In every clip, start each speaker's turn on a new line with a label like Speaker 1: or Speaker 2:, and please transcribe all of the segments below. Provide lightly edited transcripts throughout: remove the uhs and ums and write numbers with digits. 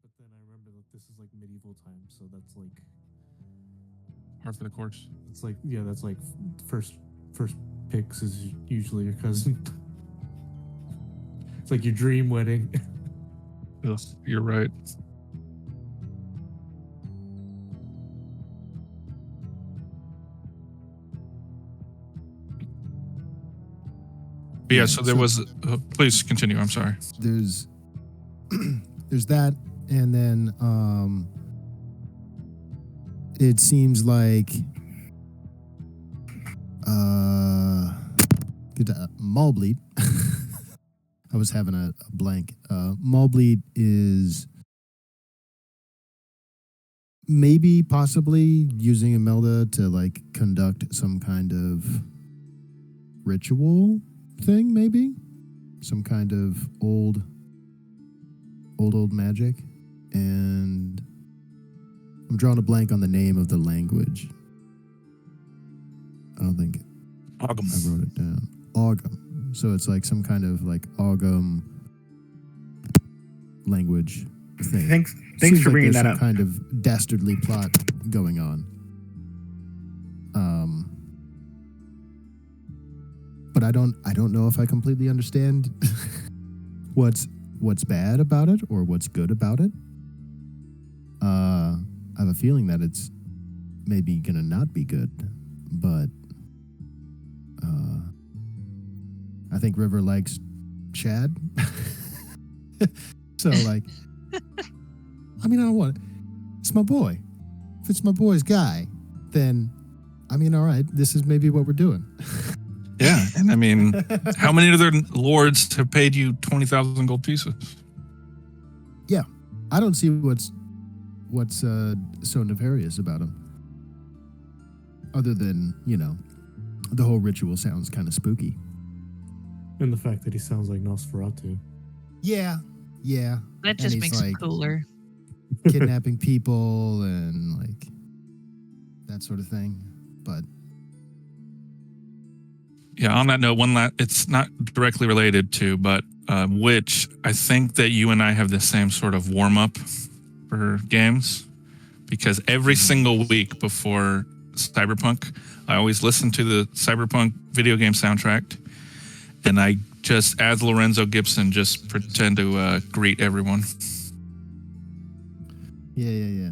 Speaker 1: But then I remember that this is like medieval times, so that's like
Speaker 2: Par for the course.
Speaker 1: it's like that's like first picks is usually your cousin. It's like your dream wedding.
Speaker 2: Yes, you're right. But yeah, so there was. Please continue. I'm sorry.
Speaker 3: There's there's that, and then it seems like Maulbleed. I was having a blank. Maulbleed is maybe possibly using Imelda to like conduct some kind of ritual thing, maybe some kind of old magic, and I'm drawing a blank on the name of the language. I don't think
Speaker 2: Ogum.
Speaker 3: I wrote it down. Ogum. So it's like some kind of like Ogum language thing.
Speaker 4: Thanks
Speaker 3: Seems
Speaker 4: for
Speaker 3: like
Speaker 4: bringing
Speaker 3: there's
Speaker 4: that
Speaker 3: some
Speaker 4: up.
Speaker 3: kind of dastardly plot going on. But I don't know if I completely understand what's bad about it or what's good about it. I have a feeling that it's maybe gonna not be good, but I think River likes Chad. So like, I mean, I don't want it. It's my boy. If it's my boy's guy, then I mean, all right, this is maybe what we're doing.
Speaker 2: Yeah, and I mean, how many other lords have paid you 20,000 gold pieces?
Speaker 3: Yeah, I don't see what's so nefarious about him, other than the whole ritual sounds kind of spooky.
Speaker 1: And the fact that he sounds like Nosferatu.
Speaker 3: Yeah.
Speaker 5: That just
Speaker 3: he's,
Speaker 5: makes
Speaker 3: like,
Speaker 5: him cooler.
Speaker 3: Kidnapping people and like that sort of thing. But
Speaker 2: Yeah, on that note, it's not directly related to, but which I think that you and I have the same sort of warm up for games, because every single week before Cyberpunk, I always listen to the Cyberpunk video game soundtrack, and I just, as Lorenzo Gibson, just pretend to greet everyone.
Speaker 3: yeah.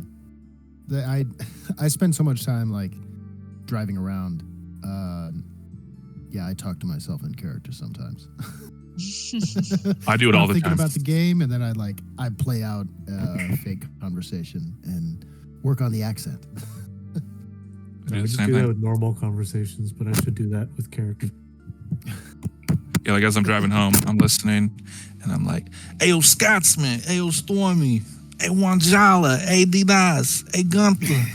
Speaker 3: I spend so much time like driving around. Yeah, I talk to myself in character sometimes.
Speaker 2: I do it all the
Speaker 3: thinking
Speaker 2: time.
Speaker 3: about the game, and then I play out a fake conversation and work on the accent.
Speaker 1: I just do that with normal conversations, but I should do that with character.
Speaker 2: Yeah, like as I'm driving home, I'm listening, and I'm like, "Ayo Scotsman, ayo Stormy, hey Wanjala, hey Didas, hey Gunther,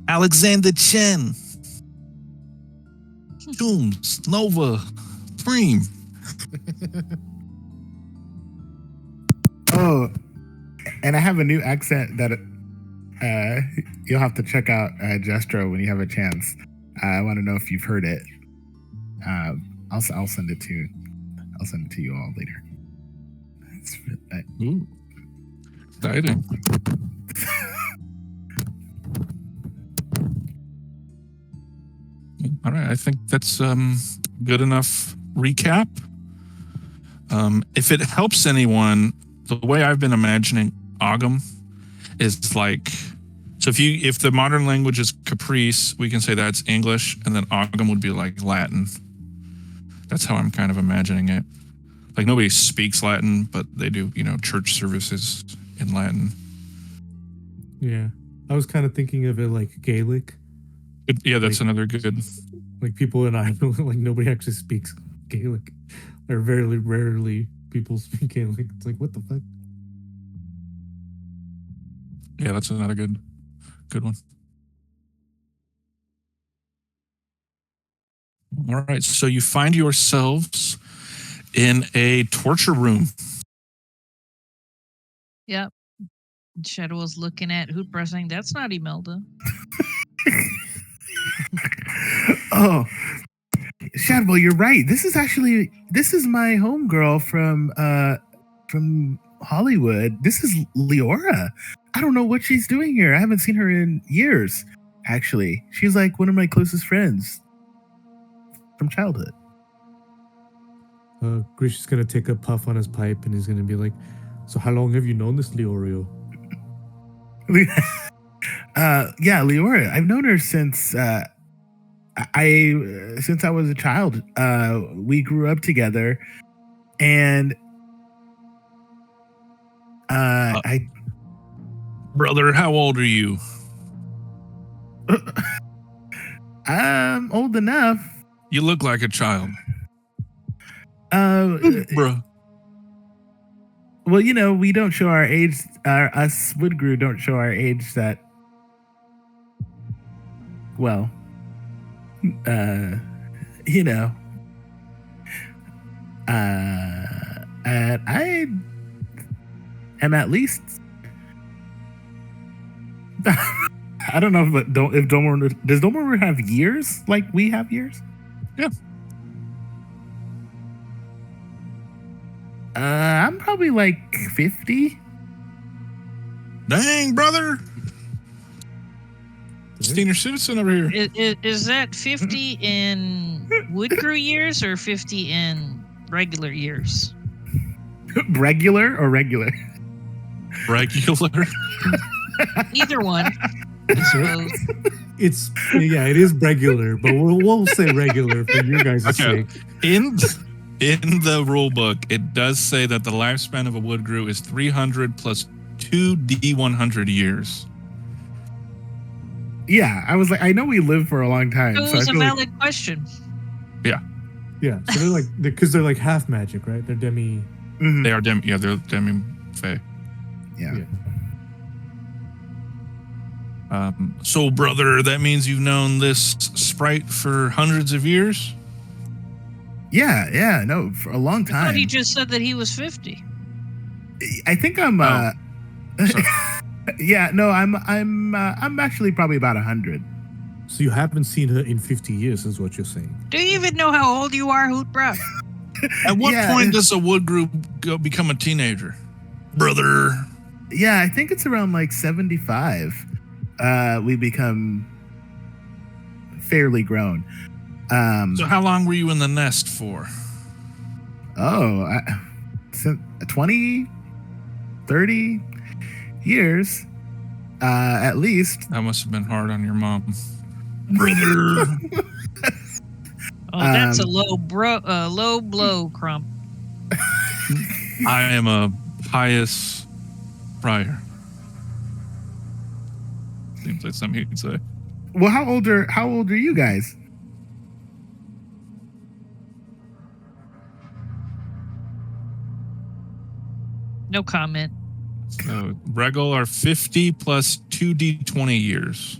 Speaker 2: Alexander Chen, Toombs, Nova, Preem."
Speaker 4: Oh, and I have a new accent that you'll have to check out, Jestro, when you have a chance. I want to know if you've heard it. I'll send it to you. I'll send it to you all later.
Speaker 2: Ooh, exciting. All right, I think that's good enough recap. If it helps anyone, the way I've been imagining Ogum is like, so if the modern language is Caprice, we can say that's English, and then Ogum would be like Latin. That's how I'm kind of imagining it. Like nobody speaks Latin, but they do, church services in Latin.
Speaker 1: Yeah, I was kind of thinking of it like Gaelic.
Speaker 2: Yeah, that's another good.
Speaker 1: Like people in Ireland, like nobody actually speaks Gaelic, or very rarely people speak Gaelic. It's like, what the fuck?
Speaker 2: Yeah, that's another good one. All right, so you find yourselves in a torture room.
Speaker 5: Yep. Shadow was looking at Hoot Pressing. That's not Imelda.
Speaker 4: Oh, Shadwell, you're right. This is my homegirl from Hollywood. This is Leora. I don't know what she's doing here. I haven't seen her in years, actually. She's like one of my closest friends from childhood.
Speaker 1: Grish is gonna take a puff on his pipe and he's gonna be like, "So how long have you known this Leorio?"
Speaker 4: Yeah, Leora. I've known her since since I was a child. We grew up together, and I
Speaker 2: Brother, how old are you?
Speaker 4: I'm old enough.
Speaker 2: You look like a child. Bro.
Speaker 4: Well, you know, we don't show our age. Us Woodgrew don't show our age that well. You know. And I am at least. I don't know if Dolmenwood does Dolmenwood have years like we have years?
Speaker 2: Yeah.
Speaker 4: I'm probably like 50.
Speaker 2: Dang, brother. Senior citizen over here.
Speaker 5: Is that 50 in Woodgrew years or 50 in regular years?
Speaker 4: Regular or regular?
Speaker 2: Regular.
Speaker 5: Either one, I suppose.
Speaker 1: It is regular, but we'll say regular for your guys'
Speaker 2: Okay.
Speaker 1: sake.
Speaker 2: In the rule book, it does say that the lifespan of a Woodgrew is 300 plus 2 D100 years.
Speaker 4: Yeah, I was like, I know we live for a long time.
Speaker 5: So it
Speaker 4: so
Speaker 5: was
Speaker 4: I
Speaker 5: a
Speaker 4: feel like-
Speaker 5: valid question.
Speaker 1: Yeah, so they're like because they're like half magic, right? They're demi.
Speaker 4: Mhm.
Speaker 2: They are they're demi-fae.
Speaker 4: Yeah.
Speaker 2: So, brother, that means you've known this sprite for hundreds of years?
Speaker 4: Yeah, no, for a long
Speaker 5: I thought
Speaker 4: time.
Speaker 5: he just said that he was 50.
Speaker 4: I think I'm
Speaker 2: Sorry.
Speaker 4: yeah, no, I'm actually probably about 100.
Speaker 1: So you haven't seen her in 50 years, is what you're saying?
Speaker 5: Do you even know how old you are, Hootbra?
Speaker 2: At what
Speaker 4: Yeah.
Speaker 2: point does a Woodgrew become a teenager? Brother.
Speaker 4: Yeah, I think it's around like 75. We become fairly grown.
Speaker 2: So how long were you in the nest for?
Speaker 4: 20, 30 years, at least.
Speaker 2: That must have been hard on your mom. Brother.
Speaker 5: Oh, that's a low blow, Crump.
Speaker 2: I am a pious friar. Seems like something you could say.
Speaker 4: Well, how old are you guys?
Speaker 5: No comment.
Speaker 2: So Regal are 50 plus 2d20 years.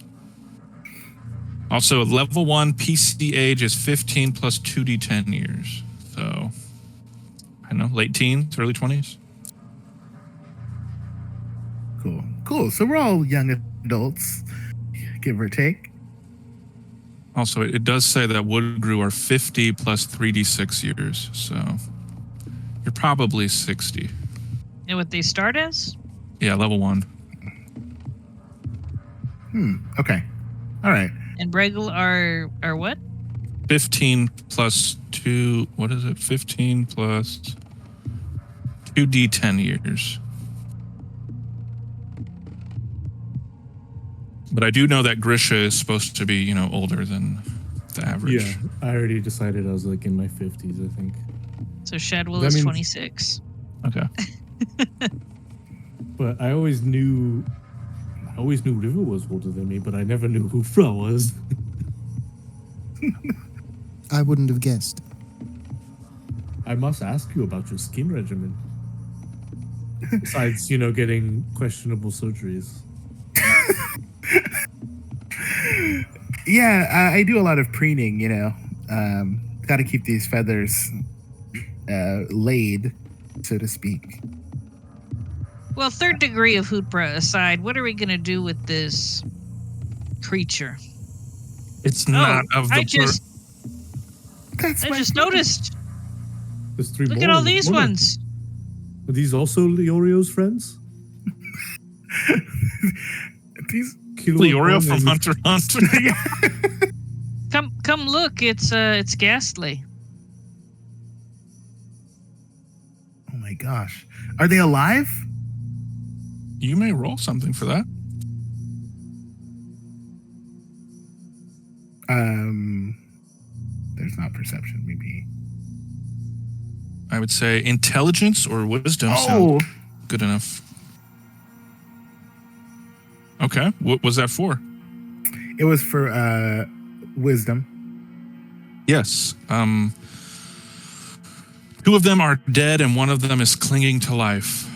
Speaker 2: Also, at level 1, PC age is 15 plus 2d10 years. So, I don't know, late teens, early 20s.
Speaker 4: Cool. So we're all young adults, give or take.
Speaker 2: Also, it does say that Woodgrew are 50 plus 3d6 years. So, you're probably 60.
Speaker 5: And what they start as?
Speaker 2: Yeah, level 1.
Speaker 4: Okay. All right.
Speaker 5: And regular are what?
Speaker 2: 15 plus 2, what is it? 15 plus 2d10 years. But I do know that Grisha is supposed to be, older than the average.
Speaker 1: Yeah, I already decided I was like in my 50s, I think.
Speaker 5: So Shadwell
Speaker 1: That
Speaker 5: is
Speaker 1: means-
Speaker 5: 26.
Speaker 2: Okay.
Speaker 1: But I always knew River was older than me, but I never knew who Fra was.
Speaker 3: I wouldn't have guessed.
Speaker 1: I must ask you about your skin regimen. Besides, getting questionable surgeries.
Speaker 4: Yeah, I do a lot of preening, got to keep these feathers laid, so to speak.
Speaker 5: Well, third degree of Hootbra aside, what are we going to do with this creature?
Speaker 2: It's not of the
Speaker 5: I just
Speaker 4: That's
Speaker 5: I
Speaker 4: my
Speaker 5: just
Speaker 4: point.
Speaker 5: noticed.
Speaker 1: There's 3 more.
Speaker 5: Look at all these
Speaker 1: more.
Speaker 5: ones.
Speaker 1: Are these also Leorio's friends?
Speaker 4: These
Speaker 2: Leorio from Hunter x Hunter.
Speaker 5: Come look, it's Ghastly.
Speaker 4: Oh my gosh. Are they alive?
Speaker 2: You may roll something for that.
Speaker 4: There's not perception, maybe.
Speaker 2: I would say intelligence or wisdom
Speaker 4: Oh,
Speaker 2: sound good enough. Okay, what was that for?
Speaker 4: it was for wisdom.
Speaker 2: Yes. 2 of them are dead and 1 of them is clinging to life.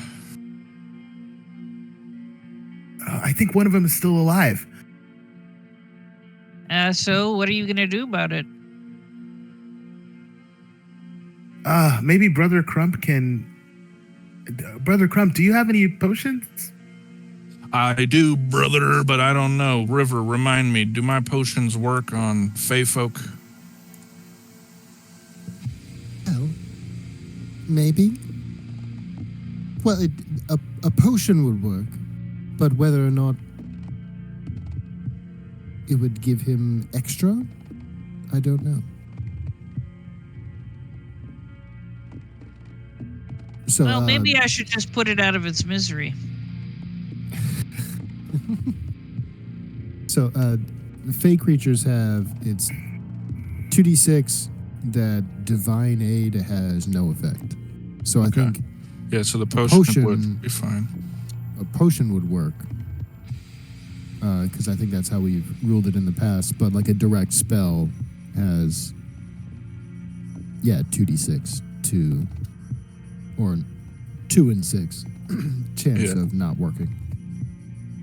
Speaker 4: I think one of them is still alive.
Speaker 5: So what are you gonna do about it?
Speaker 4: Maybe Brother Crump can. Brother Crump, do you have any potions?
Speaker 2: I do, brother, but I don't know. River, remind me, do my potions work on Fey folk?
Speaker 3: Well, maybe. Well, a potion would work, but whether or not it would give him extra, I don't know. So,
Speaker 5: Well, maybe I should just put it out of its misery.
Speaker 3: So, Fey creatures have it's 2d6 that divine aid has no effect. So I think
Speaker 2: Yeah, so the potion
Speaker 3: potion-
Speaker 2: would be fine.
Speaker 3: a potion would work. Because I think that's how we've ruled it in the past. But like a direct spell has, 2d6 or 2 and 6 chance of not working.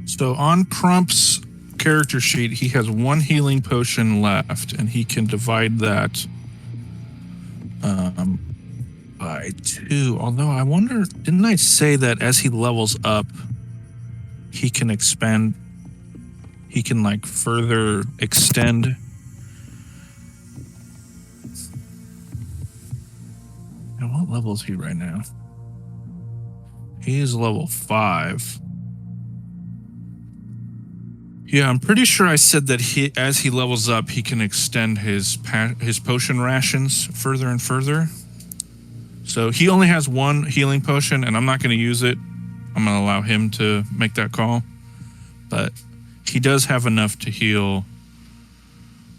Speaker 2: So on Crump's character sheet, he has 1 healing potion left, and he can divide that by 2. Although I wonder, didn't I say that as he levels up, he can expand? He can like further extend. And what level is he right now? He is level 5. Yeah, I'm pretty sure I said that as he levels up, he can extend his potion rations further and further. So he only has 1 healing potion, and I'm not going to use it. I'm going to allow him to make that call. But he does have enough to heal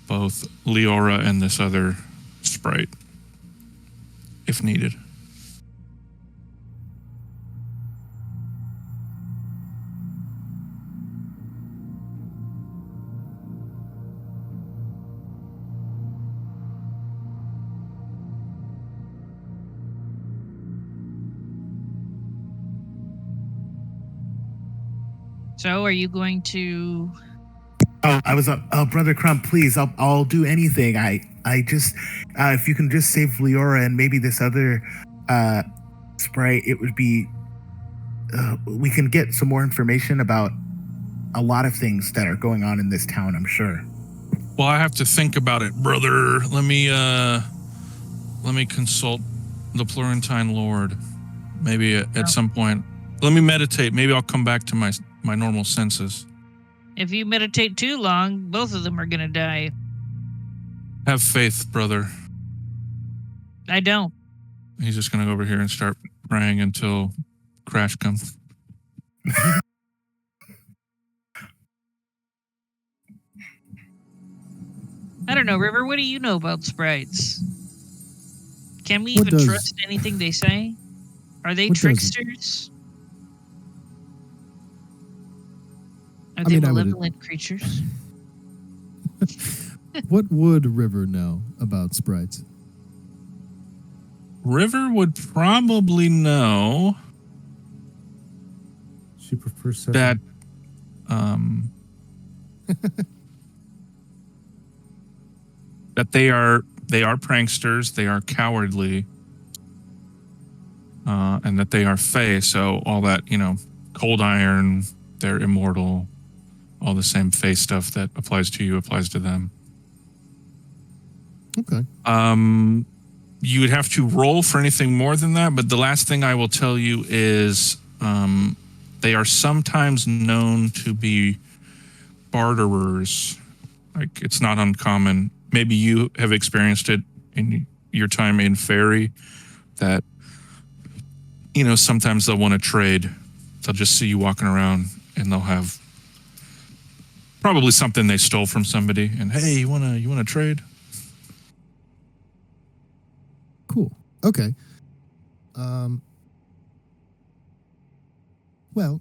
Speaker 2: both Leora and this other sprite, if needed.
Speaker 5: So are you going to...
Speaker 4: Oh, I was Brother Crump, please, I'll do anything. I just, if you can just save Leora and maybe this other sprite, it would be, we can get some more information about a lot of things that are going on in this town, I'm sure.
Speaker 2: Well, I have to think about it, brother. Let me consult the Florentine Lord. Maybe at some point. Let me meditate. Maybe I'll come back to my normal senses.
Speaker 5: If you meditate too long, both of them are going to die.
Speaker 2: Have faith, brother.
Speaker 5: I don't.
Speaker 2: He's just going to go over here and start praying until Crash comes.
Speaker 5: I don't know, River. What do you know about sprites? Can we
Speaker 3: What
Speaker 5: even
Speaker 3: does-
Speaker 5: trust anything they say? Are they
Speaker 3: What does-
Speaker 5: tricksters? Are they
Speaker 3: mean, I would-
Speaker 5: malevolent creatures?
Speaker 3: What would River know about sprites?
Speaker 2: River would probably know
Speaker 1: She prefers 7.
Speaker 2: that that they are pranksters, they are cowardly, and that they are fey. So all that, cold iron, they're immortal, all the same fey stuff that applies to you applies to them.
Speaker 3: Okay.
Speaker 2: You would have to roll for anything more than that, but the last thing I will tell you is they are sometimes known to be barterers. Like, it's not uncommon. Maybe you have experienced it in your time in Fairy, that, sometimes they'll want to trade. They'll just see you walking around and they'll have probably something they stole from somebody, and hey, you wanna trade?
Speaker 3: Cool. Okay. Well,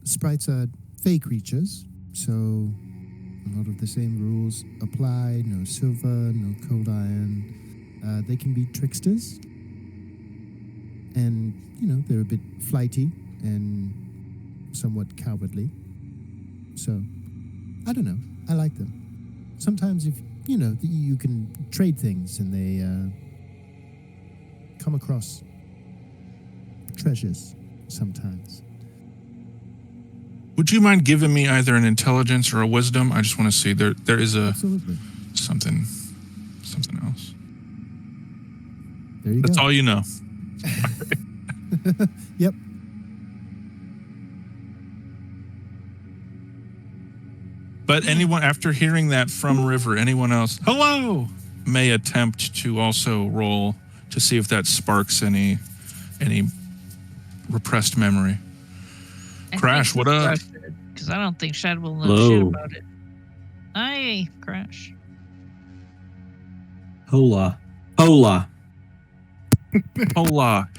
Speaker 3: sprites are fey creatures, so a lot of the same rules apply. No silver, no cold iron. They can be tricksters, and they're a bit flighty and somewhat cowardly. So I don't know. I like them. Sometimes if you can trade things and they come across treasures sometimes.
Speaker 2: Would you mind giving me either an intelligence or a wisdom? I just want to see there is a
Speaker 3: Absolutely.
Speaker 2: something else.
Speaker 3: There you
Speaker 2: That's
Speaker 3: go.
Speaker 2: all you know.
Speaker 3: Yep.
Speaker 2: But anyone, after hearing that from River, anyone else, hello, may attempt to also roll to see if that sparks any repressed memory. Crash, what up?
Speaker 5: Because I don't think Shad will know
Speaker 6: Hello.
Speaker 5: shit about it. Hi, Crash.
Speaker 6: Hola.
Speaker 2: Hola,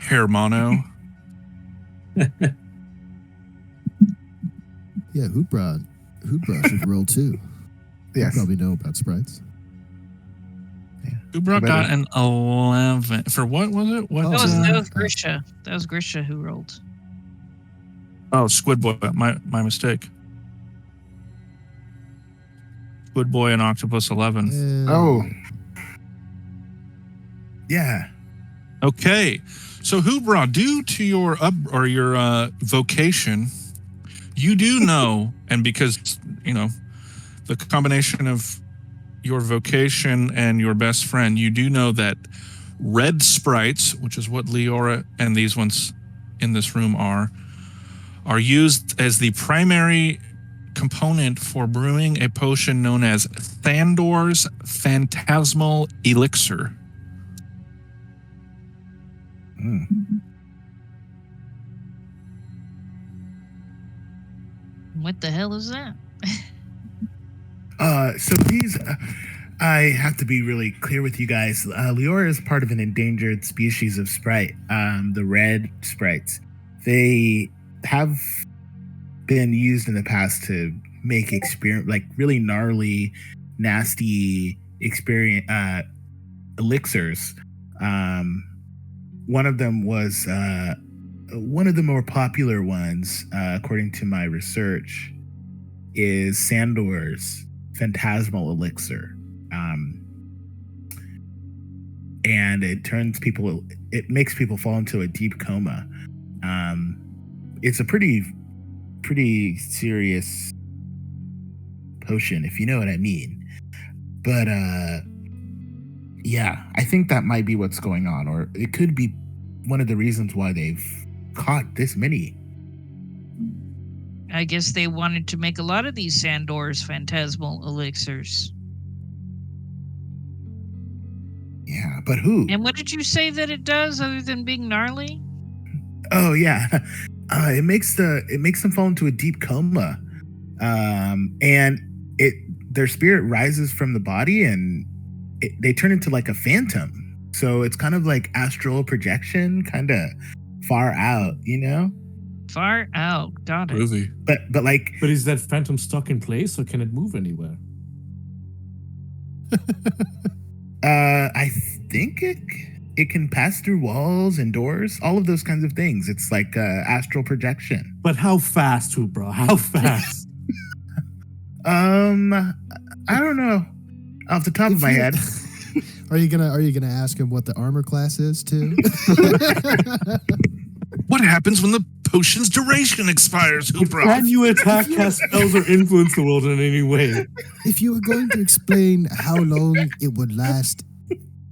Speaker 2: Hermano.
Speaker 3: Yeah, Hootbra should roll too. You
Speaker 4: Yes.
Speaker 3: probably know about sprites.
Speaker 2: Ubra got an 11. For what was it? What?
Speaker 5: That was Grisha. That was Grisha who rolled.
Speaker 2: Oh, Squid Boy. My mistake. Squid Boy and Octopus 11.
Speaker 4: Oh. Yeah.
Speaker 2: Okay. So Hubra, due to your vocation, you do know, and because, the combination of your vocation and your best friend, you do know that red sprites, which is what Leora and these ones in this room are used as the primary component for brewing a potion known as Thandor's Phantasmal Elixir.
Speaker 4: Mm.
Speaker 5: What the hell is that?
Speaker 4: So these, I have to be really clear with you guys. Leora is part of an endangered species of sprite, the red sprites. They have been used in the past to make really gnarly, nasty elixirs. One of them was one of the more popular ones, according to my research, is Sandor's Phantasmal Elixir. And it makes people fall into a deep coma. It's a pretty serious potion, if you know what I mean. But yeah, I think that might be what's going on, or it could be one of the reasons why they've caught this many.
Speaker 5: I guess they wanted to make a lot of these Sandor's phantasmal elixirs.
Speaker 4: Yeah, but who?
Speaker 5: And what did you say that it does other than being gnarly?
Speaker 4: Oh yeah, it makes them fall into a deep coma, and their spirit rises from the body, and they turn into like a phantom. So it's kind of like astral projection, kind of far out,
Speaker 5: Far out. Got it.
Speaker 2: Groovy.
Speaker 1: But is that phantom stuck in place, or can it move anywhere?
Speaker 4: I think it can pass through walls and doors, all of those kinds of things. It's like astral projection.
Speaker 1: But how fast, bro? How fast?
Speaker 4: I don't know, off the top of my head.
Speaker 3: Are you gonna ask him what the armor class is too?
Speaker 2: What happens when the potion's duration expires, Hubra?
Speaker 1: Can you attack, cast spells, or influence the world in any way?
Speaker 3: If you were going to explain how long it would last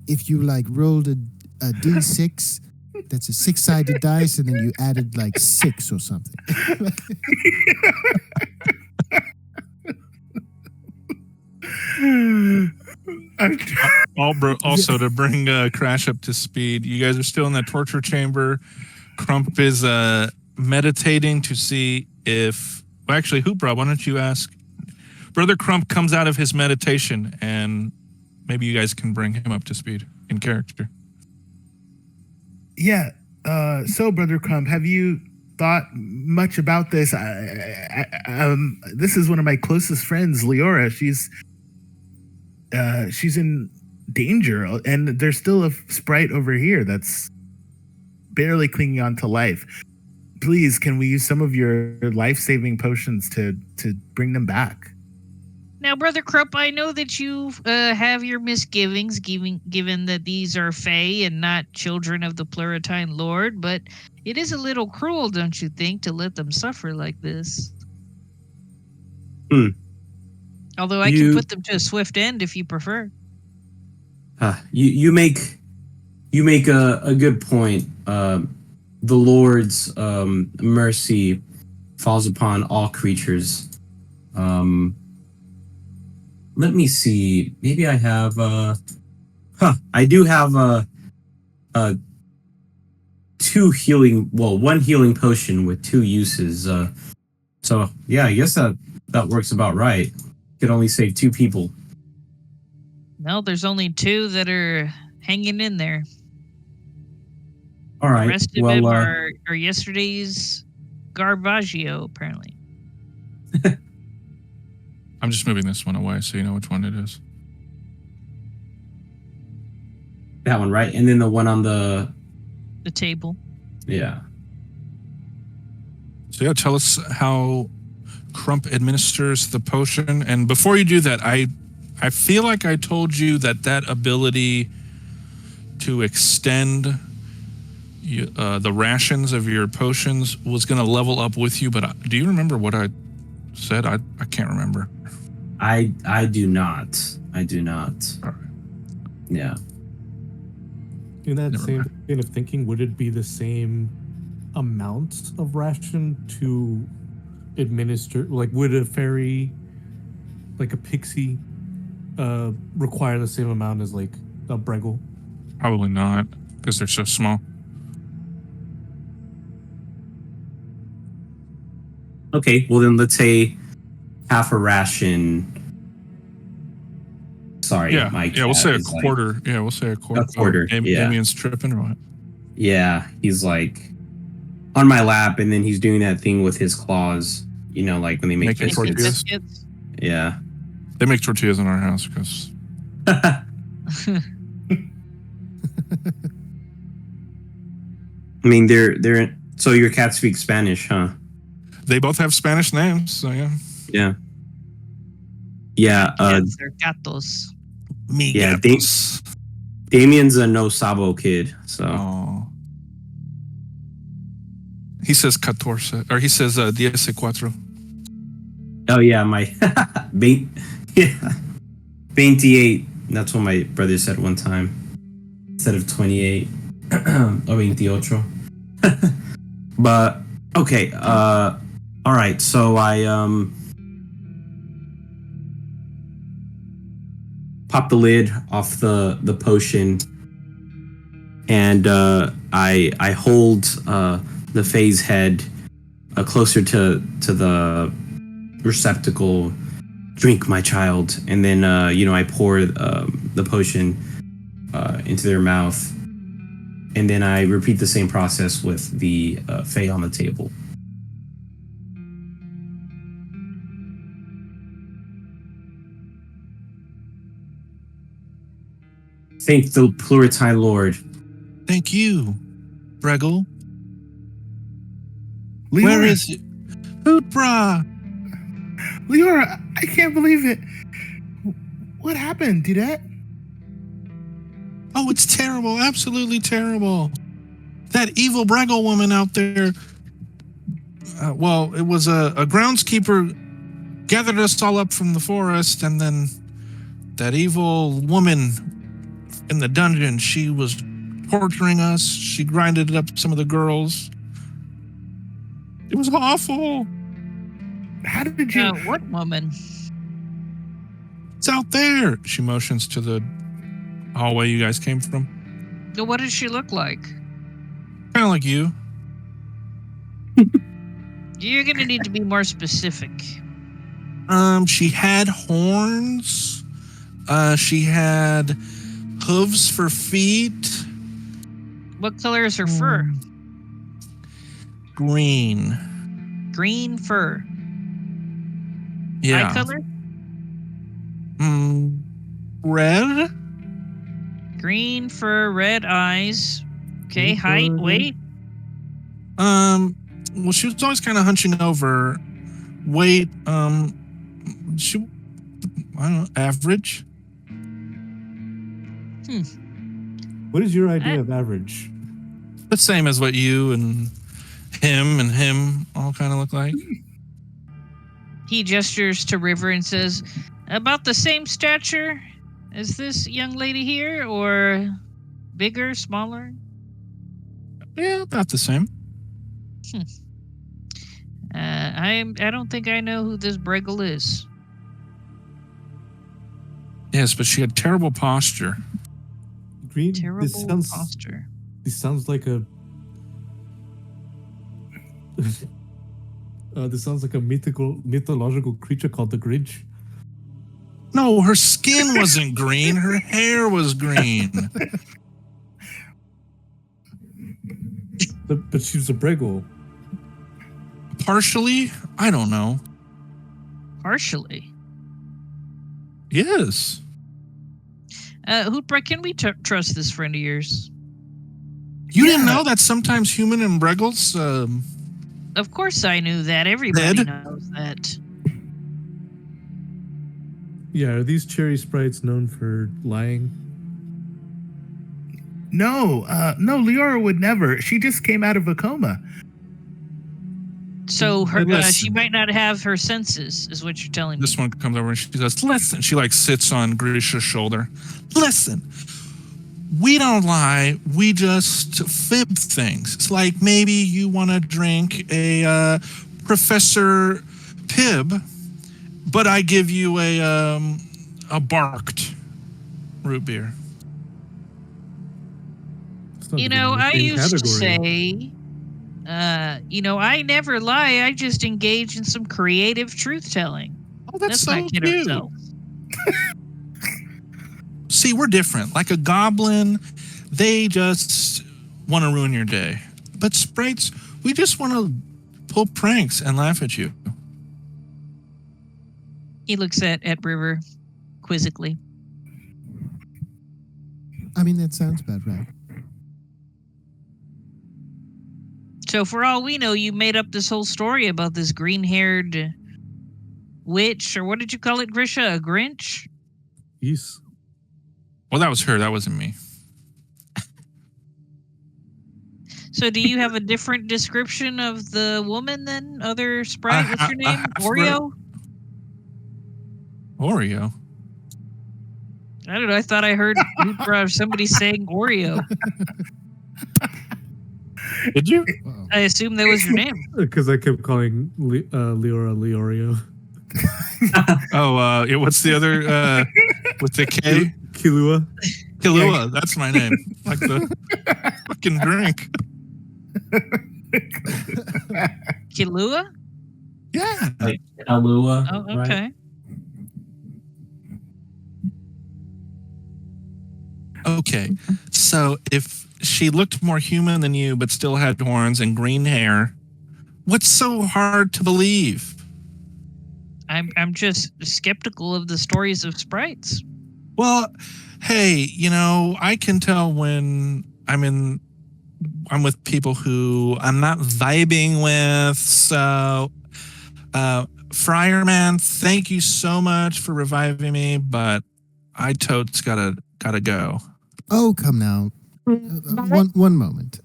Speaker 3: if you rolled a a D6. That's a 6-sided dice, and then you added like 6 or something.
Speaker 2: Also, to bring Crash up to speed, you guys are still in that torture chamber. Crump is meditating to see if... Well, actually, Hoopra, why don't you ask? Brother Crump comes out of his meditation, and maybe you guys can bring him up to speed in character.
Speaker 4: Yeah. So, Brother Crump, have you thought much about this? This is one of my closest friends, Leora. She's in danger, and there's still a sprite over here that's barely clinging on to life. Please, can we use some of your life-saving potions to bring them back?
Speaker 5: Now, Brother Crump, I know that you have your misgivings, given that these are Fae and not children of the Pluralitine Lord, but it is a little cruel, don't you think, to let them suffer like this? Although I can put them to a swift end if you prefer.
Speaker 6: You make a good point. The Lord's mercy falls upon all creatures. Let me see. Maybe I have. I do have one healing potion with 2 uses. So yeah, I guess that works about right. Could only save 2 people.
Speaker 5: No, there's only 2 that are hanging in there.
Speaker 6: All right.
Speaker 5: The rest of them are yesterday's Garbaggio, apparently.
Speaker 2: I'm just moving this one away so you know which one it is.
Speaker 6: That one, right? And then the one on the
Speaker 5: table.
Speaker 6: Yeah.
Speaker 2: So yeah, tell us how Crump administers the potion. And before you do that, I feel like I told you that ability to extend the rations of your potions was going to level up with you. But do you remember what I said? I can't remember.
Speaker 6: I do not. I do not.
Speaker 2: All right.
Speaker 6: Yeah.
Speaker 1: In that
Speaker 2: Never
Speaker 1: same
Speaker 2: mind.
Speaker 1: vein of thinking, would it be the same amount of ration to administer? Like, would a fairy, like a pixie, require the same amount as like a Breggle?
Speaker 2: Probably not, because they're so small.
Speaker 6: Okay, well then let's say half a ration. Sorry,
Speaker 2: Yeah,
Speaker 6: my
Speaker 2: we'll say a
Speaker 6: cat is
Speaker 2: quarter. Yeah, we'll say a quarter.
Speaker 6: A quarter, yeah.
Speaker 2: Damien's tripping or what?
Speaker 6: Yeah, he's like on my lap, and then he's doing that thing with his claws. You know, like when they make
Speaker 2: Making
Speaker 6: biscuits.
Speaker 2: tortillas?
Speaker 6: Yeah.
Speaker 2: They make tortillas in our house because
Speaker 6: I mean, they're so your cat speaks Spanish, huh?
Speaker 2: they both have Spanish names. So yeah.
Speaker 6: Yeah. Yeah.
Speaker 5: Cats are gatos.
Speaker 2: Me
Speaker 6: Yeah,
Speaker 2: gatos.
Speaker 6: Damien's a no sabo kid, so
Speaker 2: Oh. He says 14, or he says 14.
Speaker 6: oh yeah, my 28. That's what my brother said one time instead of 28 or 28. But okay, all right. So I pop the lid off the potion, and I hold the Fae's head closer to the receptacle. Drink, my child, and then I pour the potion into their mouth, and then I repeat the same process with the Fae on the table. Thank the Pluralitine Lord.
Speaker 2: Thank you, Breggle.
Speaker 4: Leora,
Speaker 2: Where is it? Hoopra!
Speaker 4: Leora, I can't believe it. What happened, Dudette?
Speaker 2: Oh, it's terrible. Absolutely terrible. That evil Breggle woman out there. Well, it was a groundskeeper gathered us all up from the forest, and then that evil woman in the dungeon, she was torturing us. She grinded up some of the girls. It was awful.
Speaker 4: How did you?
Speaker 5: What woman?
Speaker 2: It's out there. She motions to the hallway you guys came from.
Speaker 5: What does she look like?
Speaker 2: Kind of like you.
Speaker 5: You're gonna need to be more specific.
Speaker 2: She had horns. She had hooves for feet.
Speaker 5: What color is her fur?
Speaker 2: Green.
Speaker 5: Green fur.
Speaker 2: Yeah.
Speaker 5: Eye color?
Speaker 2: Red.
Speaker 5: Green fur, red eyes. Okay,
Speaker 1: Green fur
Speaker 5: height,
Speaker 1: again?
Speaker 5: weight.
Speaker 2: Well, she was always kind of hunching over. Weight, she, I don't know, average.
Speaker 1: What is your idea of average?
Speaker 2: The same as what you and him all kind of look like.
Speaker 5: He gestures to River and says, about the same stature as this young lady here, or bigger, smaller?
Speaker 2: Yeah, about the same.
Speaker 5: I don't think I know who this Breggle is.
Speaker 2: Yes, but she had terrible posture.
Speaker 1: Green.
Speaker 5: Terrible
Speaker 1: This
Speaker 5: posture.
Speaker 1: sounds like a. This sounds like a mythological creature called the Grinch.
Speaker 2: No, her skin wasn't green. Her hair was green.
Speaker 1: But she's a Breggle.
Speaker 2: Partially? I don't know.
Speaker 5: Partially.
Speaker 2: Yes.
Speaker 5: Hootbrek, can we trust this friend of yours?
Speaker 2: You didn't know that sometimes human and Breggles,
Speaker 5: Of course I knew that. Everybody
Speaker 2: Dead?
Speaker 5: knows that.
Speaker 1: Yeah, are these cherry sprites known for lying?
Speaker 4: No, Leora would never. She just came out of a coma.
Speaker 5: So her,
Speaker 2: Listen.
Speaker 5: she might not have her senses, is what you're telling me.
Speaker 2: this one comes over and she goes, listen. She like sits on Grisha's shoulder. Listen, we don't lie. We just fib things. It's like maybe you want to drink a Professor Pibb, but I give you a barked root beer.
Speaker 1: It's not
Speaker 5: You
Speaker 1: even
Speaker 5: know,
Speaker 1: in the
Speaker 5: I
Speaker 1: same
Speaker 5: used to
Speaker 1: category.
Speaker 5: say, I never lie. I just engage in some creative truth telling.
Speaker 2: Oh, that's
Speaker 5: Let's not
Speaker 2: so
Speaker 5: kid
Speaker 2: cute.
Speaker 5: ourselves.
Speaker 2: See, we're different. Like a goblin, they just want to ruin your day. But sprites, we just want to pull pranks and laugh at you.
Speaker 5: He looks at River quizzically.
Speaker 3: I mean, that sounds about right.
Speaker 5: So for all we know, you made up this whole story about this green-haired witch, or what did you call it, Grisha? A Grinch?
Speaker 1: Yes.
Speaker 2: Well, that was her. That wasn't me.
Speaker 5: So do you have a different description of the woman than other sprite? What's your
Speaker 2: I
Speaker 5: name?
Speaker 2: have
Speaker 5: Oreo?
Speaker 2: Oreo.
Speaker 5: I don't know. I thought I heard somebody saying Oreo.
Speaker 2: Did you?
Speaker 3: Uh-oh.
Speaker 5: I assume that was your name.
Speaker 1: Because I kept calling Leora Leorio.
Speaker 2: Oh, what's the other with the K?
Speaker 1: Kilua.
Speaker 2: Kilua. That's my name. Like the fucking drink.
Speaker 5: Kilua?
Speaker 2: Yeah.
Speaker 6: Like Alua.
Speaker 5: Oh,
Speaker 6: right?
Speaker 5: okay.
Speaker 2: Okay. So if she looked more human than you, but still had horns and green hair, what's so hard to believe?
Speaker 5: I'm just skeptical of the stories of sprites.
Speaker 2: Well, hey, I can tell when I'm with people who I'm not vibing with. So, Friarman, thank you so much for reviving me, but I totes gotta go.
Speaker 3: Oh, come now. One moment.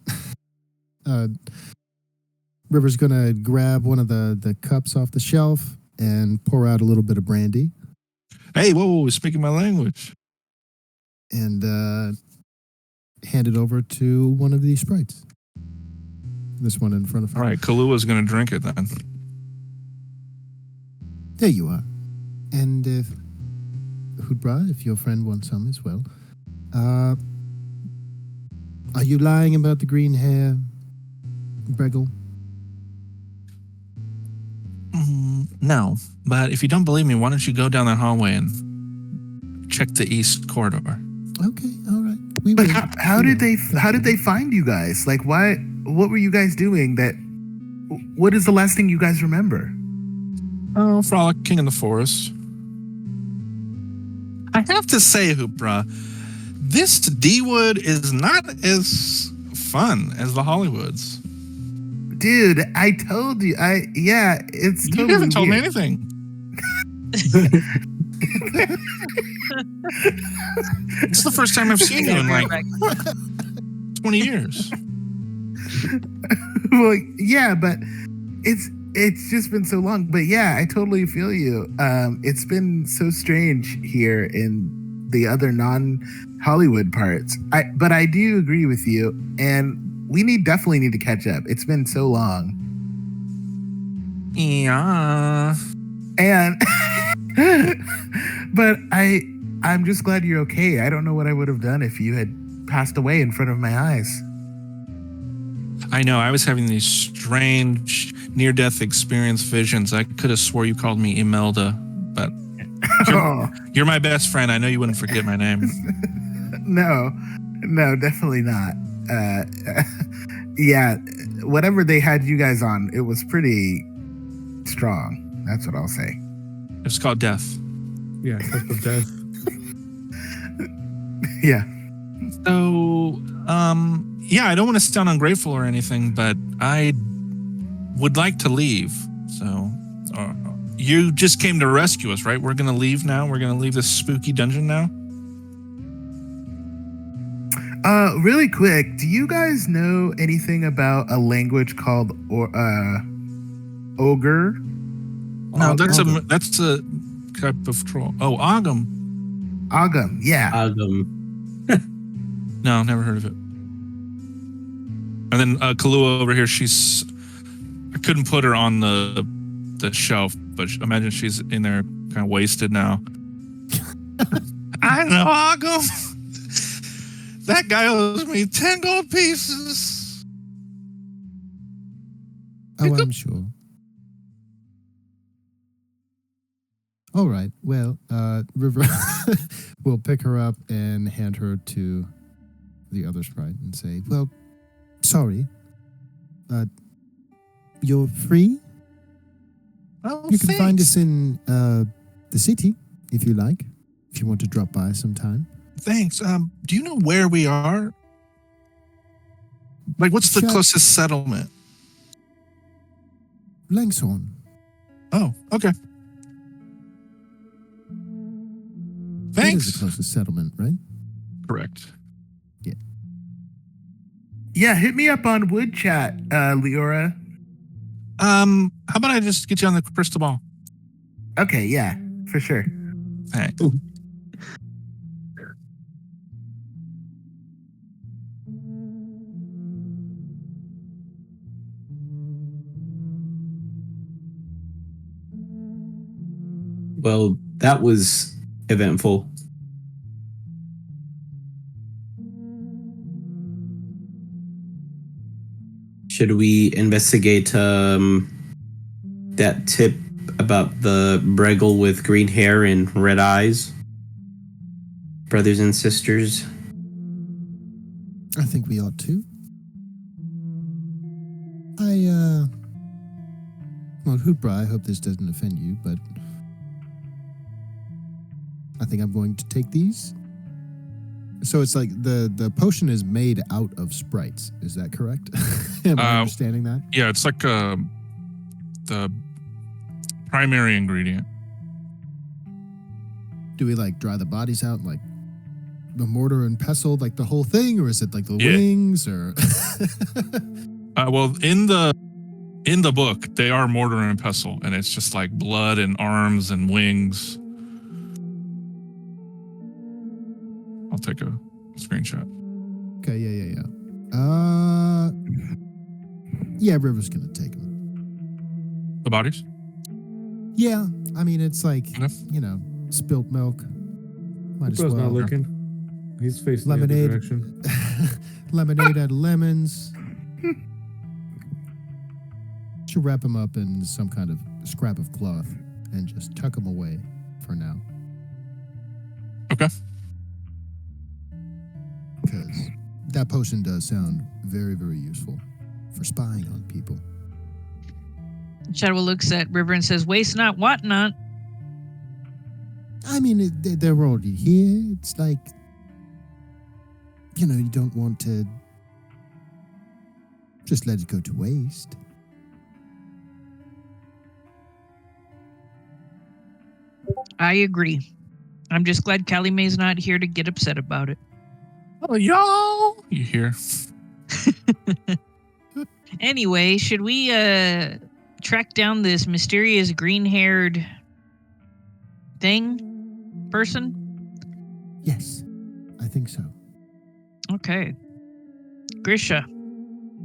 Speaker 3: River's gonna grab one of the cups off the shelf and pour out a little bit of brandy.
Speaker 2: Hey, whoa, speaking my language.
Speaker 3: And hand it over to one of these sprites. This one in front of her.
Speaker 2: All right, Kalua's going to drink it then.
Speaker 3: There you are. And if Hudbra, if your friend wants some as well. Are you lying about the green hair, Breggle?
Speaker 2: No, but if you don't believe me, why don't you go down that hallway and check the east corridor?
Speaker 3: Okay, all right. We
Speaker 4: But
Speaker 3: will.
Speaker 4: how did they find you guys? Like, what were you guys doing? What is the last thing you guys remember?
Speaker 2: Oh, frolicking in the forest. I have to say, Hoopra, this D-Wood is not as fun as the Hollywoods.
Speaker 4: Dude, I told you. It's totally
Speaker 2: You haven't told me
Speaker 4: weird.
Speaker 2: anything. It's the first time I've seen you in like 20 years.
Speaker 4: Well, yeah, but it's just been so long. But yeah, I totally feel you. It's been so strange here in the other non-Hollywood parts. But I do agree with you, and we definitely need to catch up. It's been so long.
Speaker 2: Yeah.
Speaker 4: And but I'm just glad you're okay. I don't know what I would have done if you had passed away in front of my eyes.
Speaker 2: I know. I was having these strange near-death experience visions. I could have swore you called me Imelda, but
Speaker 4: Oh,
Speaker 2: you're my best friend. I know you wouldn't forget my name.
Speaker 4: no, definitely not. Yeah, whatever they had you guys on, it was pretty strong. That's what I'll say.
Speaker 2: It's called death.
Speaker 1: Yeah, cup of death.
Speaker 4: Yeah.
Speaker 2: So, yeah, I don't want to sound ungrateful or anything, but I would like to leave. So, you just came to rescue us, right? We're going to leave now? We're going to leave this spooky dungeon now?
Speaker 4: Really quick, do you guys know anything about a language called ogre?
Speaker 2: No, that's
Speaker 3: Ogre.
Speaker 2: that's a type of troll. Oh, Ogum.
Speaker 4: Agam, yeah.
Speaker 2: No, never heard of it. And then Kalua over here, I couldn't put her on the shelf, but imagine she's in there kind of wasted now. I know, Ogum. That guy owes me 10 gold pieces.
Speaker 3: Oh, I'm sure. All right. Well, River will pick her up and hand her to the other sprite and say, well, sorry. You're free.
Speaker 2: Oh,
Speaker 3: You can find
Speaker 2: thanks.
Speaker 3: us in the city if you like, if you want to drop by sometime.
Speaker 2: Thanks. Do you know where we are? Like, what's the
Speaker 3: Shut-
Speaker 2: closest settlement?
Speaker 3: Langshorn.
Speaker 2: Oh, okay.
Speaker 3: That is the
Speaker 2: Thanks.
Speaker 3: closest settlement, right?
Speaker 2: Correct.
Speaker 4: Yeah, hit me up on Wood Chat, Leora.
Speaker 2: How about I just get you on the crystal ball?
Speaker 4: Okay, yeah, for sure.
Speaker 2: Thanks.
Speaker 6: Well, that was eventful. Should we investigate that tip about the Breggle with green hair and red eyes? Brothers and sisters?
Speaker 3: I think we ought to. Well, Hoopra, I hope this doesn't offend you, but I think I'm going to take these. So it's like the potion is made out of sprites. Is that correct? Am I understanding that?
Speaker 2: Yeah, it's like the primary ingredient.
Speaker 3: Do we like dry the bodies out like the mortar and pestle, like the whole thing, or is it like the
Speaker 2: Yeah.
Speaker 3: wings? Or
Speaker 2: Well, in the book, they are mortar and pestle, and it's just like blood and arms and wings. I'll take a screenshot.
Speaker 3: Okay, yeah. Yeah, River's gonna take him.
Speaker 2: The bodies?
Speaker 3: Yeah, I mean, it's like,
Speaker 2: Enough.
Speaker 3: spilt milk. Might as
Speaker 1: Bro's not
Speaker 3: well.
Speaker 1: looking. He's facing
Speaker 3: Lemonade.
Speaker 1: the other direction.
Speaker 3: Lemonade out of lemons. Should wrap him up in some kind of scrap of cloth and just tuck him away for now.
Speaker 2: Okay.
Speaker 3: Because that potion does sound very, very useful for spying on people.
Speaker 5: Shadow looks at River and says, "Waste not, what not."
Speaker 3: I mean, they're already here. It's like, you don't want to just let it go to waste.
Speaker 5: I agree. I'm just glad Callie Mae's not here to get upset about it.
Speaker 2: Oh, y'all. You hear?
Speaker 5: Anyway, should we track down this mysterious green-haired person?
Speaker 3: Yes, I think so.
Speaker 5: Okay. Grisha,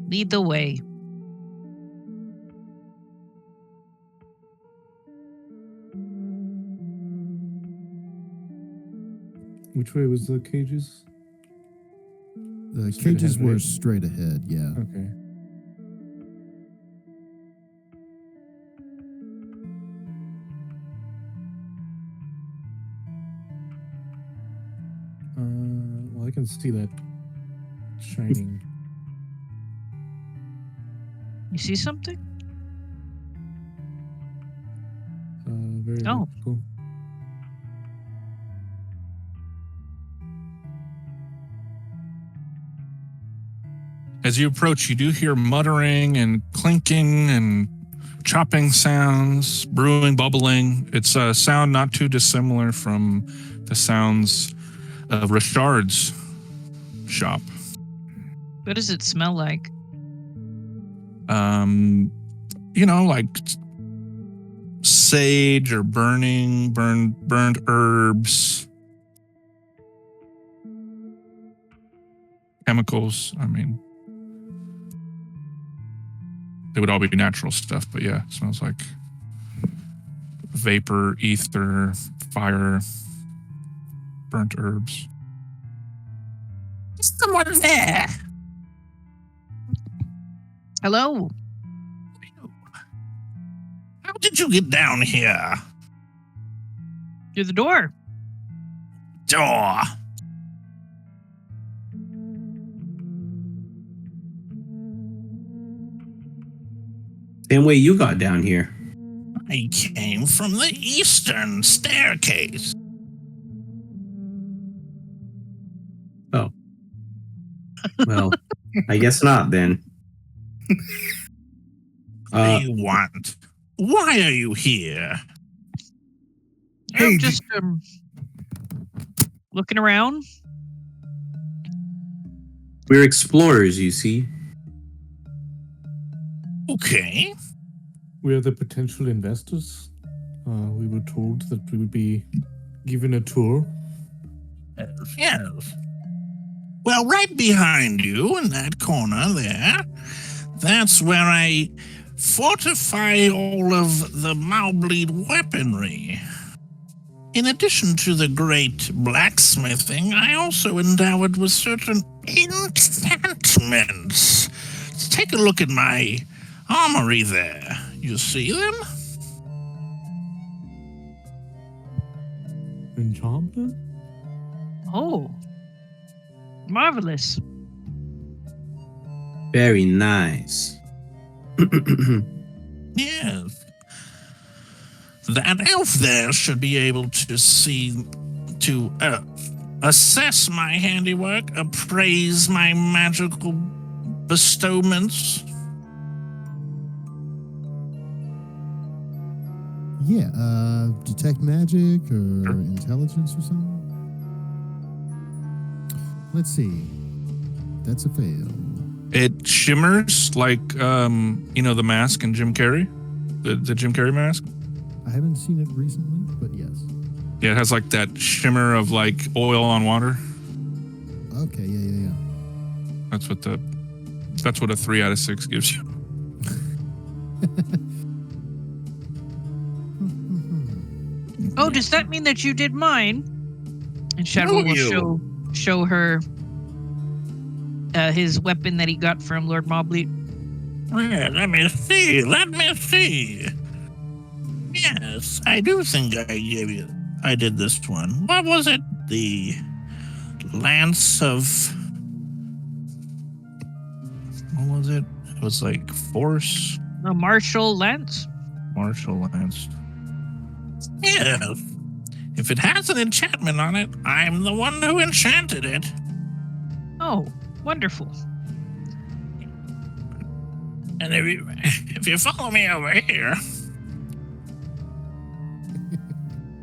Speaker 5: lead the way.
Speaker 1: Which way was the cages?
Speaker 3: The
Speaker 1: Straight
Speaker 3: cages
Speaker 1: ahead,
Speaker 3: were
Speaker 1: right?
Speaker 3: straight ahead, yeah.
Speaker 1: Okay. Well, I can see that shining.
Speaker 5: You see something?
Speaker 1: Very
Speaker 5: Oh.
Speaker 1: cool.
Speaker 2: As you approach, you do hear muttering and clinking and chopping sounds, brewing, bubbling. It's a sound not too dissimilar from the sounds of Richard's shop.
Speaker 5: What does it smell like?
Speaker 2: Like sage or burned herbs, chemicals. I mean, they would all be natural stuff, but yeah, it smells like vapor, ether, fire, burnt herbs. Is someone there?
Speaker 5: Hello?
Speaker 2: How did you get down here?
Speaker 5: Through the door.
Speaker 2: Door.
Speaker 6: Same way you got down here.
Speaker 2: I came from the eastern staircase.
Speaker 6: Oh. Well, I guess not then.
Speaker 2: What do you want? Why are you here?
Speaker 5: I'm just looking around.
Speaker 6: We're explorers, you see.
Speaker 2: Okay.
Speaker 1: We are the potential investors. We were told that we would be given a tour.
Speaker 2: Yes. Well, right behind you in that corner there, that's where I fortify all of the Maubleed weaponry. In addition to the great blacksmithing, I also endow it with certain enchantments. Take a look at my armory there. You see them?
Speaker 1: Enchantment?
Speaker 5: Oh. Marvelous.
Speaker 6: Very nice.
Speaker 2: Yes. That elf there should be able to assess my handiwork, appraise my magical bestowments.
Speaker 3: Yeah, detect magic or intelligence or something? Let's see. That's a fail.
Speaker 2: It shimmers like, the mask in Jim Carrey, the Jim Carrey mask.
Speaker 3: I haven't seen it recently, but yes.
Speaker 2: Yeah, it has like that shimmer of like oil on water.
Speaker 3: Okay, yeah.
Speaker 2: That's what a 3 out of 6 gives you.
Speaker 5: Oh, does that mean that you did mine? And Shadhome will show her his weapon that he got from Lord Mobley.
Speaker 7: Well, let me see. Yes, I do think I did this one. What was it? The Lance of... What was it? It was like Force?
Speaker 5: A martial lance?
Speaker 7: Martial Lance. Yes. If it has an enchantment on it, I'm the one who enchanted it.
Speaker 5: Oh, wonderful.
Speaker 7: And if you follow me over here,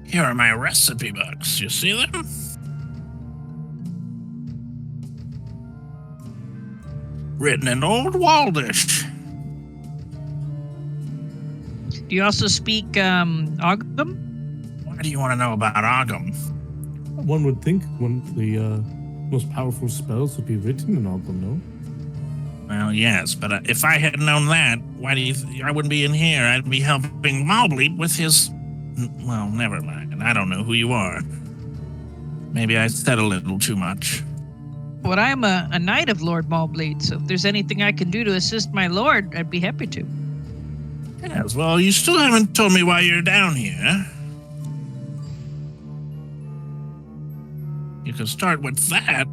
Speaker 7: here are my recipe books. You see them? Written in Old Waldish.
Speaker 5: Do you also speak Ogham?
Speaker 7: Why do you want to know about Ogham?
Speaker 1: One would think one of the most powerful spells would be written in Ogham, no?
Speaker 7: Well, yes, but if I had known that, why do you? I wouldn't be in here. I'd be helping Mobley with his. Well, never mind. I don't know who you are. Maybe I said a little too much.
Speaker 5: But I'm a knight of Lord Maulbleed, so if there's anything I can do to assist my lord, I'd be happy to.
Speaker 7: Yes, well, you still haven't told me why you're down here. You can start with that.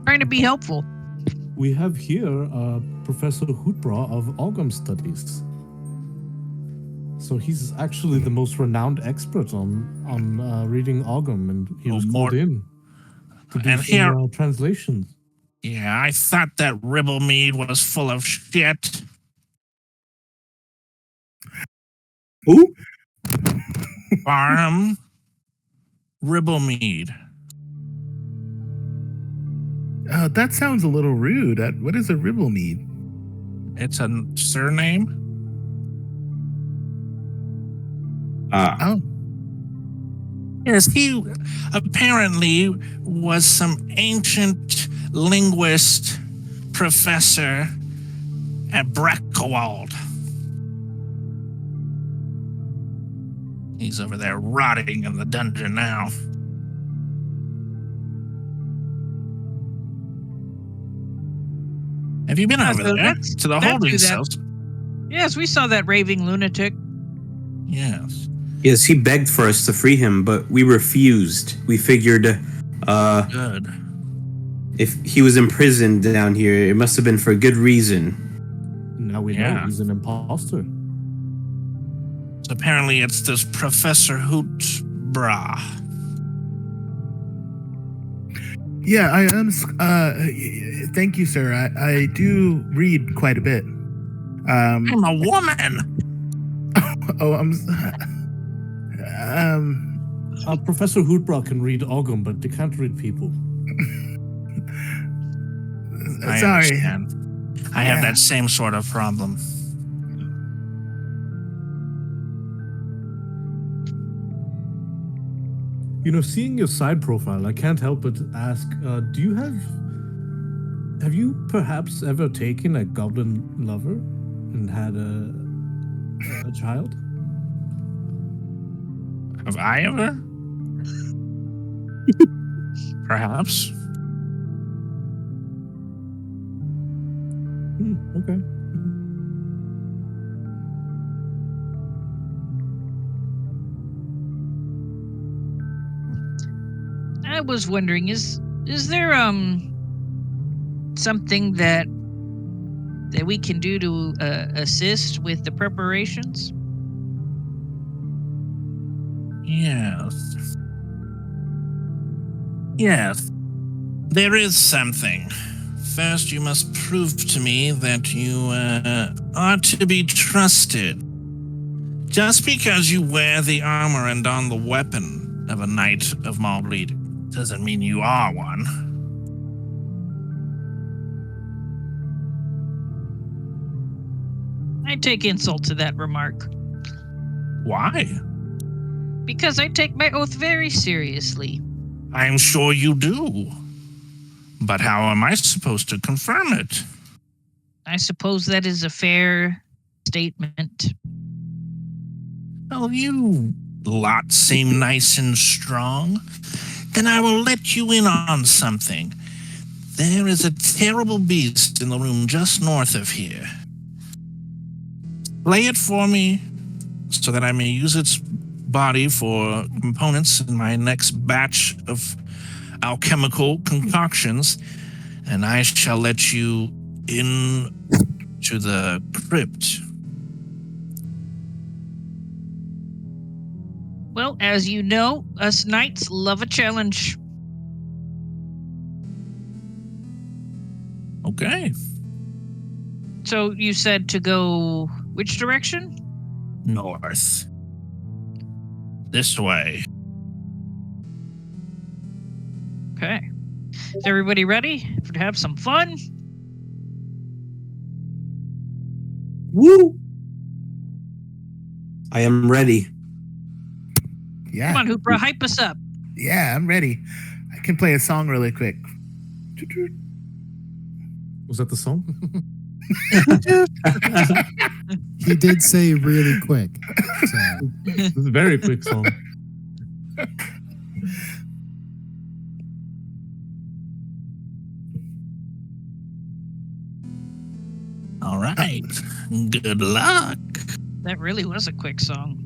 Speaker 5: Trying to be helpful.
Speaker 1: We have here Professor Hootbra of Ogham Studies. So he's actually the most renowned expert on reading Ogham, and he was called in to do some translations.
Speaker 7: Yeah, I thought that Ribblemead was full of shit.
Speaker 4: Who?
Speaker 7: Barham Ribblemead.
Speaker 4: That sounds a little rude. What does a ribble mean?
Speaker 7: It's a surname?
Speaker 4: Oh.
Speaker 7: Yes, he apparently was some ancient linguist professor at Breckowald. He's over there rotting in the dungeon now. Have you been over there to the holding cells?
Speaker 5: Yes, we saw that raving lunatic.
Speaker 7: Yes.
Speaker 6: Yes, he begged for us to free him, but we refused. We figured
Speaker 7: Good.
Speaker 6: if he was imprisoned down here, it must have been for a good reason.
Speaker 1: Now we know he's an imposter.
Speaker 7: So apparently it's this Professor Hootbra.
Speaker 4: Yeah, I am. Thank you, sir. I do read quite a bit.
Speaker 7: I'm a woman.
Speaker 1: Professor Hootbra can read Ogham, but they can't read people.
Speaker 7: I
Speaker 4: Sorry.
Speaker 7: understand. I have that same sort of problem.
Speaker 1: You know, seeing your side profile, I can't help but ask, have you perhaps ever taken a goblin lover and had a child?
Speaker 7: Have I ever? Perhaps.
Speaker 1: Okay.
Speaker 5: I was wondering, is there something that we can do to assist with the preparations?
Speaker 7: Yes. Yes. There is something. First, you must prove to me that you are to be trusted. Just because you wear the armor and don the weapon of a knight of Maulbleed doesn't mean you are one.
Speaker 5: I take insult to that remark.
Speaker 7: Why?
Speaker 5: Because I take my oath very seriously.
Speaker 7: I'm sure you do. But how am I supposed to confirm it?
Speaker 5: I suppose that is a fair statement.
Speaker 7: Well, you lot seem nice and strong. Then I will let you in on something. There is a terrible beast in the room just north of here. Play it for me so that I may use its body for components in my next batch of alchemical concoctions, and I shall let you in to the crypt.
Speaker 5: Well, as you know, us knights love a challenge.
Speaker 7: Okay.
Speaker 5: So you said to go which direction?
Speaker 7: North. This way.
Speaker 5: Okay. Is everybody ready to have some fun?
Speaker 6: Woo! I am ready.
Speaker 4: Yeah.
Speaker 5: Come on, Hoopra, hype us up.
Speaker 4: Yeah, I'm ready. I can play a song really quick.
Speaker 1: Was that the song?
Speaker 3: He did say really quick. So.
Speaker 1: This is a very quick song.
Speaker 7: All right. Good luck.
Speaker 5: That really was a quick song.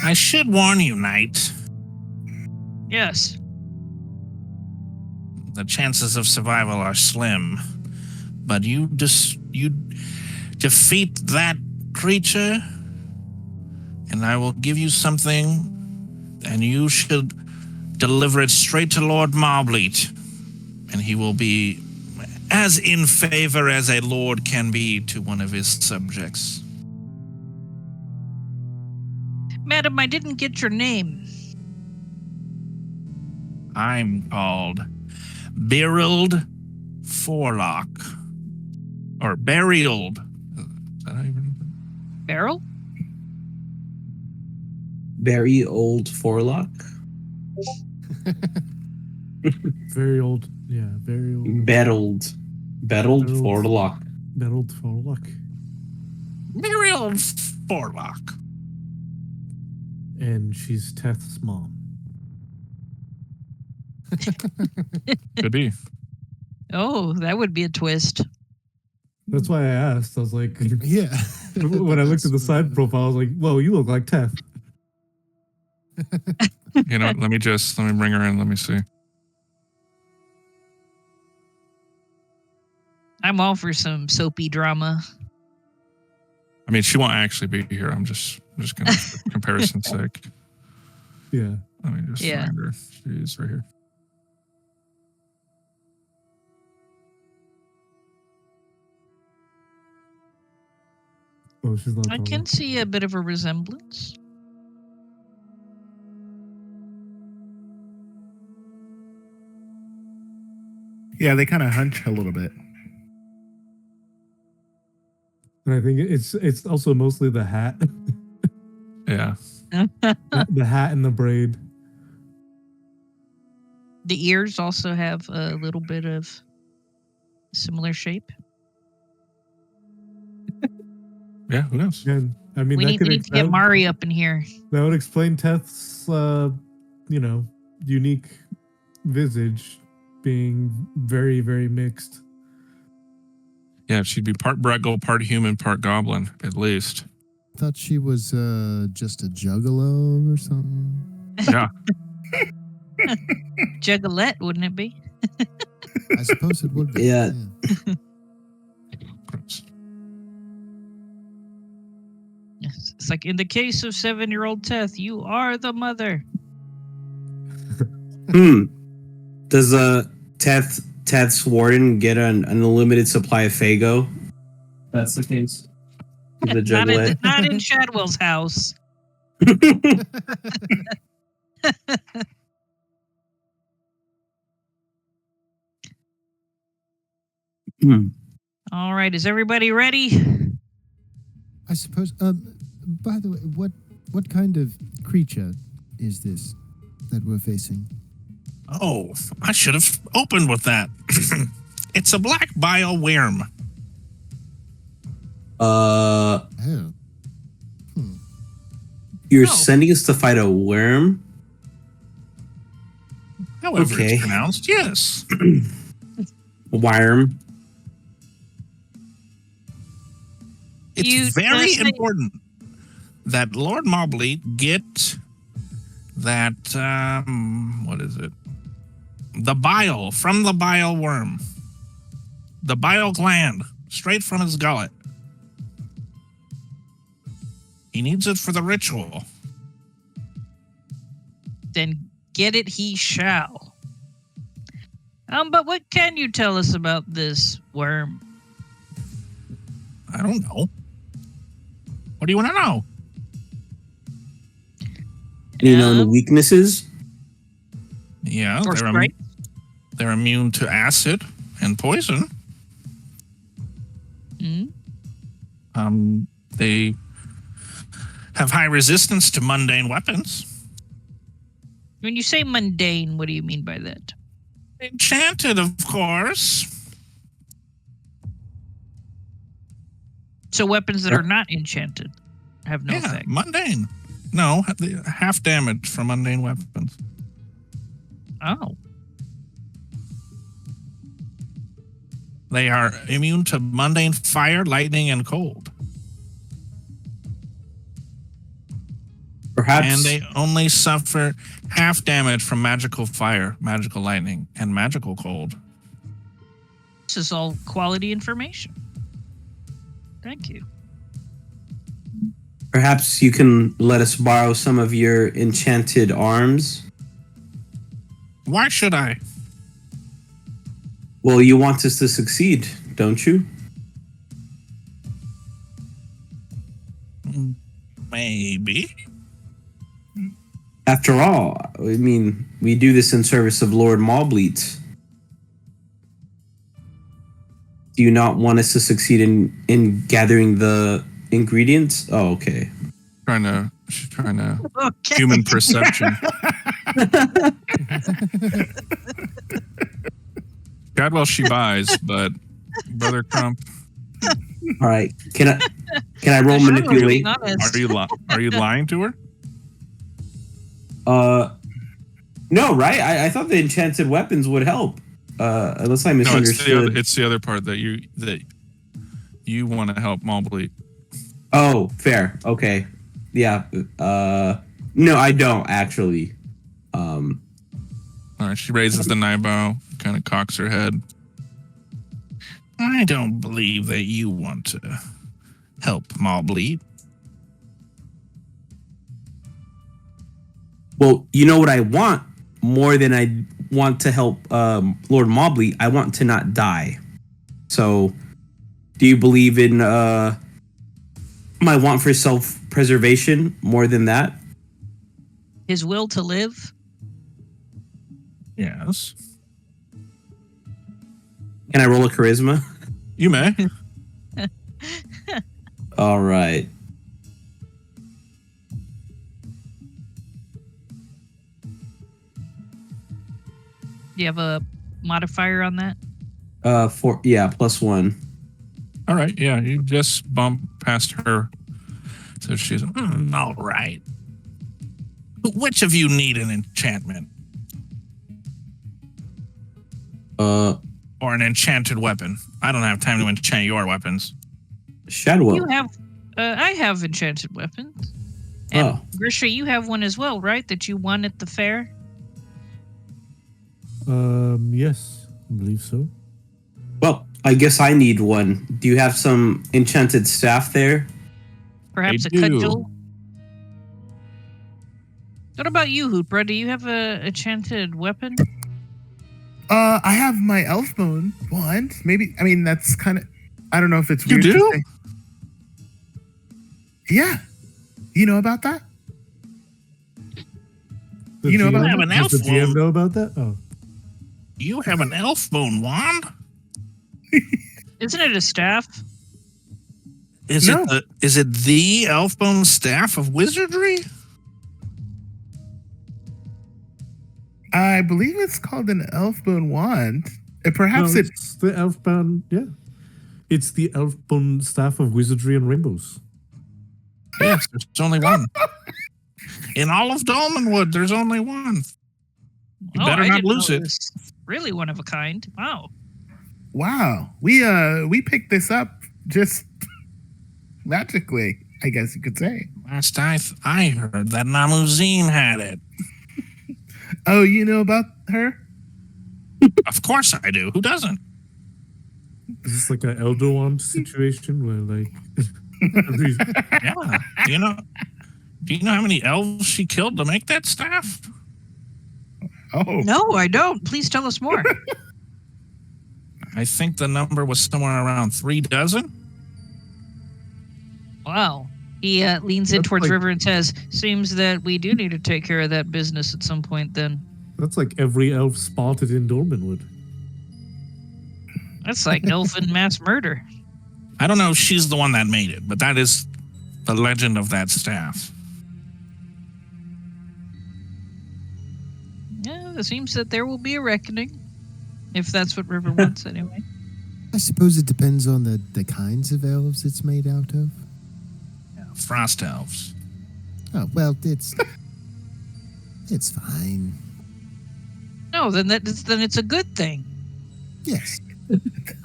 Speaker 7: I should warn you, Knight.
Speaker 5: Yes.
Speaker 7: The chances of survival are slim. But you defeat that creature, and I will give you something, and you should deliver it straight to Lord Marbleat, and he will be as in favor as a lord can be to one of his subjects.
Speaker 5: Madam, I didn't get your name.
Speaker 7: I'm called Beryld Forlock. Or Buriald. Is that how you pronounce it?
Speaker 5: Beryl?
Speaker 6: Very old Forlock.
Speaker 1: Very old. Yeah, very old.
Speaker 6: Bettled
Speaker 1: Bettled.
Speaker 6: Forlock.
Speaker 1: Battled for luck.
Speaker 7: Beryld Forlock.
Speaker 1: And she's Teth's mom.
Speaker 2: Could be.
Speaker 5: Oh, that would be a twist.
Speaker 1: That's why I asked. I was like,
Speaker 3: Yeah.
Speaker 1: when I looked at the side profile, I was like, whoa, you look like Teth.
Speaker 2: You know, let me bring her in. Let me see.
Speaker 5: I'm all for some soapy drama.
Speaker 2: I mean, she won't actually be here. I'm just gonna, for comparison's sake.
Speaker 1: Yeah.
Speaker 2: Let me just
Speaker 5: Yeah.
Speaker 2: find her. She's right here.
Speaker 1: Oh, she's not.
Speaker 5: I
Speaker 1: taller.
Speaker 5: can see a bit of a resemblance.
Speaker 4: Yeah, they kind of hunch a little bit.
Speaker 1: And I think it's also mostly the hat.
Speaker 2: Yeah.
Speaker 1: The hat and the braid.
Speaker 5: The ears also have a little bit of similar shape.
Speaker 2: Yeah, who knows?
Speaker 1: And I mean,
Speaker 5: We
Speaker 1: that
Speaker 5: need
Speaker 1: could
Speaker 5: to get Mari up in here.
Speaker 1: that would explain Teth's, unique visage being very, very mixed.
Speaker 2: Yeah, she'd be part Breggle, part human, part goblin, at least.
Speaker 3: Thought she was just a juggalo or something.
Speaker 2: Yeah.
Speaker 5: Juggalette, wouldn't it be?
Speaker 3: I suppose it would be.
Speaker 6: Yeah.
Speaker 2: Gross.
Speaker 5: Yes. It's like in the case of 7-year-old Teth, you are the mother.
Speaker 6: Does Teth's warden get an unlimited supply of Fago? That's the case. The
Speaker 5: not, in,
Speaker 6: juggler.
Speaker 5: not in Shadwell's house. All right, is everybody ready?
Speaker 3: I suppose. By the way, what kind of creature is this that we're facing?
Speaker 7: Oh, I should have opened with that. It's a black bile worm.
Speaker 3: Oh.
Speaker 6: You're
Speaker 5: Oh.
Speaker 6: sending us to fight a worm?
Speaker 7: However
Speaker 6: Okay.
Speaker 7: it's pronounced, yes.
Speaker 6: Worm.
Speaker 7: It's
Speaker 5: You
Speaker 7: very
Speaker 5: just say-
Speaker 7: important that Lord Mobley get that, what is it? The bile from the bile worm. The bile gland, straight from his gullet. He needs it for the ritual.
Speaker 5: Then get it he shall. But what can you tell us about this worm?
Speaker 7: I don't know. What do you want to know?
Speaker 6: Any known
Speaker 5: Um,
Speaker 6: weaknesses?
Speaker 7: Yeah,
Speaker 5: Or strength?
Speaker 7: they're immune to acid and poison.
Speaker 5: Hmm?
Speaker 7: They have high resistance to mundane weapons.
Speaker 5: When you say mundane, what do you mean by that?
Speaker 7: Enchanted, of course.
Speaker 5: So weapons that are not enchanted have no
Speaker 7: Yeah,
Speaker 5: effect.
Speaker 7: mundane. No, half damage from mundane weapons.
Speaker 5: Oh.
Speaker 7: They are immune to mundane fire, lightning, and cold.
Speaker 6: Perhaps
Speaker 7: And they only suffer half damage from magical fire, magical lightning, and magical cold.
Speaker 5: This is all quality information. Thank you.
Speaker 6: perhaps you can let us borrow some of your enchanted arms.
Speaker 7: Why should I?
Speaker 6: Well, you want us to succeed, don't you?
Speaker 7: Maybe.
Speaker 6: After all, I mean, we do this in service of Lord Maulbleet. Do you not want us to succeed in gathering the ingredients? Oh, okay.
Speaker 2: She's trying to
Speaker 5: Okay.
Speaker 2: human perception. God, well, she buys, but Brother Crump,
Speaker 6: All right. Can I roll
Speaker 5: Sure,
Speaker 6: manipulate?
Speaker 5: being honest.
Speaker 2: are you lying to her?
Speaker 6: No, right? I thought the enchanted weapons would help. Unless I
Speaker 2: No, it's
Speaker 6: misunderstood.
Speaker 2: it's the other part that you want to help Maulbleet.
Speaker 6: Oh, fair. Okay. Yeah. No, I don't actually.
Speaker 2: All right, she raises the eyebrow, kind of cocks her head.
Speaker 7: I don't believe that you want to help Maulbleet.
Speaker 6: Well, you know what I want more than I want to help Lord Mobley. I want to not die. So, do you believe in my want for self-preservation more than that?
Speaker 5: His will to live.
Speaker 7: Yes.
Speaker 6: Can I roll a charisma?
Speaker 2: You may.
Speaker 6: All right.
Speaker 5: Do you have a modifier on that?
Speaker 6: +1.
Speaker 2: All right, yeah, you just bump past her. So she's
Speaker 7: All right. Which of you need an enchantment or an enchanted weapon? I don't have time to enchant your weapons.
Speaker 6: Shadwell.
Speaker 5: You have. I have enchanted weapons. And
Speaker 6: Oh.
Speaker 5: Grisha, you have one as well, right? That you won at the fair.
Speaker 1: Yes, I believe so.
Speaker 6: Well, I guess I need one. Do you have some enchanted staff there?
Speaker 5: Perhaps a
Speaker 2: do.
Speaker 5: cudgel. What about you, Hoopra? Do you have a enchanted weapon?
Speaker 4: I have my elf bone wand. Maybe. I mean, that's kind of. I don't know if it's
Speaker 2: You
Speaker 4: weird. to
Speaker 2: do?
Speaker 4: say. Yeah. You know about that?
Speaker 1: The
Speaker 4: You know about-
Speaker 1: GM
Speaker 7: I have an
Speaker 1: does the
Speaker 7: elf
Speaker 1: GM
Speaker 7: wand.
Speaker 1: know about that? Oh,
Speaker 7: You have an elf bone wand?
Speaker 5: Isn't it a staff?
Speaker 7: Is
Speaker 4: No.
Speaker 7: it the elf bone staff of wizardry?
Speaker 4: I I believe it's called an elfbone wand. Perhaps
Speaker 1: No,
Speaker 4: it.
Speaker 1: it's the elfbound. Yeah, it's the elfbound staff of wizardry and rainbows.
Speaker 2: Yes, there's only one. In all of Dolmenwood, there's only one. You better
Speaker 5: I
Speaker 2: not
Speaker 5: didn't
Speaker 2: lose
Speaker 5: know
Speaker 2: it.
Speaker 5: was really one of a kind. Wow.
Speaker 4: Wow, we picked this up just magically, I guess you could say.
Speaker 7: Last I heard that Namuzine had it.
Speaker 4: Oh, you know about her?
Speaker 7: Of course I do. Who doesn't?
Speaker 1: Is this like an elder wand situation where like every-
Speaker 7: Yeah. Do you know how many elves she killed to make that staff?
Speaker 4: Oh,
Speaker 5: No, I don't. Please tell us more.
Speaker 7: I think the number was somewhere around 3 dozen.
Speaker 5: Wow. He leans in
Speaker 1: That's
Speaker 5: towards
Speaker 1: like-
Speaker 5: River and says, seems that we do need to take care of that business at some point then.
Speaker 1: that's like every elf spotted in Dolmenwood.
Speaker 5: That's like elfin mass murder.
Speaker 7: I don't know if she's the one that made it, but that is the legend of that staff.
Speaker 5: Yeah, it seems that there will be a reckoning. If that's what River wants anyway.
Speaker 3: I suppose it depends on the kinds of elves it's made out of.
Speaker 7: Yeah, frost elves.
Speaker 3: Oh, well, it's fine.
Speaker 5: No, then it's a good thing.
Speaker 3: Yes.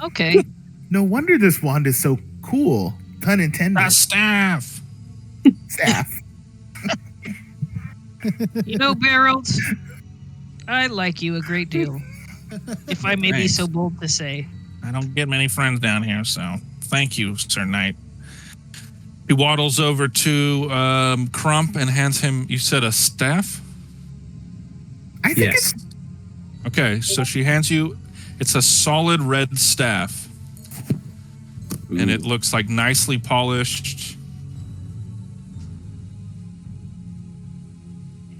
Speaker 5: Okay.
Speaker 4: no wonder this wand is so cool. Pun intended.
Speaker 7: The staff.
Speaker 4: Staff.
Speaker 5: You know, Barrels, I like you a great deal. If I may be
Speaker 7: Thanks.
Speaker 5: so bold to say.
Speaker 7: I don't get many friends down here, so thank you, Sir Knight. He waddles over to Crump and hands him, you said a staff?
Speaker 4: I think
Speaker 6: Yes.
Speaker 4: it's
Speaker 2: Okay, so she hands you, it's a solid red staff. And it looks like nicely polished.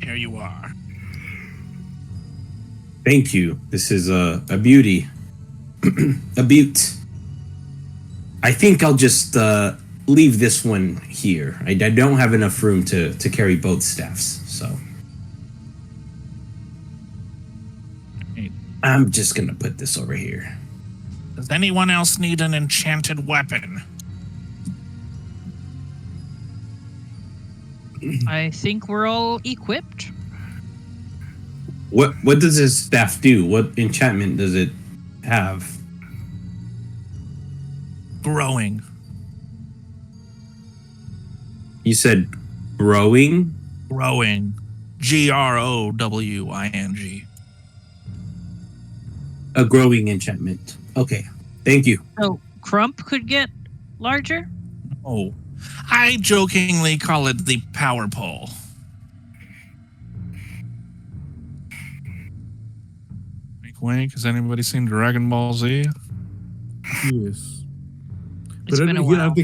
Speaker 7: Here you are.
Speaker 6: Thank you. This is a beauty. A beaut. I think I'll just leave this one here. I don't have enough room to carry both staffs, so I'm just gonna put this over here.
Speaker 7: Does anyone else need an enchanted weapon?
Speaker 5: I think we're all equipped.
Speaker 6: What does this staff do? What enchantment does it have?
Speaker 7: Growing.
Speaker 6: You said growing?
Speaker 7: Growing. Growing.
Speaker 6: A growing enchantment. Okay. Thank you.
Speaker 5: So Crump could get larger?
Speaker 7: Oh, I jokingly call it the power pole.
Speaker 2: Wink, wink. Has anybody seen Dragon Ball Z?
Speaker 1: Yes.
Speaker 5: It's been a while.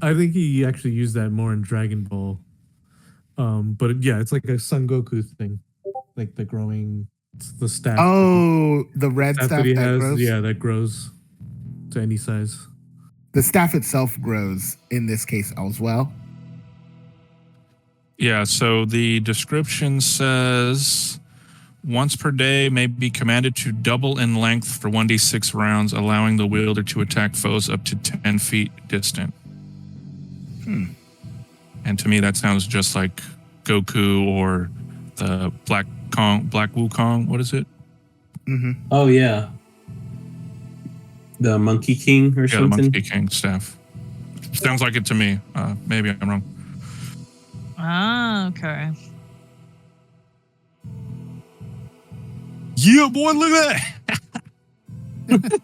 Speaker 1: I think he actually used that more in Dragon Ball. But yeah, it's like a Son Goku thing, like the growing, the staff.
Speaker 4: Oh, the red
Speaker 1: staff
Speaker 4: staff
Speaker 1: that he
Speaker 4: that
Speaker 1: has.
Speaker 4: grows.
Speaker 1: Yeah, that grows to any size.
Speaker 4: The staff itself grows in this case as well.
Speaker 2: Yeah, so the description says once per day may be commanded to double in length for 1d6 rounds, allowing the wielder to attack foes up to 10 feet distant. And to me, that sounds just like Goku or the Black Wukong. What is it?
Speaker 6: Oh yeah. The Monkey King or
Speaker 2: Yeah, the
Speaker 6: something?
Speaker 2: Monkey King staff. Sounds like it to me. Maybe I'm wrong.
Speaker 5: Ah, okay.
Speaker 2: Yeah, boy, look at that.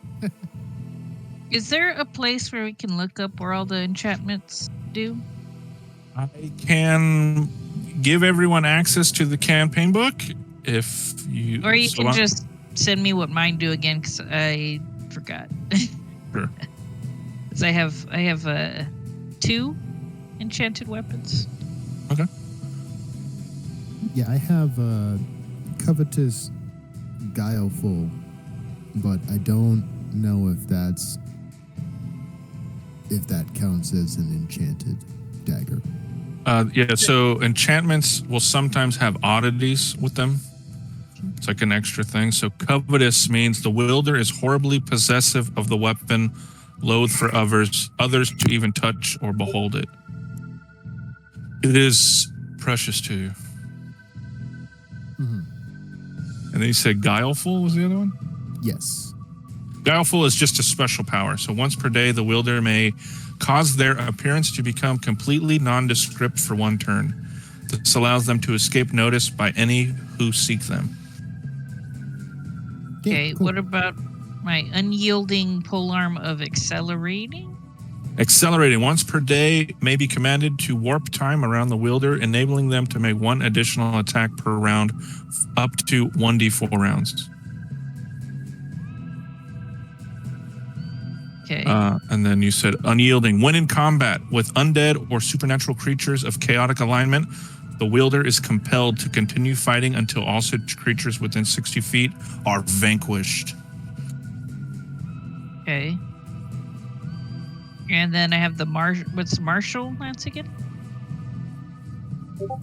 Speaker 5: Is there a place where we can look up where all the enchantments do?
Speaker 2: I can give everyone access to the campaign book if you.
Speaker 5: Or you
Speaker 2: so
Speaker 5: can just send me what mine do again, because I forgot.
Speaker 2: Sure.
Speaker 5: 'Cause I have 2 enchanted weapons.
Speaker 2: Okay.
Speaker 3: Yeah, I have covetous, guileful, but I don't know if that counts as an enchanted dagger.
Speaker 2: Yeah, so enchantments will sometimes have oddities with them. It's like an extra thing. So covetous means the wielder is horribly possessive of the weapon, loath for others to even touch or behold it. It is precious to you.
Speaker 3: Mhm.
Speaker 2: And then you said guileful was the other one?
Speaker 3: Yes.
Speaker 2: Guileful is just a special power. So once per day, the wielder may cause their appearance to become completely nondescript for one turn. This allows them to escape notice by any who seek them.
Speaker 3: Yeah,
Speaker 5: Okay,
Speaker 3: cool.
Speaker 5: what about my unyielding polearm of accelerating?
Speaker 2: Accelerating once per day may be commanded to warp time around the wielder, enabling them to make one additional attack per round, up to 1d4 rounds.
Speaker 5: Okay.
Speaker 2: And then you said unyielding. When in combat with undead or supernatural creatures of chaotic alignment, the wielder is compelled to continue fighting until all such creatures within 60 feet are vanquished.
Speaker 5: Okay. And then I have the what's martial lance again?
Speaker 2: Let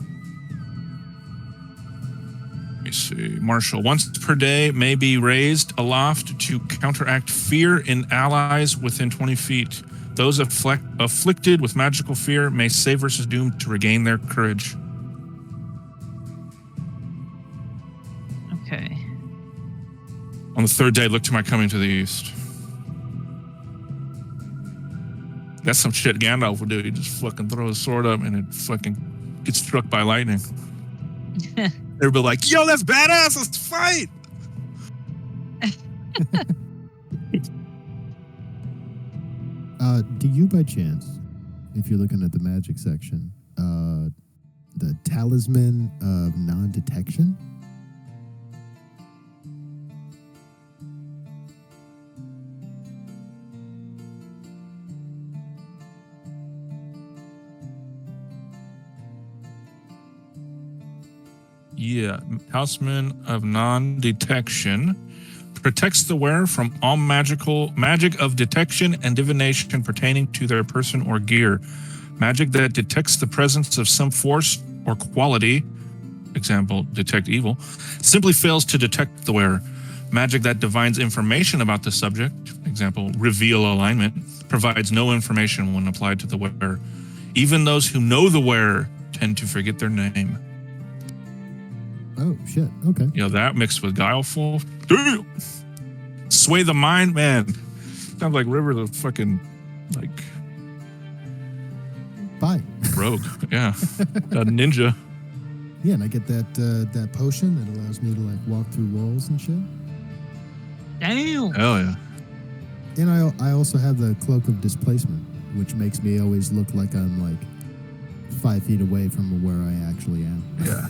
Speaker 2: me see. Martial. Once per day may be raised aloft to counteract fear in allies within 20 feet. Those afflicted with magical fear may save versus doom to regain their courage.
Speaker 5: Okay.
Speaker 2: On the third day, look to my coming to the east. That's some shit Gandalf would do. He just fucking throw his sword up and it fucking gets struck by lightning. Everybody like, yo, that's badass. Let's fight.
Speaker 3: Do you by chance, if you're looking at the magic section, the talisman of non-detection?
Speaker 2: Yeah, Talisman of Non-Detection protects the wearer from all magic of detection and divination pertaining to their person or gear. Magic that detects the presence of some force or quality, example, detect evil, simply fails to detect the wearer. Magic that divines information about the subject, example, reveal alignment, provides no information when applied to the wearer. Even those who know the wearer tend to forget their name.
Speaker 3: Oh, shit. Okay.
Speaker 2: You know, that mixed with guileful. Damn! Sway the mind, man. Sounds like River the fucking, like,
Speaker 3: Bye.
Speaker 2: rogue. Yeah. A ninja.
Speaker 3: Yeah, and I get that potion that allows me to, like, walk through walls and shit.
Speaker 5: Damn.
Speaker 2: Hell yeah.
Speaker 3: And I also have the Cloak of Displacement, which makes me always look like I'm, like, 5 feet away from where I actually am.
Speaker 2: Yeah.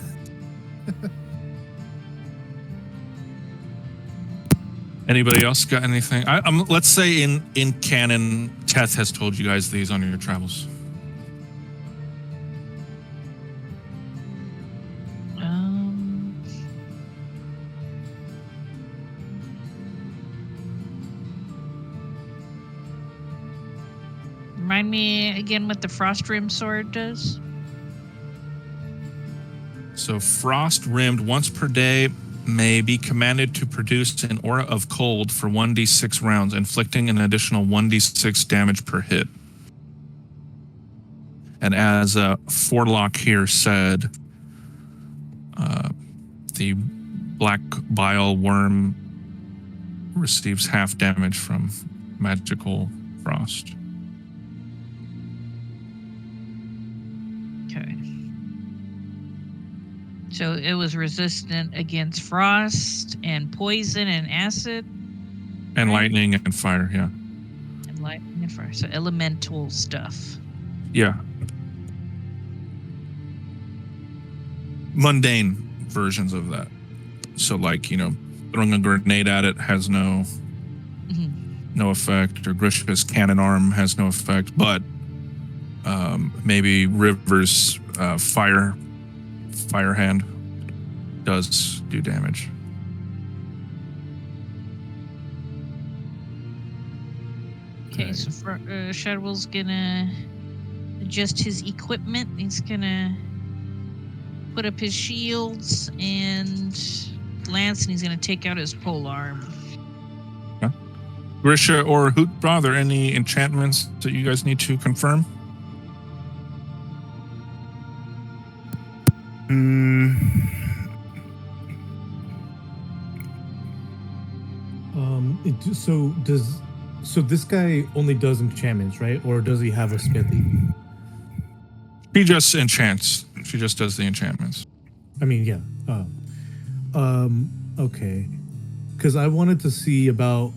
Speaker 2: Anybody else got anything? Let's say in canon, Teth has told you guys these on your travels.
Speaker 5: Remind me again what the frost rim sword does.
Speaker 2: So frost rimmed once per day may be commanded to produce an aura of cold for 1d6 rounds, inflicting an additional 1d6 damage per hit. And as Forlock here said, the black bile worm receives half damage from magical frost.
Speaker 5: Okay. So it was resistant against frost and poison and acid
Speaker 2: And
Speaker 5: Right.
Speaker 2: lightning and fire, yeah.
Speaker 5: and lightning and fire. So elemental stuff.
Speaker 2: Yeah. Mundane versions of that. So like, you know, throwing a grenade at it has no effect, or Grisha's cannon arm has no effect, but maybe River's fire hand does do damage.
Speaker 5: Okay, so Shadwell's gonna adjust his equipment. He's gonna put up his shields and lance and he's going to take out his pole arm.
Speaker 2: Grisha or Hootbra, are there any enchantments that you guys need to confirm?
Speaker 1: So this guy only does enchantments, right? Or does he have a smithy?
Speaker 2: She just enchants. She just does the enchantments.
Speaker 1: I mean, yeah. Okay. Because I wanted to see about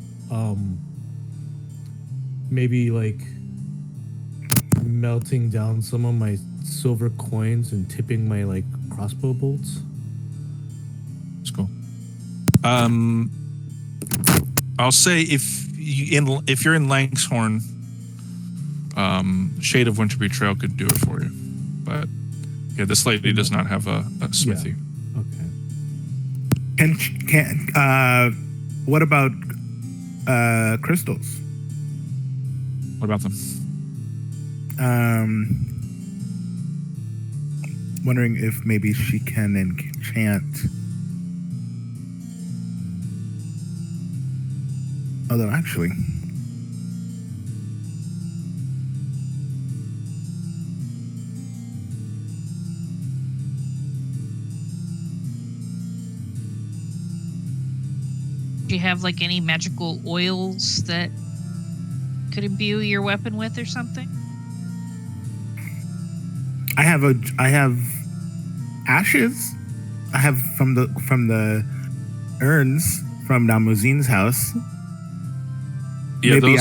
Speaker 1: maybe like melting down some of my silver coins and tipping my like crossbow bolts.
Speaker 2: That's cool. I'll say if you're in Langshorn, Shade of Winter Betrayal could do it for you, but yeah, this lady does not have a smithy.
Speaker 1: Yeah.
Speaker 4: Can what about crystals?
Speaker 2: What about them?
Speaker 4: Wondering if maybe she can enchant. Although actually,
Speaker 5: Do you have like any magical oils that could imbue your weapon with or something?
Speaker 4: I have ashes. I have from the urns from Namuzin's house.
Speaker 2: Yeah,
Speaker 4: Maybe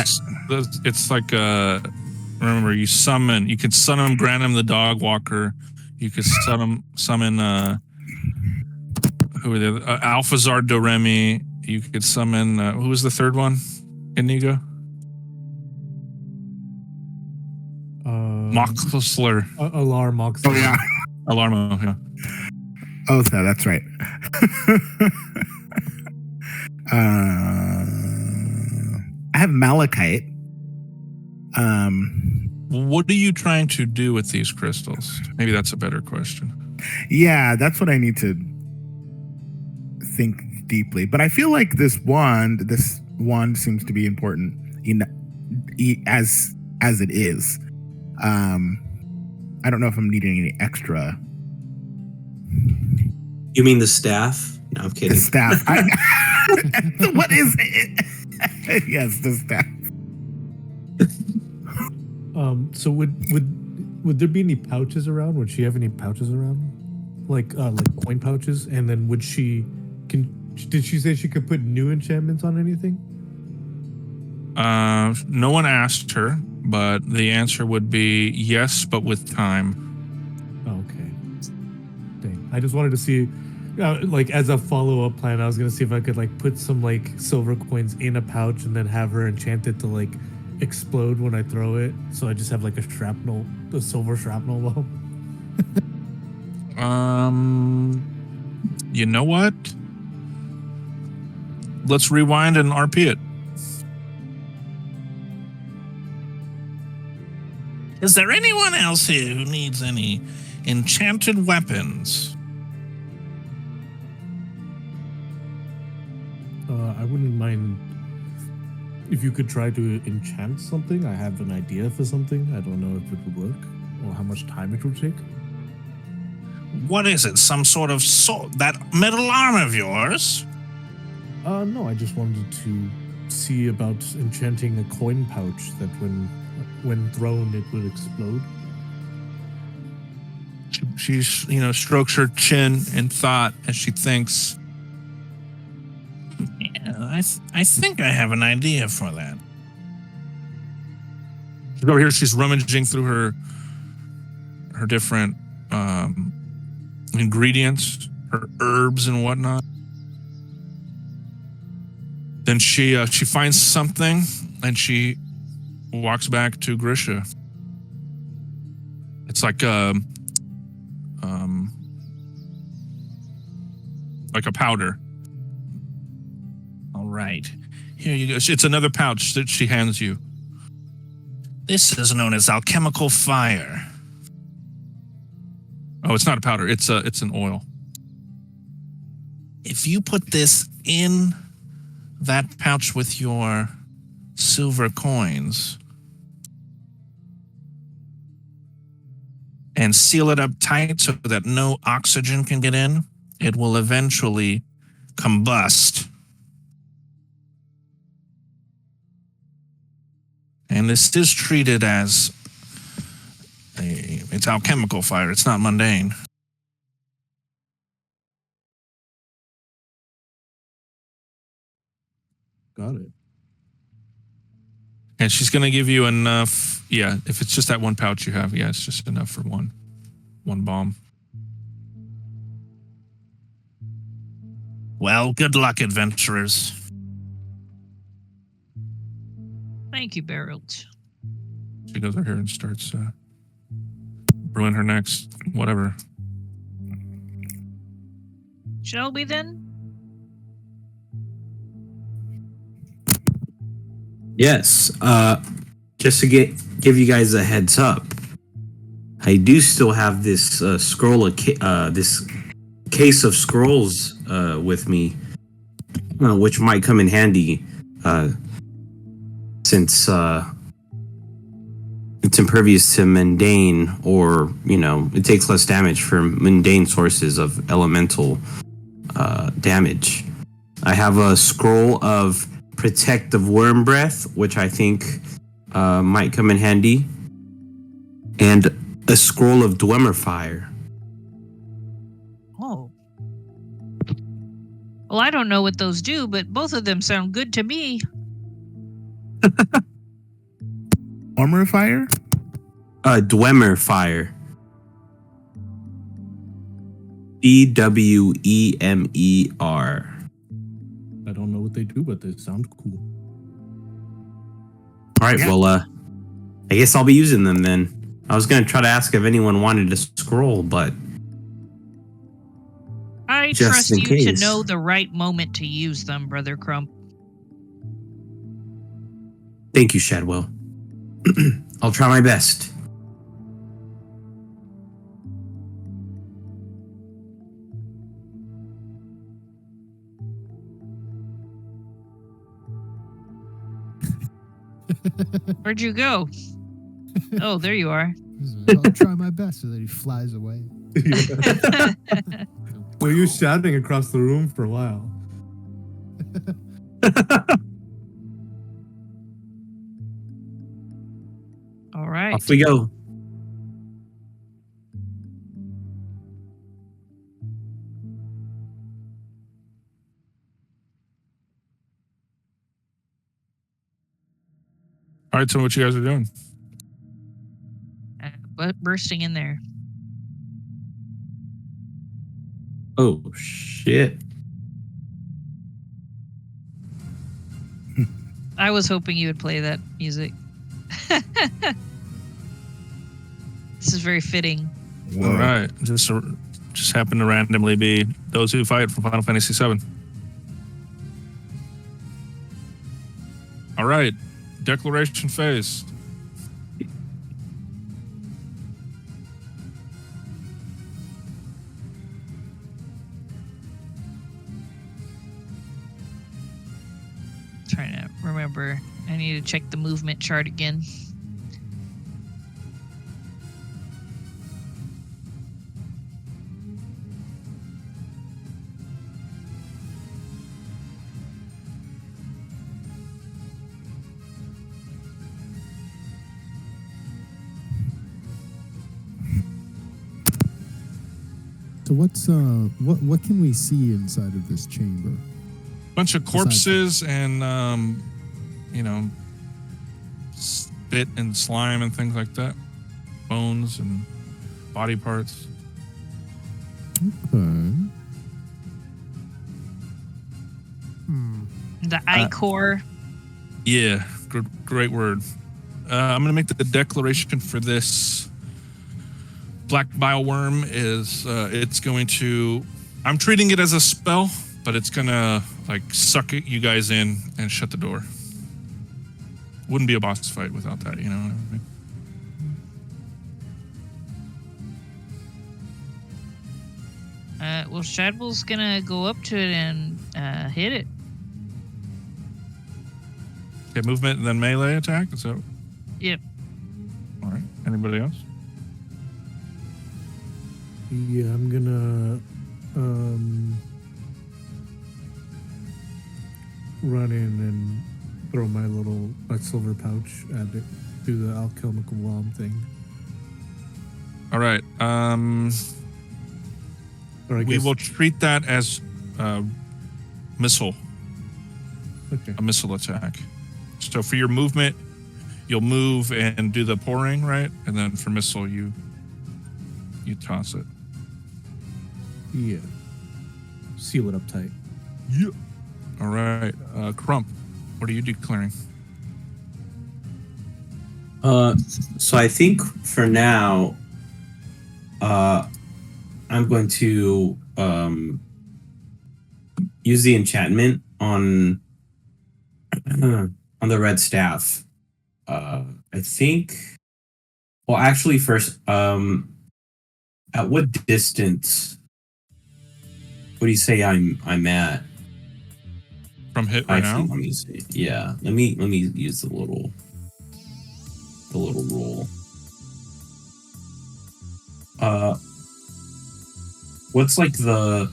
Speaker 2: those. It's like remember, you could summon Granum the dog walker. You could summon who are the Alphazar Doremi. You could summon who was the third one? Inigo. Moxler.
Speaker 1: Alar Moxler.
Speaker 4: Oh yeah.
Speaker 2: Alarmo, yeah.
Speaker 4: Oh, yeah, that's right. I have malachite.
Speaker 2: What are you trying to do with these crystals? Maybe that's a better question.
Speaker 4: Yeah, that's what I need to think deeply. But I feel like this wand seems to be important as it is. I don't know if I'm needing any extra.
Speaker 6: You mean the staff? No, I'm kidding.
Speaker 4: The staff. What is it? Yes, the staff.
Speaker 1: So would there be any pouches around? Would she have any pouches around? Like coin pouches? And then did she say she could put new enchantments on anything?
Speaker 2: No one asked her, but the answer would be yes, but with time.
Speaker 1: Okay. Dang. I just wanted to see, like as a follow-up plan, I was gonna see if I could like put some like silver coins in a pouch and then have her enchant it to like explode when I throw it. So I just have like a silver shrapnel bomb.
Speaker 2: You know what? Let's rewind and RP it.
Speaker 7: Is there anyone else here who needs any enchanted weapons?
Speaker 1: I wouldn't mind if you could try to enchant something. I have an idea for something. I don't know if it would work or how much time it would take.
Speaker 7: What is it? Some sort of sword? That metal arm of yours?
Speaker 1: No, I just wanted to see about enchanting a coin pouch that when thrown it will explode.
Speaker 2: She strokes her chin in thought as she thinks.
Speaker 7: Yeah, I think I have an idea for that.
Speaker 2: She's over here. She's rummaging through her different ingredients, her herbs and whatnot. Then she finds something and she walks back to Grisha. It's like a powder.
Speaker 7: All right.
Speaker 2: Here you go. It's another pouch that she hands you.
Speaker 7: This is known as alchemical fire.
Speaker 2: Oh, it's not a powder. It's an oil.
Speaker 7: If you put this in that pouch with your silver coins and seal it up tight so that no oxygen can get in, it will eventually combust. And this is treated as it's alchemical fire. It's not mundane.
Speaker 1: Got it.
Speaker 2: And she's going to give you enough. Yeah, if it's just that one pouch you have, yeah, it's just enough for one bomb.
Speaker 7: Well, good luck, adventurers.
Speaker 5: Thank you, Barrels.
Speaker 2: She goes over here and starts brewing her next whatever.
Speaker 5: Shall we then?
Speaker 6: Yes. Just to give you guys a heads up, I do still have this this case of scrolls with me, which might come in handy since it's impervious to mundane, or it takes less damage for mundane sources of elemental damage. I have a scroll of protective worm breath, which I think might come in handy, and a scroll of Dwemer fire.
Speaker 5: Oh. Well, I don't know what those do, but both of them sound good to me.
Speaker 4: Armor fire?
Speaker 6: Dwemer fire. Dwemer.
Speaker 1: I don't know what they do, but they sound cool.
Speaker 6: All right,
Speaker 4: Yeah.
Speaker 6: well, I guess I'll be using them then. I was going to try to ask if anyone wanted a scroll, but
Speaker 5: I
Speaker 6: Just
Speaker 5: trust
Speaker 6: in
Speaker 5: you to
Speaker 6: case.
Speaker 5: know the right moment to use them, Brother Crump.
Speaker 6: thank you, Shadwell. I'll try my best.
Speaker 5: Where'd you go? Oh, there you are.
Speaker 3: I'll try my best, and then he flies away.
Speaker 1: Well, you shouting across the room for a while.
Speaker 5: All right.
Speaker 6: Off we go.
Speaker 2: All right, so what you guys are doing?
Speaker 5: But bursting in there.
Speaker 6: Oh, shit.
Speaker 5: I was hoping you would play that music. This is very fitting.
Speaker 2: All right, just happened to randomly be those who fight from Final Fantasy VII. All right, declaration phase.
Speaker 5: Trying to remember. I need to check the movement chart again.
Speaker 3: So what can we see inside of this chamber?
Speaker 2: Bunch of corpses and spit and slime and things like that, bones and body parts.
Speaker 3: Okay.
Speaker 5: The ichor.
Speaker 2: Yeah, great word. I'm gonna make the declaration for this black bile worm is it's going to. I'm treating it as a spell, but it's gonna suck you guys in and shut the door. Wouldn't be a boss fight without that, you know what I mean?
Speaker 5: Well, Shadwell's gonna go up to it and hit it.
Speaker 2: Okay, movement and then melee attack. So,
Speaker 5: Yep.
Speaker 2: all right. Anybody else?
Speaker 1: Yeah, I'm gonna run in and throw my silver pouch at it, do the alchemical bomb thing.
Speaker 2: All right.
Speaker 1: Or I
Speaker 2: We
Speaker 1: guess,
Speaker 2: will treat that as missile,
Speaker 1: okay.
Speaker 2: a missile attack. So for your movement, you'll move and do the pouring, right? And then for missile, you toss it.
Speaker 1: Yeah. Seal it up tight.
Speaker 2: Yeah. All right. Crump, what are you declaring?
Speaker 6: So I think for now, I'm going to use the enchantment on the red staff. I think. Well, actually, first, at what distance would you say I'm at?
Speaker 2: From hit right
Speaker 6: Actually,
Speaker 2: now?
Speaker 6: let me see. Yeah, let me use the little roll. What's like how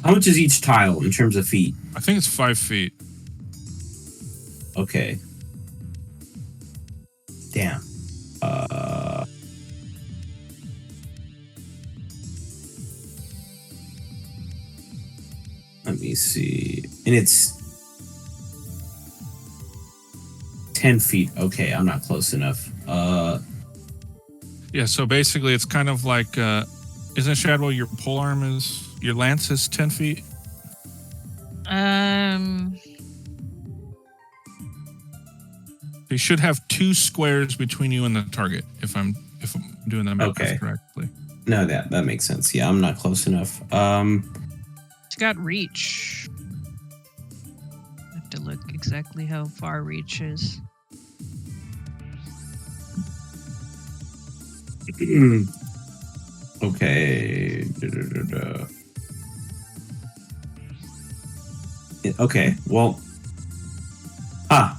Speaker 6: much is each tile in terms of feet?
Speaker 2: I think it's 5 feet.
Speaker 6: Okay. Damn. Let me see. And it's 10 feet. Okay, I'm not close enough.
Speaker 2: Yeah, so basically it's kind of like, isn't Shadwell, your polearm your lance is 10 feet? You should have 2 squares between you and the target, if I'm doing the math
Speaker 6: Okay.
Speaker 2: correctly.
Speaker 6: No, that makes sense. Yeah, I'm not close enough.
Speaker 5: It's got reach. I have to look exactly how far reach is.
Speaker 6: Okay. Okay, well. I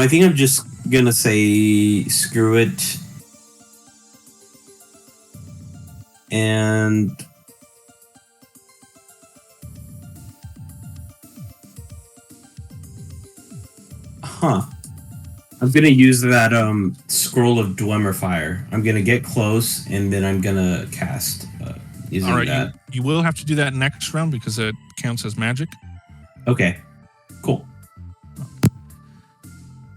Speaker 6: think I'm just gonna say screw it. And I'm gonna use that scroll of Dwemer fire. I'm gonna get close and then I'm gonna cast using
Speaker 2: All right,
Speaker 6: that.
Speaker 2: you will have to do that next round because it counts as magic.
Speaker 6: Okay, cool.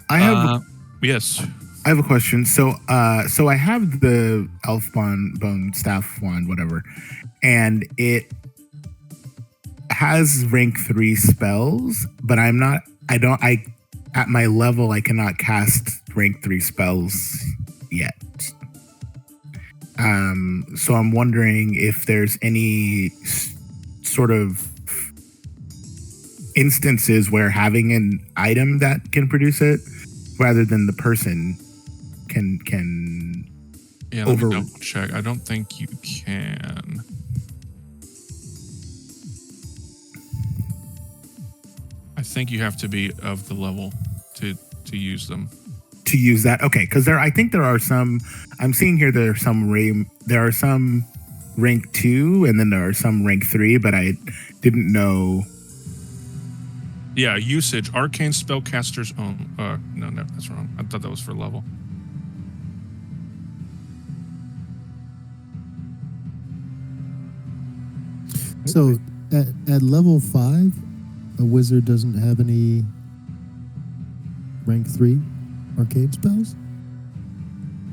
Speaker 4: I have
Speaker 2: Yes.
Speaker 4: I have a question. So I have the elf bone staff wand, whatever, and it has rank 3 spells, but at my level I cannot cast rank 3 spells yet. So I'm wondering if there's any sort of instances where having an item that can produce it rather than the person can
Speaker 2: Yeah, let me double check. I don't think you can. I think you have to be of the level to use them.
Speaker 4: to use that. Okay, because I think there are some. I'm seeing here there are some rank 2 and then there are some rank 3, but I didn't know.
Speaker 2: Yeah, usage. Arcane spellcasters own. No, that's wrong. I thought that was for level.
Speaker 3: So at level 5, a wizard doesn't have any rank 3 arcane spells?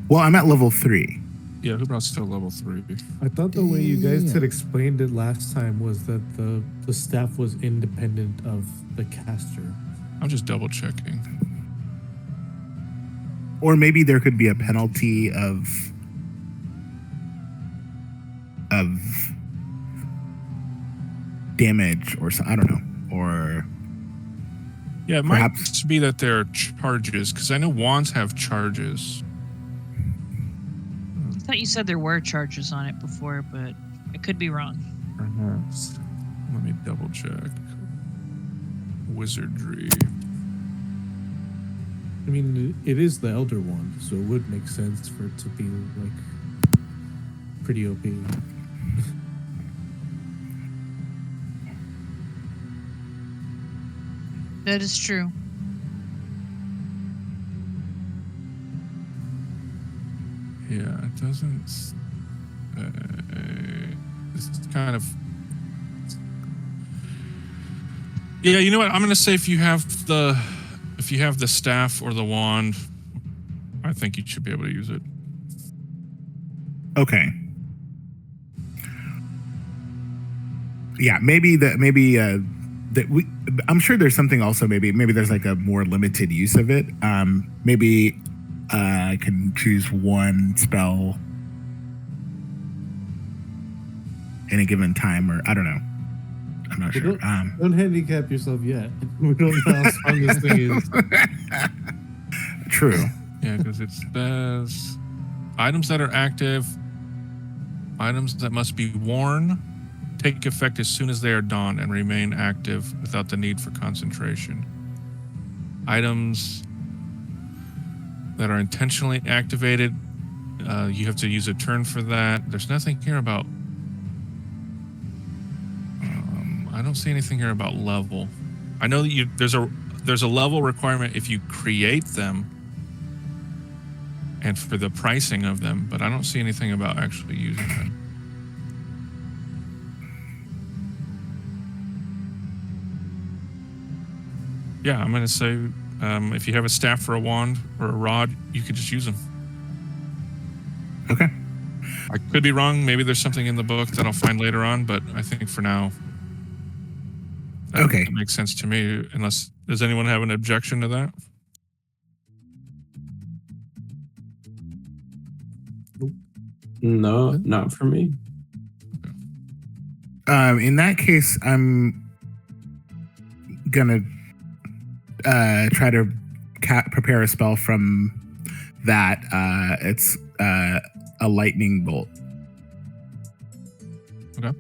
Speaker 4: Well, I'm at level 3.
Speaker 2: Yeah, who brought still level 3?
Speaker 1: I thought the way you guys
Speaker 3: Damn.
Speaker 1: had explained it last time was that the staff was independent of the caster.
Speaker 2: I'm just double checking.
Speaker 4: Or maybe there could be a penalty of damage or something. I don't know. Or
Speaker 2: Yeah, it might
Speaker 4: Perhaps-
Speaker 2: be that there are charges, because I know wands have charges.
Speaker 5: thought you said there were charges on it before, but I could be wrong.
Speaker 2: Perhaps. Let me double check. Wizardry.
Speaker 1: I mean, it is the Elder Wand, so it would make sense for it to be like pretty OP.
Speaker 5: That is true.
Speaker 2: Yeah, it doesn't. This is kind of. Yeah, you know what? I'm gonna say if you have the staff or the wand, I think you should be able to use it.
Speaker 4: Okay. Yeah, I'm sure there's something also. Maybe there's like a more limited use of it. Maybe I can choose one spell in a given time, or I don't know. I'm not sure.
Speaker 1: Don't handicap yourself yet. We don't know how strong this thing is.
Speaker 4: True.
Speaker 2: Yeah, because it says items that are active, items that must be worn, take effect as soon as they are donned and remain active without the need for concentration. Items that are intentionally activated, you have to use a turn for that. There's nothing here about. I don't see anything here about level. I know that there's a level requirement if you create them and for the pricing of them, but I don't see anything about actually using them. Yeah, I'm going to say if you have a staff or a wand or a rod, you could just use them.
Speaker 4: Okay.
Speaker 2: I could be wrong. Maybe there's something in the book that I'll find later on, but I think for now, that makes sense to me. Unless, does anyone have an objection to that?
Speaker 6: No, not for me.
Speaker 4: In that case, I'm gonna try to prepare a spell from that. It's a lightning bolt.
Speaker 2: Okay.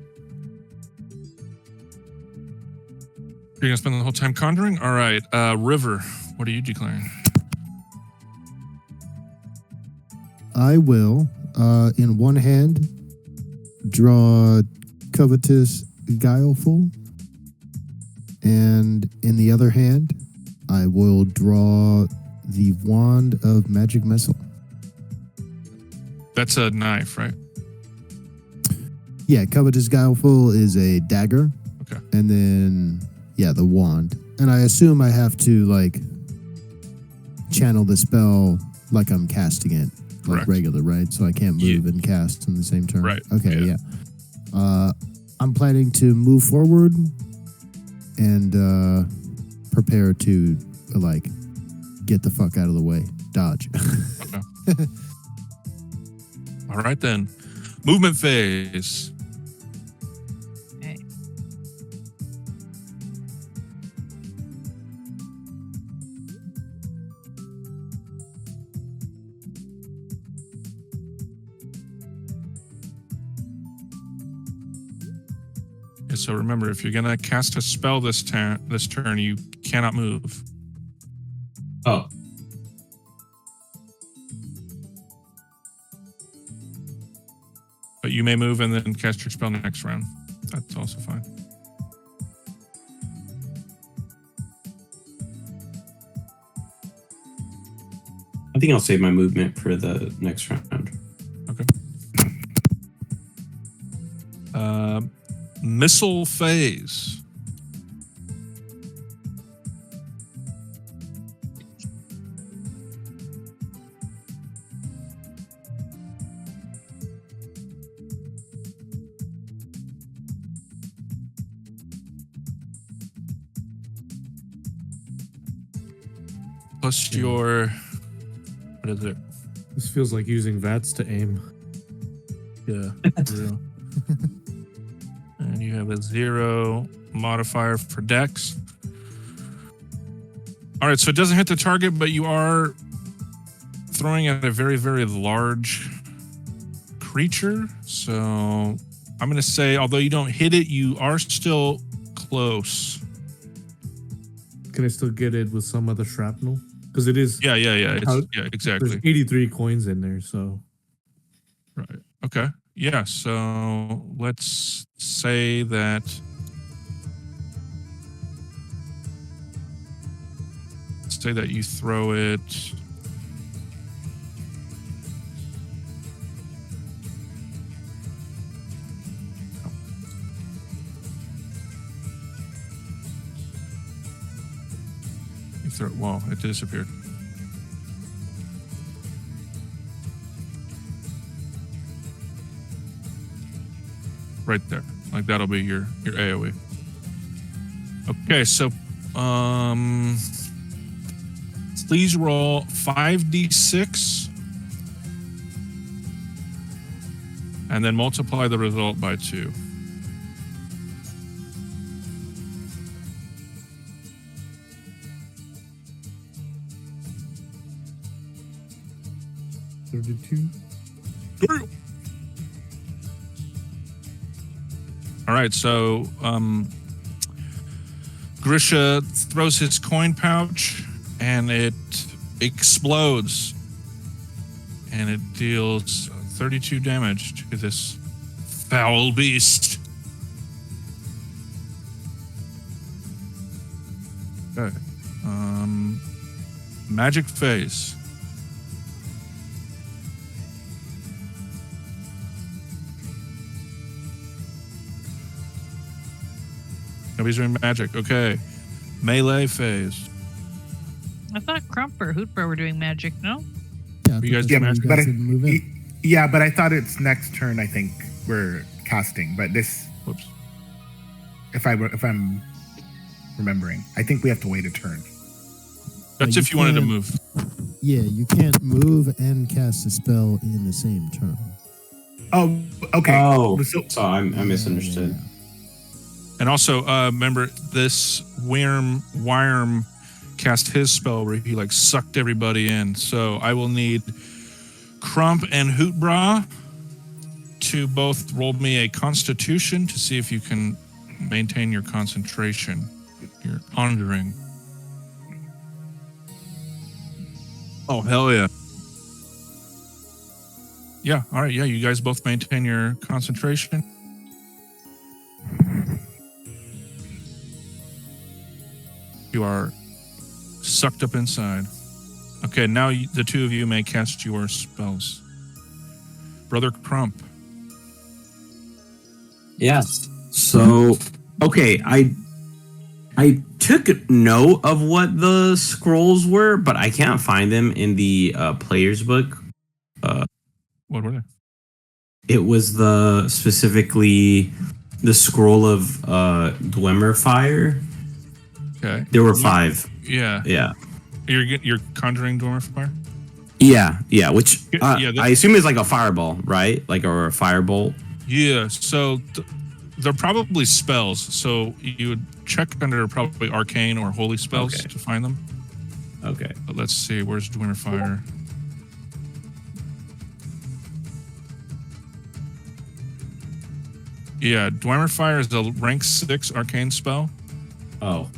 Speaker 2: You're gonna spend the whole time conjuring? All right. River, what are you declaring?
Speaker 3: I will, in one hand, draw Covetous Guileful, and in the other hand, I will draw the Wand of Magic Missile.
Speaker 2: That's a knife, right?
Speaker 3: Yeah, Covetous Guileful is a dagger.
Speaker 2: Okay.
Speaker 3: And then, yeah, the wand. And I assume I have to, like, channel the spell like I'm casting it. Like
Speaker 2: Correct.
Speaker 3: regular, right? So I can't move and cast in the same turn.
Speaker 2: Right.
Speaker 3: Okay, yeah. I'm planning to move forward and prepare to, like, get the fuck out of the way. Dodge.
Speaker 2: Okay. All right, then. Movement phase.
Speaker 5: Okay.
Speaker 2: Yeah, so remember, if you're going to cast a spell this turn, you cannot move.
Speaker 6: Oh,
Speaker 2: But you may move and then cast your spell next round. That's also fine.
Speaker 6: I think I'll save my movement for the next round.
Speaker 2: Okay. Missile phase. Plus your, what is it?
Speaker 1: This feels like using VATS to aim.
Speaker 2: Yeah. 0. And you have a 0 modifier for Dex. All right, so it doesn't hit the target, but you are throwing at a very, very large creature. So I'm going to say, although you don't hit it, you are still close.
Speaker 1: Can I still get it with some other shrapnel? Because it is.
Speaker 2: Yeah.
Speaker 1: How-
Speaker 2: Yeah, exactly.
Speaker 1: There's 83 coins in there, so.
Speaker 2: Right. Okay. Yeah. So let's say that. Let's say that you throw it. You throw it. Well, it disappeared. Right there. Like that'll be your AoE. Okay, so please roll 5d6 and then multiply the result by 2. All right, so Grisha throws his coin pouch and it explodes and it deals 32 damage to this foul beast. Okay. Magic phase. Nobody's doing magic. Okay. Melee phase.
Speaker 5: I thought Crump or Hootbro were doing magic, no?
Speaker 3: Yeah,
Speaker 2: You guys
Speaker 3: but
Speaker 2: do
Speaker 3: you
Speaker 2: magic?
Speaker 3: guys didn't move in.
Speaker 4: Yeah, but I thought it's next turn. I think we're casting, but this,
Speaker 2: Whoops.
Speaker 4: if I'm remembering, I think we have to wait a turn.
Speaker 2: That's
Speaker 3: you
Speaker 2: if you wanted to
Speaker 3: can't-
Speaker 2: move.
Speaker 3: Yeah, you can't move and cast a spell in the same turn.
Speaker 4: Oh, okay.
Speaker 6: Oh,
Speaker 4: So,
Speaker 6: so I misunderstood.
Speaker 3: Yeah.
Speaker 2: And also, remember this Wyrm cast his spell where he like sucked everybody in. So I will need Crump and Hootbra to both roll me a Constitution to see if you can maintain your concentration. Your pondering. Oh hell yeah! Yeah, all right, yeah. You guys both maintain your concentration. You are sucked up inside. Okay, now the two of you may cast your spells. Brother Crump.
Speaker 6: Yes. So, okay, I took note of what the scrolls were, but I can't find them in the player's book.
Speaker 2: What were they?
Speaker 6: It was specifically the scroll of Dwemer Fire.
Speaker 2: Okay.
Speaker 6: There were 5.
Speaker 2: Yeah.
Speaker 6: Yeah.
Speaker 2: You're conjuring Dwarf Fire?
Speaker 6: Yeah. Which
Speaker 2: Yeah,
Speaker 6: I assume is like a fireball, right? Like or a firebolt.
Speaker 2: Yeah, so they're probably spells. So you would check under probably arcane or holy spells
Speaker 6: Okay.
Speaker 2: to find them.
Speaker 6: Okay.
Speaker 2: But let's see, where's Dwemer Fire? Yeah, Dwemer Fire is a rank 6 arcane spell.
Speaker 6: Oh.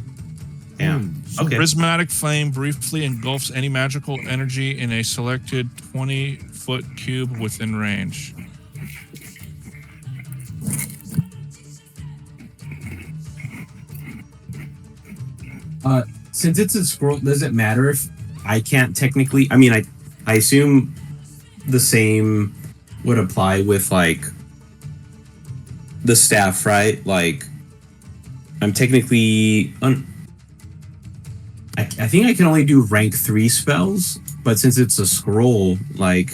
Speaker 6: Damn.
Speaker 3: Hmm.
Speaker 6: Okay.
Speaker 2: Prismatic flame briefly engulfs any magical energy in a selected 20-foot cube within range.
Speaker 6: Since it's a scroll, does it matter if I can't technically? I mean, I assume the same would apply with like the staff, right? Like, I'm technically. I think I can only do rank 3 spells, but since it's a scroll, like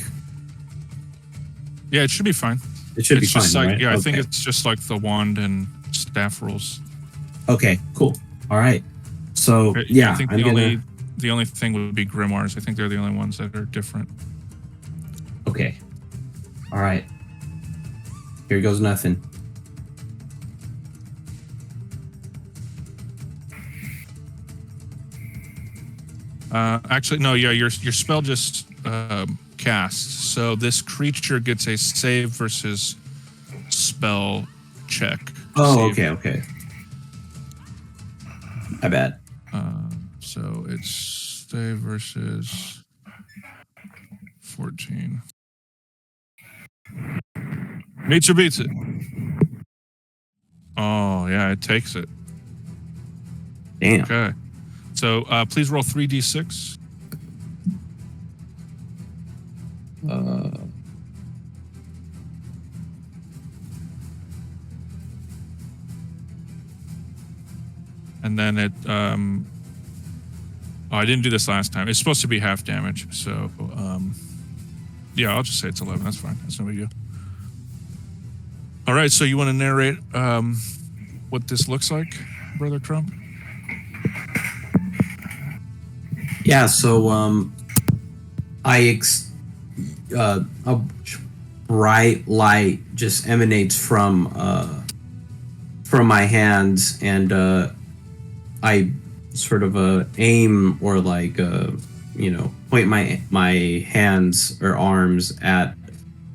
Speaker 2: Yeah, it should be fine.
Speaker 6: it should
Speaker 2: It's
Speaker 6: be fine,
Speaker 2: just like,
Speaker 6: right?
Speaker 2: yeah, I
Speaker 6: Okay.
Speaker 2: think it's just like the wand and staff rules.
Speaker 6: Okay, cool. All right. So yeah,
Speaker 2: I think
Speaker 6: I'm
Speaker 2: the only thing would be grimoires. I think they're the only ones that are different.
Speaker 6: Okay. All right. Here goes nothing.
Speaker 2: Actually, no, yeah, your spell just cast. So this creature gets a save versus spell check.
Speaker 6: Oh,
Speaker 2: Save.
Speaker 6: okay. I bet.
Speaker 2: So it's save versus 14. Meets or beats it. Oh, yeah, it takes it.
Speaker 6: Damn.
Speaker 2: Okay. So please roll 3d6. And then it, I didn't do this last time. It's supposed to be half damage. So, yeah, I'll just say it's 11. That's fine. That's no big deal. All right. So you want to narrate what this looks like, Brother Trump?
Speaker 6: Yeah, so a bright light just emanates from my hands, and I sort of aim or like point my hands or arms at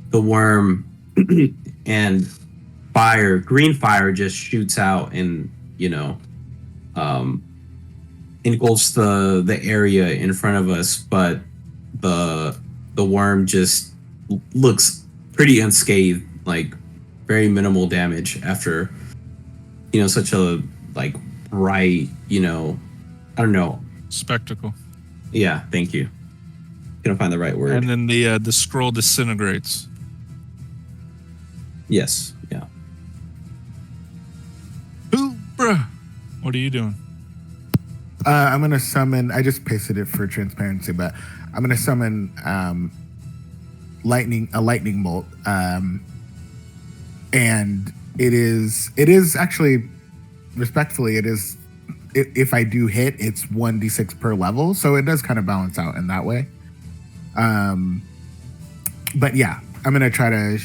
Speaker 6: the worm, and green fire just shoots out and engulfs the area in front of us, but the worm just looks pretty unscathed, like very minimal damage after such a like bright, I don't know.
Speaker 2: Spectacle.
Speaker 6: Yeah, thank you. Couldn't find the right word.
Speaker 2: And then the scroll disintegrates.
Speaker 6: Yes, yeah.
Speaker 2: Ooh, bruh. What are you doing?
Speaker 4: I'm going to summon, I just pasted it for transparency, but I'm going to summon a lightning bolt. And it is actually, respectfully, if I do hit, it's 1d6 per level. So it does kind of balance out in that way. But yeah, I'm going to try to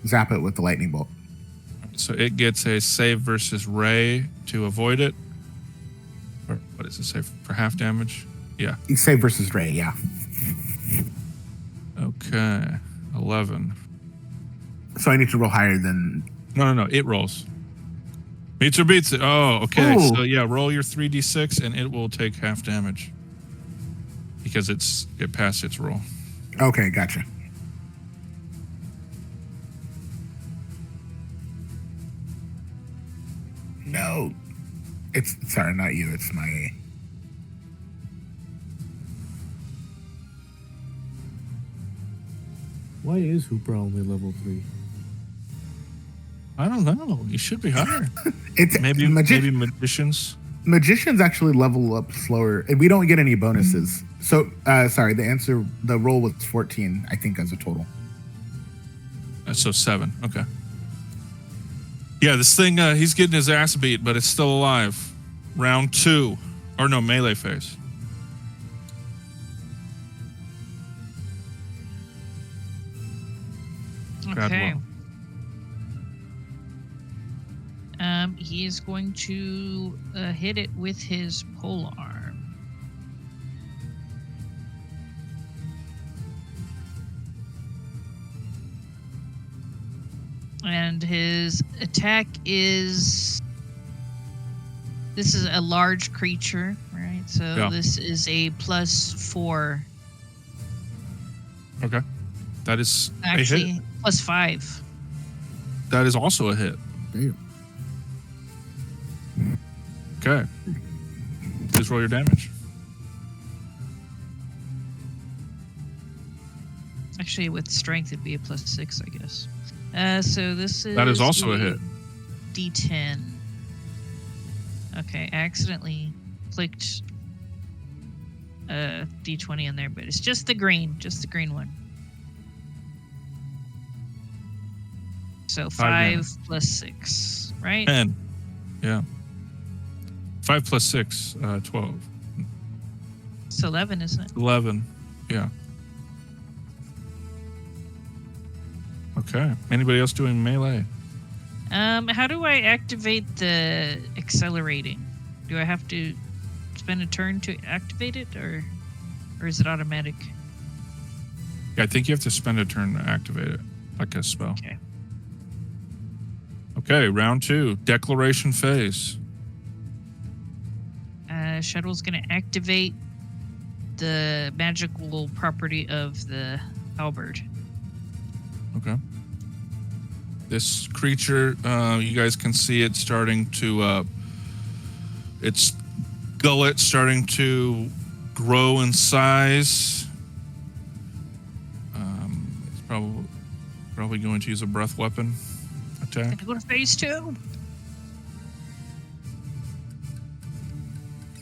Speaker 4: zap it with the lightning bolt.
Speaker 2: So it gets a save versus ray to avoid it. Or what is it, save for half damage? Yeah.
Speaker 4: Save versus ray, yeah.
Speaker 2: Okay. 11.
Speaker 4: So I need to roll higher than...
Speaker 2: No. It rolls. Meets or beats it. Oh, okay.
Speaker 4: Ooh.
Speaker 2: So yeah, roll your 3d6 and it will take half damage. Because it passed its roll.
Speaker 4: Okay, gotcha. No. Sorry, not you. It's my...
Speaker 1: Why is Hooper only level 3?
Speaker 2: I don't know. You should be higher.
Speaker 4: It's
Speaker 2: maybe magicians.
Speaker 4: Magicians actually level up slower, and we don't get any bonuses. So, sorry, the roll was 14, I think, as a total.
Speaker 2: So 7. Okay. Yeah, this thing, he's getting his ass beat, but it's still alive. Round 2. Or no, melee phase.
Speaker 5: Okay. He is going to hit it with his pole arm. And his attack is... This is a large creature, right? So
Speaker 2: Yeah.
Speaker 5: this is a +4.
Speaker 2: Okay. That is a hit.
Speaker 5: Actually, +5.
Speaker 2: That is also a hit.
Speaker 3: Damn.
Speaker 2: Okay. Please roll your damage.
Speaker 5: Actually, with strength, it'd be a +6, I guess. So this is...
Speaker 2: That is also a hit.
Speaker 5: D10. Okay, I accidentally clicked D20 in there, but it's just the green one. So 5 plus 6, right?
Speaker 2: 10. Yeah. 5 plus 6, 12.
Speaker 5: It's 11, isn't it?
Speaker 2: 11. Yeah. Okay. Anybody else doing melee?
Speaker 5: How do I activate the accelerating? Do I have to spend a turn to activate it, or is it automatic?
Speaker 2: Yeah, I think you have to spend a turn to activate it, like a spell.
Speaker 5: Okay.
Speaker 2: Okay, round 2, declaration phase.
Speaker 5: Shuttle's going to activate the magical property of the halberd.
Speaker 2: Okay. This creature, you guys can see it starting to, its gullet starting to grow in size. It's probably going to use a breath weapon attack.
Speaker 5: Gonna go to phase 2.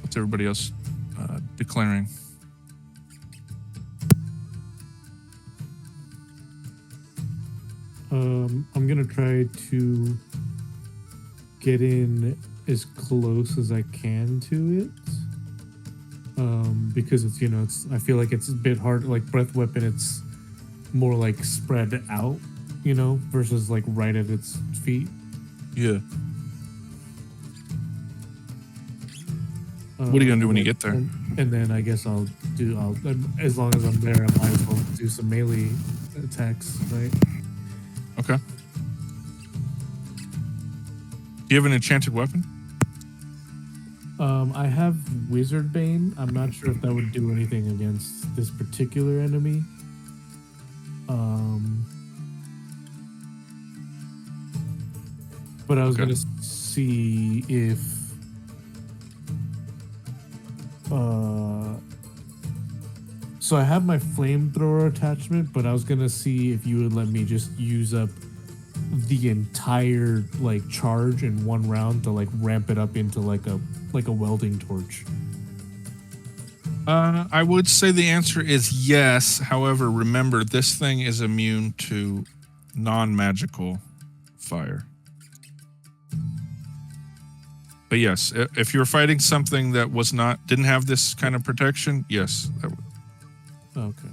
Speaker 2: What's everybody else declaring?
Speaker 1: I'm gonna try to get in as close as I can to it. Because it's I feel like it's a bit hard. Like breath weapon, it's more like spread out, versus like right at its feet.
Speaker 2: Yeah. What are you gonna do when you get there?
Speaker 1: And then I guess I'll as long as I'm there, I might as well do some melee attacks, right?
Speaker 2: Okay. Do you have an enchanted weapon?
Speaker 1: I have Wizard Bane. I'm not sure if that would do anything against this particular enemy. But I was gonna see if so I have my flamethrower attachment, but I was gonna see if you would let me just use up the entire like charge in one round to like ramp it up into like a welding torch.
Speaker 2: I would say the answer is yes. However, remember this thing is immune to non-magical fire. But yes, if you're fighting something that didn't have this kind of protection, yes, that would.
Speaker 1: Okay.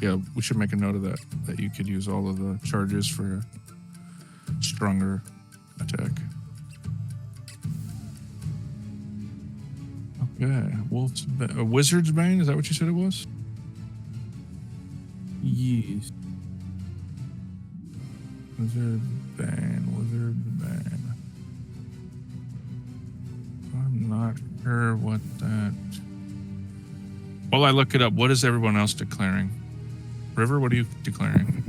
Speaker 2: Yeah, we should make a note of that you could use all of the charges for a stronger attack. Okay, Wizard's Bane, is that what you said it was?
Speaker 1: Yes.
Speaker 2: Wizard Bane. I'm not sure what that. While I look it up, what is everyone else declaring? River, what are you declaring?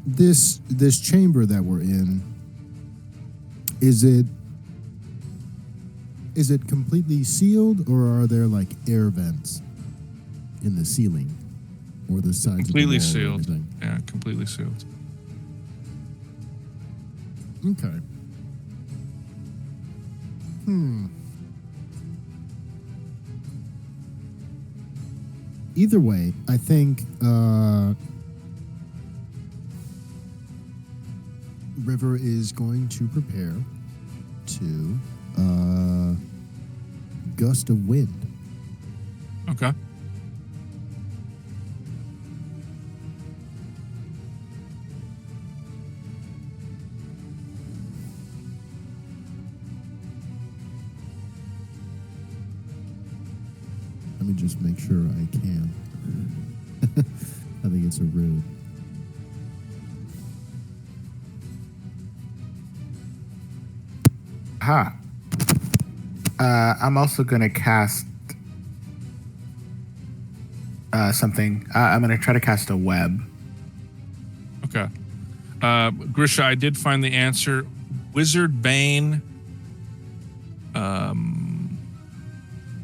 Speaker 3: This chamber that we're in, is it completely sealed, or are there like air vents in the ceiling or the sides
Speaker 2: Completely
Speaker 3: of the wall or
Speaker 2: sealed.
Speaker 3: anything?
Speaker 2: Yeah, completely sealed.
Speaker 3: Okay. Either way, I think River is going to prepare to gust of wind.
Speaker 2: Okay.
Speaker 3: Let me just make sure I can. I think it's a rude.
Speaker 4: Ha. I'm also gonna cast something. I'm gonna try to cast a web.
Speaker 2: Okay. Grisha, I did find the answer. Wizard Bane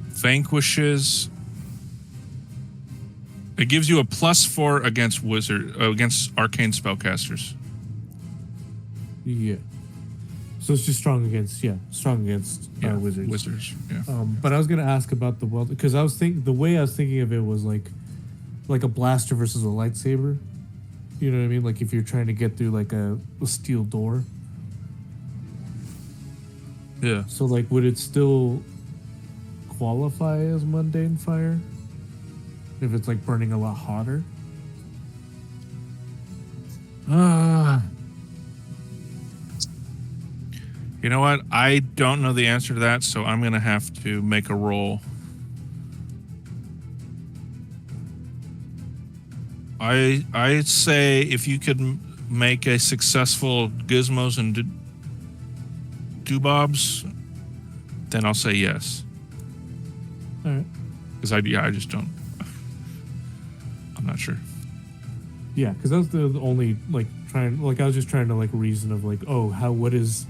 Speaker 2: vanquishes. It gives you a +4 against against arcane spellcasters.
Speaker 1: Yeah. So it's just strong against wizards.
Speaker 2: Wizards. Yeah.
Speaker 1: But I was gonna ask about the weld because the way I was thinking of it was like a blaster versus a lightsaber. You know what I mean? Like if you're trying to get through like a steel door.
Speaker 2: Yeah.
Speaker 1: So like, would it still qualify as mundane fire? If it's like burning a lot hotter.
Speaker 2: You know what? I don't know the answer to that, so I'm gonna have to make a roll. I say if you could make a successful gizmos and doobobs, then I'll say yes.
Speaker 1: All right.
Speaker 2: Because I just don't. I'm not sure.
Speaker 1: Yeah, because that's the only like trying like I was just trying to like reason of like, oh, what is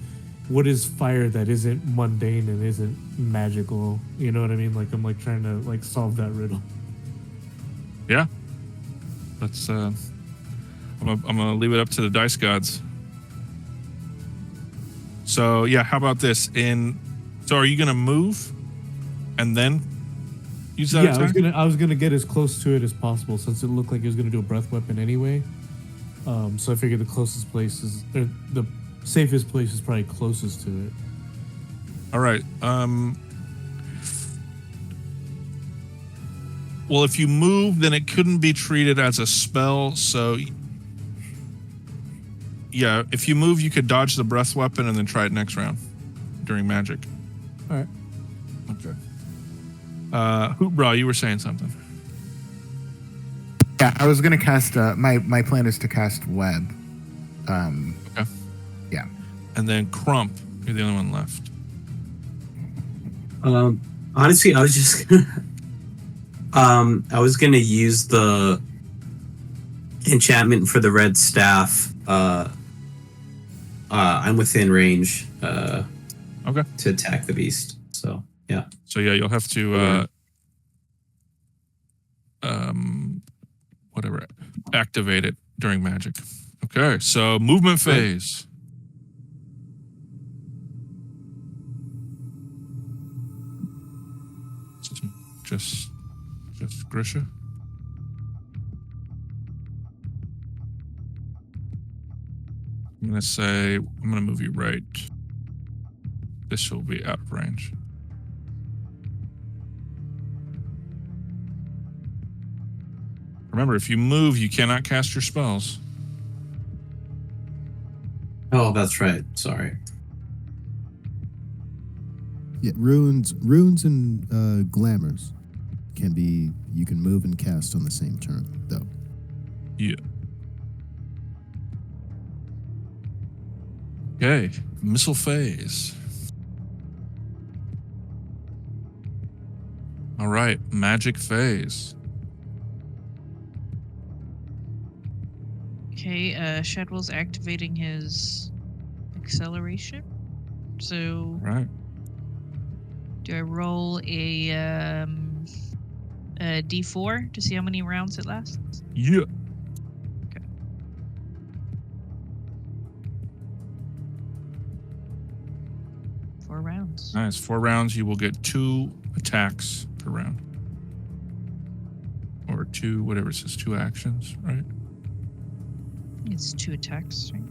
Speaker 1: fire that isn't mundane and isn't magical? You know what I mean? Like I'm like trying to like solve that riddle.
Speaker 2: Yeah. Let's. I'm gonna leave it up to the dice gods. So yeah, how about this? So are you gonna move, and then use that
Speaker 1: Yeah,
Speaker 2: attack?
Speaker 1: I was gonna get as close to it as possible since it looked like it was gonna do a breath weapon anyway. So I figured the closest place is the safest place is probably closest to it.
Speaker 2: All right. Well, if you move, then it couldn't be treated as a spell. So, yeah, if you move, you could dodge the breath weapon and then try it next round during magic.
Speaker 1: All right.
Speaker 2: Okay. Hoopbra, you were saying something.
Speaker 4: Yeah, I was gonna cast. My plan is to cast web.
Speaker 2: Okay.
Speaker 4: Yeah.
Speaker 2: And then Crump, you're the only one left.
Speaker 6: Honestly, I was just I was gonna use the enchantment for the red staff. I'm within range
Speaker 2: Okay.
Speaker 6: to attack the beast. So yeah.
Speaker 2: So yeah, you'll have to whatever, activate it during magic. Okay, so movement phase. Just Grisha. I'm gonna move you right. This will be out of range. Remember, if you move, you cannot cast your spells.
Speaker 6: Oh, that's right. Sorry.
Speaker 3: Yeah, runes and glamours you can move and cast on the same turn, though.
Speaker 2: Yeah. Okay, missile phase. All right, magic phase.
Speaker 5: Okay, Shadwell's activating his acceleration. So,
Speaker 2: Right.
Speaker 5: do I roll a D4 to see how many rounds it lasts?
Speaker 2: Yeah.
Speaker 5: Okay. Four rounds.
Speaker 2: Nice. 4 rounds, you will get 2 attacks per round. Or 2, whatever it says, 2 actions, right?
Speaker 5: It's 2 attacks, right?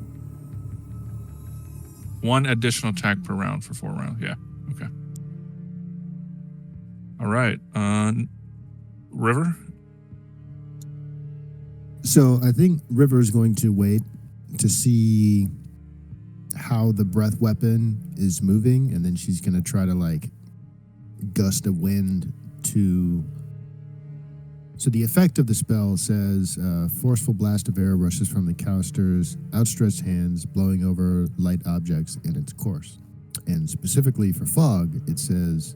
Speaker 2: 1 additional attack per round for 4 rounds. Yeah. Okay. All right. River?
Speaker 3: So I think River is going to wait to see how the breath weapon is moving, and then she's going to try to like gust of wind to. So the effect of the spell says, forceful blast of air rushes from the caster's outstretched hands, blowing over light objects in its course. And specifically for fog, it says,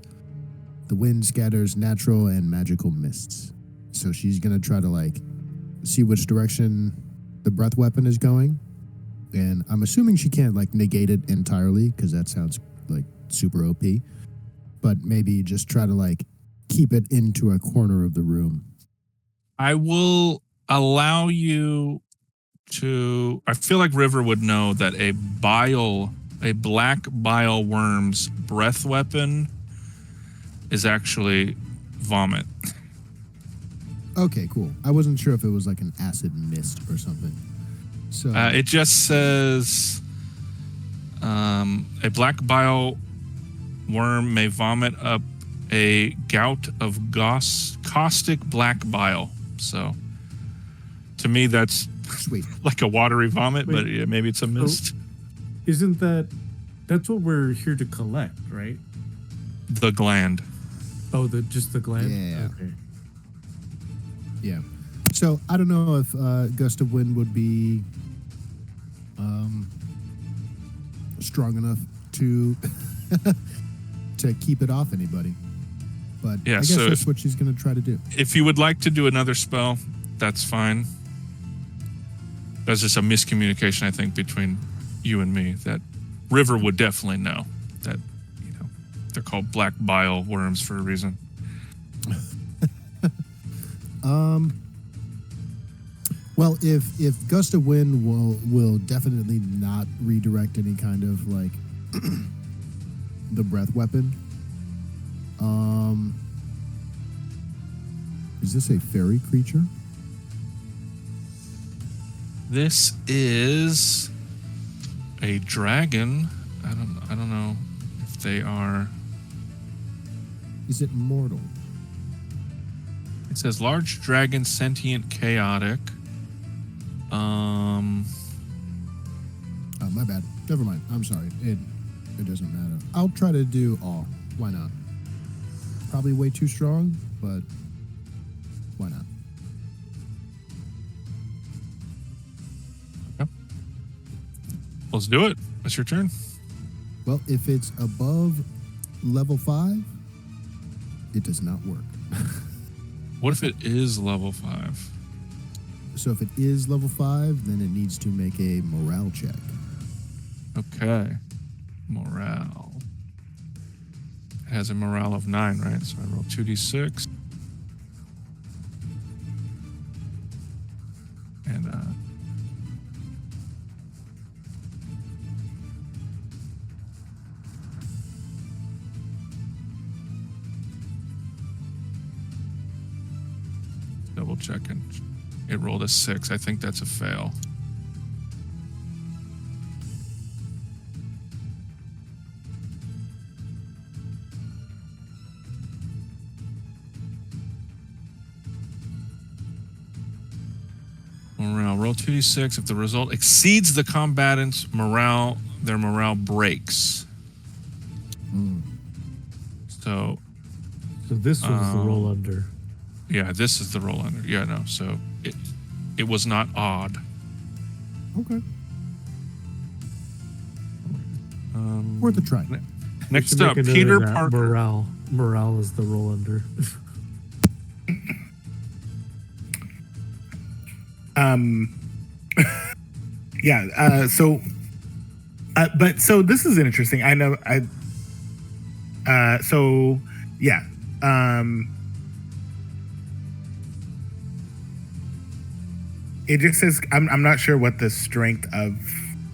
Speaker 3: the wind scatters natural and magical mists. So she's going to try to like see which direction the breath weapon is going. And I'm assuming she can't like negate it entirely, because that sounds like super OP. But maybe just try to like keep it into a corner of the room.
Speaker 2: I will allow you to. I feel like River would know that a black bile worm's breath weapon is actually vomit.
Speaker 3: Okay, cool. I wasn't sure if it was like an acid mist or something. So
Speaker 2: It just says a black bile worm may vomit up a gout of caustic black bile. So, to me, that's
Speaker 3: Sweet.
Speaker 2: like a watery vomit, but
Speaker 1: Wait,
Speaker 2: yeah, maybe it's a mist.
Speaker 1: Isn't that's what we're here to collect, right?
Speaker 2: The gland.
Speaker 1: Oh, just the gland?
Speaker 3: Yeah.
Speaker 1: Okay.
Speaker 3: Yeah. So I don't know if gust of wind would be strong enough to to keep it off anybody. But
Speaker 2: Yeah,
Speaker 3: I guess
Speaker 2: so
Speaker 3: that's what she's going to try to do.
Speaker 2: If you would like to do another spell, that's fine. That's just a miscommunication, I think, between you and me. That River would definitely know that, they're called black bile worms for a reason.
Speaker 3: Well, if gust of wind will definitely not redirect any kind of like the breath weapon. Is this a fairy creature?
Speaker 2: This is a dragon. I don't know if they are.
Speaker 3: Is it mortal?
Speaker 2: It says large dragon, sentient, chaotic.
Speaker 3: Oh, my bad. Never mind. I'm sorry. It doesn't matter. I'll try to do all. Why not? Probably way too strong, but why not?
Speaker 2: Okay. Let's do it. It's your turn.
Speaker 3: Well, if it's above level 5, it does not work.
Speaker 2: What if it is level 5?
Speaker 3: So if it is level 5, then it needs to make a morale check.
Speaker 2: Okay. Morale. It has a morale of 9, right? So I roll 2d6. And double checking. It rolled a 6. I think that's a fail. Morale. Roll 2d6. If the result exceeds the combatant's morale, their morale breaks. So
Speaker 1: this was the roll under.
Speaker 2: yeah, this is the roll under. Yeah, no. So it was not odd.
Speaker 3: Okay.
Speaker 2: Um,
Speaker 3: Worth a try.
Speaker 2: Next
Speaker 1: Should
Speaker 2: up,
Speaker 1: make a note
Speaker 2: Peter
Speaker 1: of that.
Speaker 2: Parker.
Speaker 1: Morale is the roll under.
Speaker 4: Yeah. So this is interesting. I know. So yeah. It just says I'm not sure what the strength of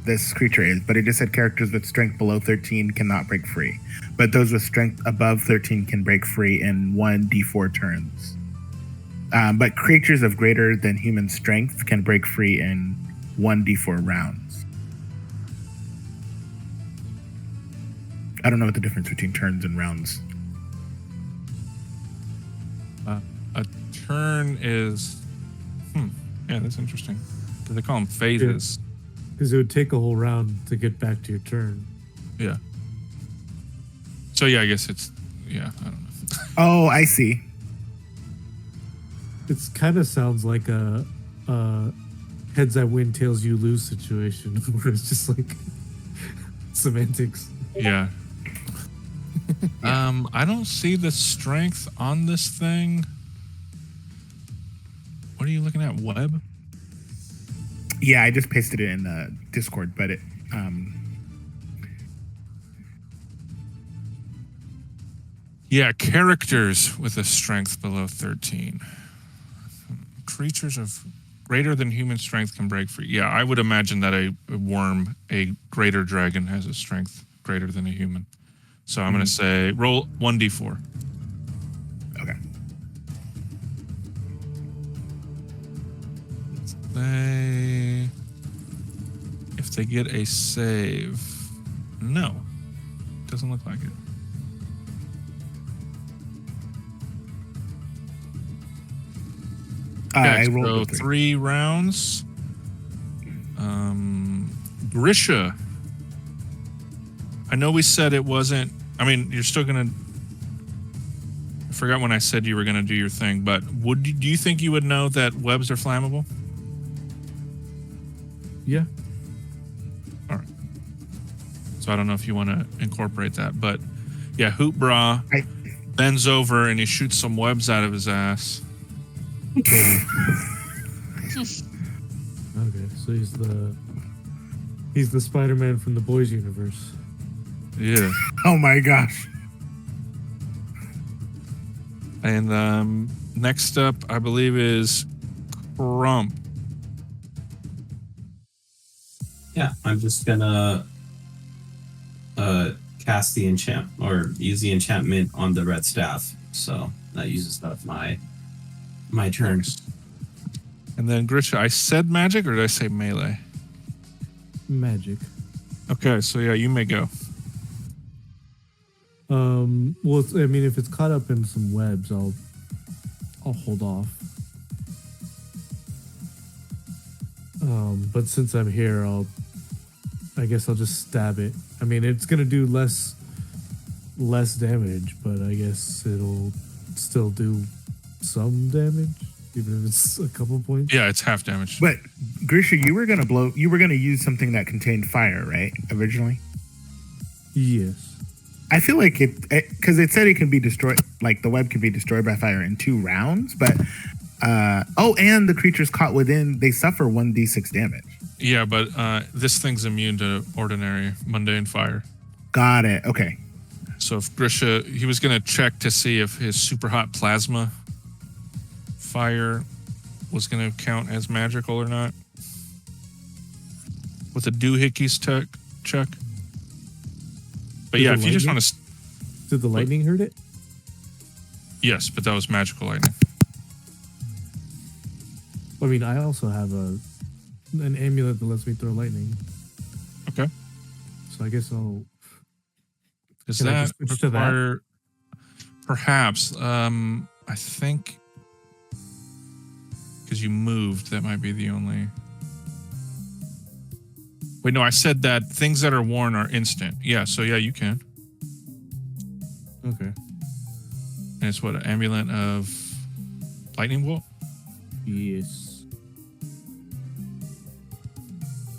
Speaker 4: this creature is, but it just said characters with strength below 13 cannot break free, but those with strength above 13 can break free in 1d4 turns. But creatures of greater than human strength can break free in 1d4 rounds. I don't know what the difference between turns and rounds.
Speaker 2: A turn is. Yeah, that's interesting. Do they call them phases?
Speaker 1: Because it would take a whole round to get back to your turn.
Speaker 2: Yeah. So yeah, I guess it's. Yeah, I don't know.
Speaker 4: Oh, I see.
Speaker 1: It kind of sounds like a heads I win, tails you lose situation, where it's just like semantics.
Speaker 2: Yeah. I don't see the strength on this thing. What are you looking at? Web?
Speaker 4: Yeah, I just pasted it in the Discord, but it
Speaker 2: Yeah, characters with a strength below 13. Creatures of greater than human strength can break free. Yeah, I would imagine that a worm, a greater dragon, has a strength greater than a human. So I'm going to say roll 1d4.
Speaker 4: okay.
Speaker 2: If they get a save, no, doesn't look like it.
Speaker 4: I
Speaker 2: Okay,
Speaker 4: rolled
Speaker 2: so
Speaker 4: a 3.
Speaker 2: 3 rounds. Grisha. I know we said it wasn't. I mean, you're still gonna. I forgot when I said you were gonna do your thing, but do you think you would know that webs are flammable?
Speaker 1: Yeah.
Speaker 2: All right. So I don't know if you want to incorporate that, but yeah, Hoot Bra bends over and he shoots some webs out of his ass.
Speaker 1: Okay, so he's the Spider-Man from the Boys universe.
Speaker 2: Yeah.
Speaker 4: Oh my gosh.
Speaker 2: And next up, I believe, is Crump.
Speaker 6: Yeah, I'm just gonna cast the enchant or use the enchantment on the red staff. So that uses up my turn.
Speaker 2: And then Grisha, I said magic or did I say melee?
Speaker 1: Magic.
Speaker 2: Okay, so yeah, you may go.
Speaker 1: Well, I mean, if it's caught up in some webs, I'll hold off. But since I'm here, I guess I'll just stab it. I mean, it's gonna do less damage, but I guess it'll still do some damage, even if it's a couple points.
Speaker 2: Yeah, it's half damage.
Speaker 4: But Grisha, you were gonna use something that contained fire, right? Originally.
Speaker 1: Yes.
Speaker 4: I feel like because it said it can be destroyed, like the web can be destroyed by fire in 2 rounds, but and the creatures caught within, they suffer 1d6 damage.
Speaker 2: Yeah, but this thing's immune to ordinary mundane fire.
Speaker 4: Got it. Okay.
Speaker 2: So if Grisha, he was going to check to see if his super hot plasma fire was going to count as magical or not. With a doohickeys check. But yeah, if you just want to...
Speaker 1: Did the lightning hurt it?
Speaker 2: Yes, but that was magical lightning.
Speaker 1: I mean, I also have an amulet that lets me throw lightning.
Speaker 2: Okay.
Speaker 1: So I guess I'll...
Speaker 2: Does
Speaker 1: Can I
Speaker 2: that
Speaker 1: just switch to that?
Speaker 2: require... Perhaps. I think... Because you moved, that might be the only... Wait, no, I said that things that are worn are instant. Yeah, so yeah, you can.
Speaker 1: Okay.
Speaker 2: And it's what, an amulet of lightning bolt?
Speaker 1: Yes.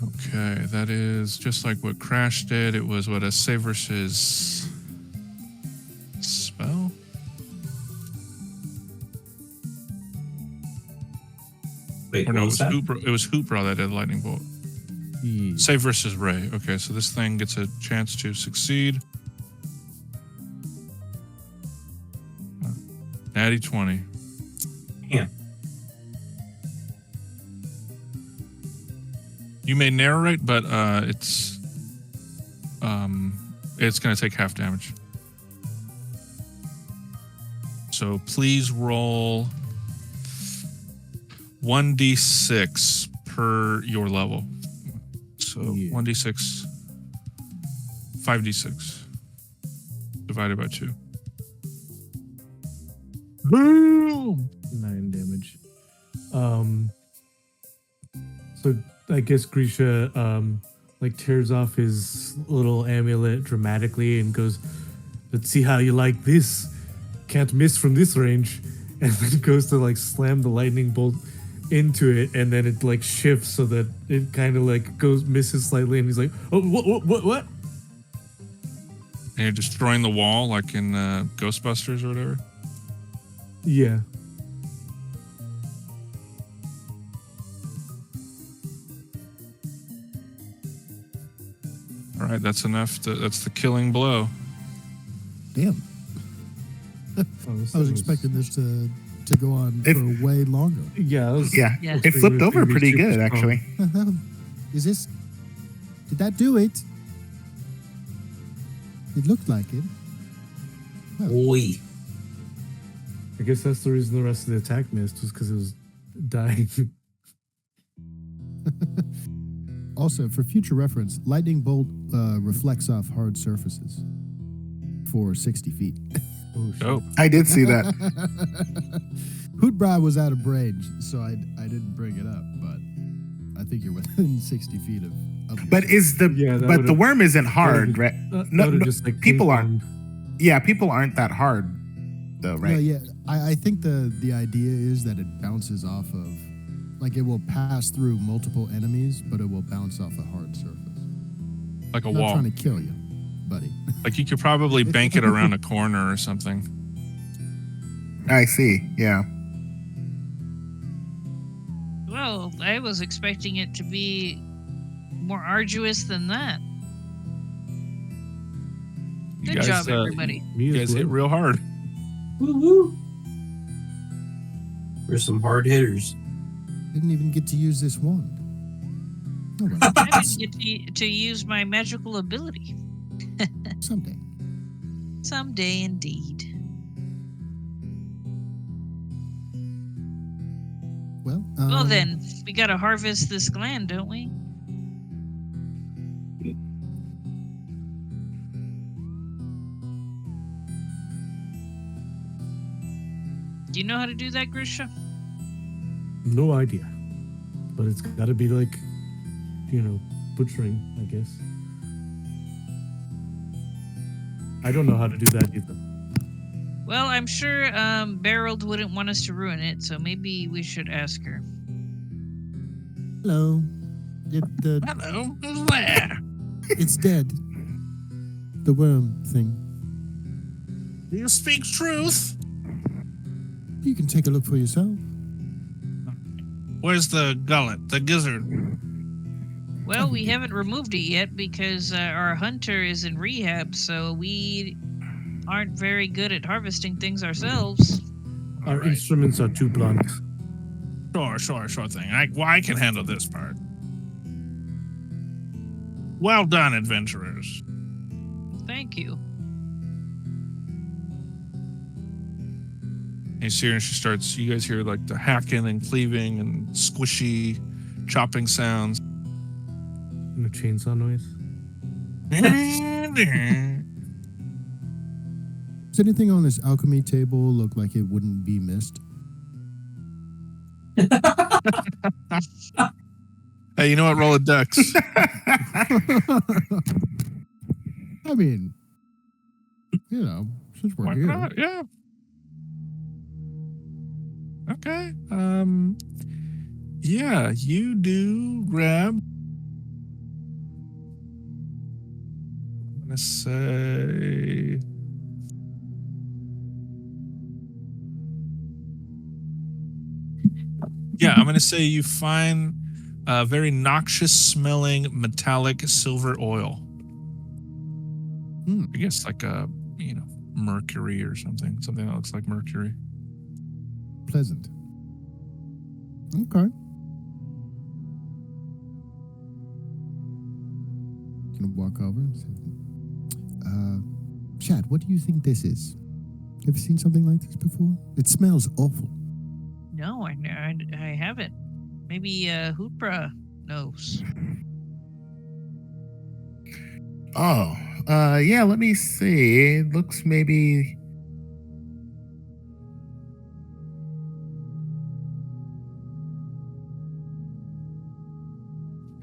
Speaker 2: Okay, that is just like what Crash did. It was what, a save versus spell?
Speaker 6: Wait,
Speaker 2: Or no,
Speaker 6: what
Speaker 2: it
Speaker 6: was that?
Speaker 2: was Hoopra that did lightning bolt.
Speaker 1: Yes.
Speaker 2: Save versus Ray. Okay, so this thing gets a chance to succeed. Natty 20.
Speaker 6: Yeah.
Speaker 2: You may narrate, but it's going to take half damage. So please roll 1d6 per your level. So 1d6, 5d6 divided by 2. Boom!
Speaker 1: 9 damage. So I guess Grisha like tears off his little amulet dramatically and goes, "Let's see how you like this. Can't miss from this range." And then goes to like slam the lightning bolt into it, and then it like shifts so that it kind of like misses slightly, and he's like, "Oh, what?"
Speaker 2: And you're destroying the wall like in Ghostbusters or whatever.
Speaker 1: Yeah.
Speaker 2: All right, that's enough. That's the killing blow.
Speaker 3: Damn.
Speaker 1: Oh,
Speaker 3: I was expecting this to go on for way longer.
Speaker 1: Yeah.
Speaker 5: Yeah.
Speaker 4: It flipped over pretty good, actually.
Speaker 3: Did that do it? It looked like it.
Speaker 6: Oi.
Speaker 1: I guess that's the reason the rest of the attack missed, was because it was dying.
Speaker 3: Also, for future reference, lightning bolt reflects off hard surfaces for 60 feet.
Speaker 1: Oh, shit.
Speaker 2: Dope.
Speaker 4: I did see that.
Speaker 3: Hootbra was out of range, so I didn't bring it up, but I think you're within 60 feet of
Speaker 4: But is the
Speaker 1: Yeah, that
Speaker 4: but the
Speaker 1: would've-
Speaker 4: worm isn't hard, right? No,
Speaker 1: just like
Speaker 4: people aren't.
Speaker 1: ping-ponged.
Speaker 4: Yeah, people aren't that hard, though, right?
Speaker 3: No, yeah. I think the idea is that it bounces off of, like it will pass through multiple enemies, but it will bounce off a hard surface.
Speaker 2: Like a
Speaker 3: I'm not
Speaker 2: wall.
Speaker 3: trying to kill you, buddy.
Speaker 2: Like you could probably bank it around a corner or something.
Speaker 4: I see. Yeah.
Speaker 5: Well, I was expecting it to be more arduous than that.
Speaker 2: You
Speaker 5: Good job, everybody.
Speaker 1: Me
Speaker 2: You
Speaker 1: as
Speaker 2: guys hit
Speaker 1: well.
Speaker 2: real hard.
Speaker 6: Woo-hoo. We're some hard hitters.
Speaker 3: Didn't even get to use this wand. Oh, well.
Speaker 5: I didn't get to use my magical ability.
Speaker 3: Someday.
Speaker 5: Someday, indeed.
Speaker 3: Well,
Speaker 5: Well, then, we gotta harvest this gland, don't we? Do you know how to do that, Grisha?
Speaker 1: No idea. But it's got to be like, butchering, I guess. I don't know how to do that either.
Speaker 5: Well, I'm sure Beryl wouldn't want us to ruin it, so maybe we should ask her.
Speaker 3: hello.
Speaker 7: Hello, who's there?
Speaker 3: It's dead. The worm thing.
Speaker 7: Do you speak truth?
Speaker 3: You can take a look for yourself.
Speaker 7: Where's the gullet, the gizzard?
Speaker 5: Well, we haven't removed it yet because our hunter is in rehab, so we aren't very good at harvesting things ourselves.
Speaker 1: Our
Speaker 7: Alright.
Speaker 1: instruments are too blunt.
Speaker 7: Sure thing. I can handle this part. Well done, adventurers.
Speaker 5: Thank you.
Speaker 2: And you see her and she starts, you guys hear like the hacking and cleaving and squishy chopping sounds.
Speaker 1: And a chainsaw noise.
Speaker 3: Does anything on this alchemy table look like it wouldn't be missed?
Speaker 2: Hey, you know what? Roll a dex.
Speaker 3: I mean, since we're
Speaker 2: Why
Speaker 3: here.
Speaker 2: not? Yeah. Okay. Yeah, you do grab. I'm gonna say. Yeah, I'm gonna say you find a very noxious smelling metallic silver oil. I guess like a mercury or something that looks like mercury.
Speaker 3: Pleasant. Okay. Gonna walk over and say, Chad, what do you think this is? You ever seen something like this before? It smells awful.
Speaker 5: No, I haven't. Maybe Hoopra knows.
Speaker 4: Oh, yeah. Let me see. It looks maybe.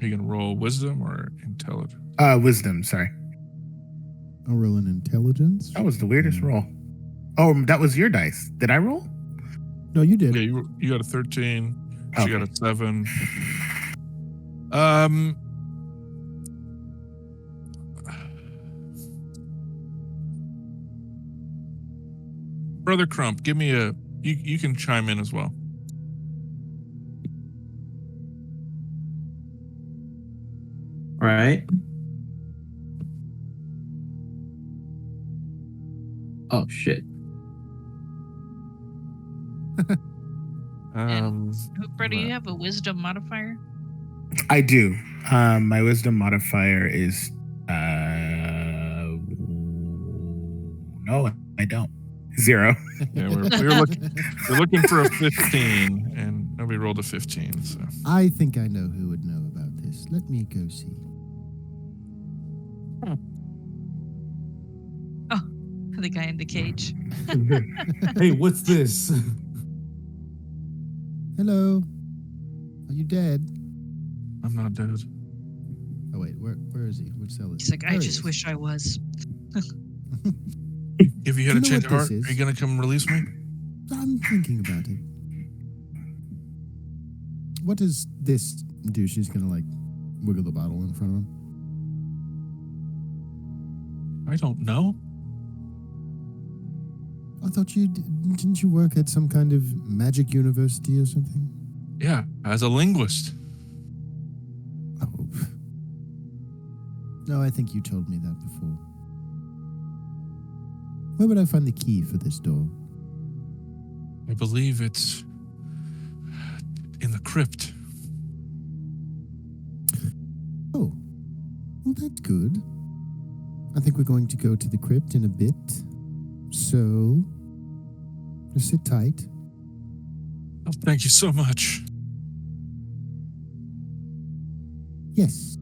Speaker 2: Are you gonna roll wisdom or intelligence?
Speaker 4: Wisdom. Sorry,
Speaker 3: I'll roll an intelligence.
Speaker 4: that was the weirdest roll. Oh, that was your dice. Did I roll?
Speaker 3: No, you did.
Speaker 2: Yeah, you got a 13. She
Speaker 4: Okay.
Speaker 2: got a 7. Brother Crump, give me a. You can chime in as well.
Speaker 6: All right. Oh shit.
Speaker 5: Hoopra, do you have a wisdom modifier?
Speaker 4: I do. My wisdom modifier is no, I don't. 0.
Speaker 2: Yeah, we're looking for a 15, and nobody rolled a 15. So
Speaker 3: I think I know who would know about this. Let me go see.
Speaker 5: The guy in the cage.
Speaker 1: Hey, what's this?
Speaker 3: Hello. Are you dead?
Speaker 2: I'm not dead.
Speaker 3: Oh wait, where is he? Which cell is
Speaker 5: He's
Speaker 3: he?
Speaker 5: like, I
Speaker 3: There he
Speaker 5: just
Speaker 3: is.
Speaker 5: wish I was.
Speaker 2: If you
Speaker 3: Do
Speaker 2: had
Speaker 3: you
Speaker 2: a
Speaker 3: know
Speaker 2: change
Speaker 3: what
Speaker 2: of heart,
Speaker 3: this
Speaker 2: are
Speaker 3: is?
Speaker 2: you gonna come release me?
Speaker 3: I'm thinking about it. What does this do? She's gonna like wiggle the bottle in front of him.
Speaker 2: I don't know.
Speaker 3: I thought didn't you work at some kind of magic university or something?
Speaker 2: Yeah, as a linguist.
Speaker 3: Oh. No, I think you told me that before. Where would I find the key for this door?
Speaker 2: I believe it's in the crypt.
Speaker 3: Oh, well, that's good. I think we're going to go to the crypt in a bit. So, just sit tight.
Speaker 2: Oh, thank you so much.
Speaker 3: Yes.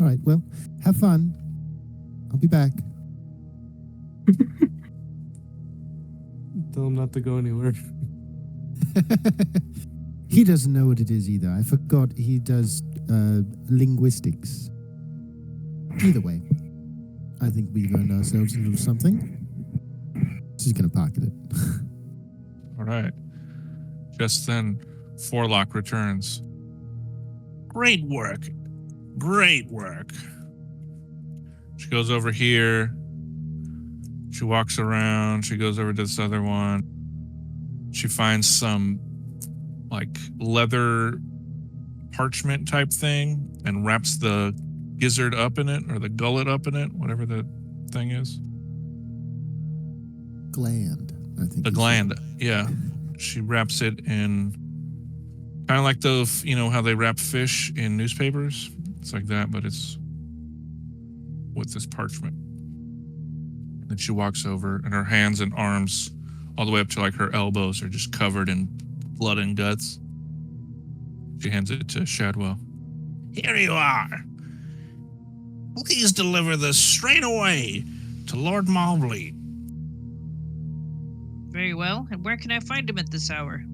Speaker 3: All right, well, have fun. I'll be back.
Speaker 1: Tell him not to go anywhere.
Speaker 3: He doesn't know what it is either. I forgot he does linguistics. Either way, I think we've earned ourselves a little something. She's going to pocket it.
Speaker 2: All right. Just then, Forlock returns.
Speaker 7: Great work. Great work.
Speaker 2: She goes over here. She walks around. She goes over to this other one. She finds some like leather parchment type thing and wraps the gizzard up in it, or the gullet up in it, whatever the thing is.
Speaker 3: Gland, I think.
Speaker 2: The
Speaker 3: you
Speaker 2: gland,
Speaker 3: said.
Speaker 2: yeah. She wraps it in kind of like those, you know, how they wrap fish in newspapers. It's like that, but it's with this parchment. Then she walks over, and her hands and arms, all the way up to like her elbows, are just covered in blood and guts. She hands it to Shadwell.
Speaker 7: Here you are. Please deliver this straight away to Lord Malbly.
Speaker 5: Very well. And where can I find him at this hour?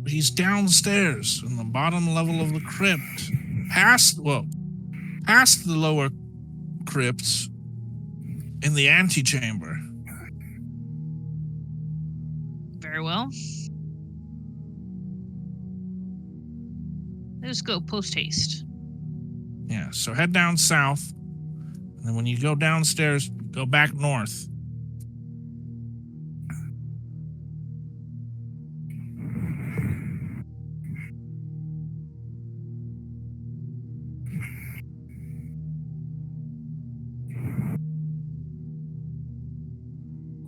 Speaker 7: He's downstairs in the bottom level of the crypt. Past the lower crypts in the antechamber.
Speaker 5: Very well. Let's go post haste.
Speaker 7: Yeah, so head down south, and then when you go downstairs, go back north.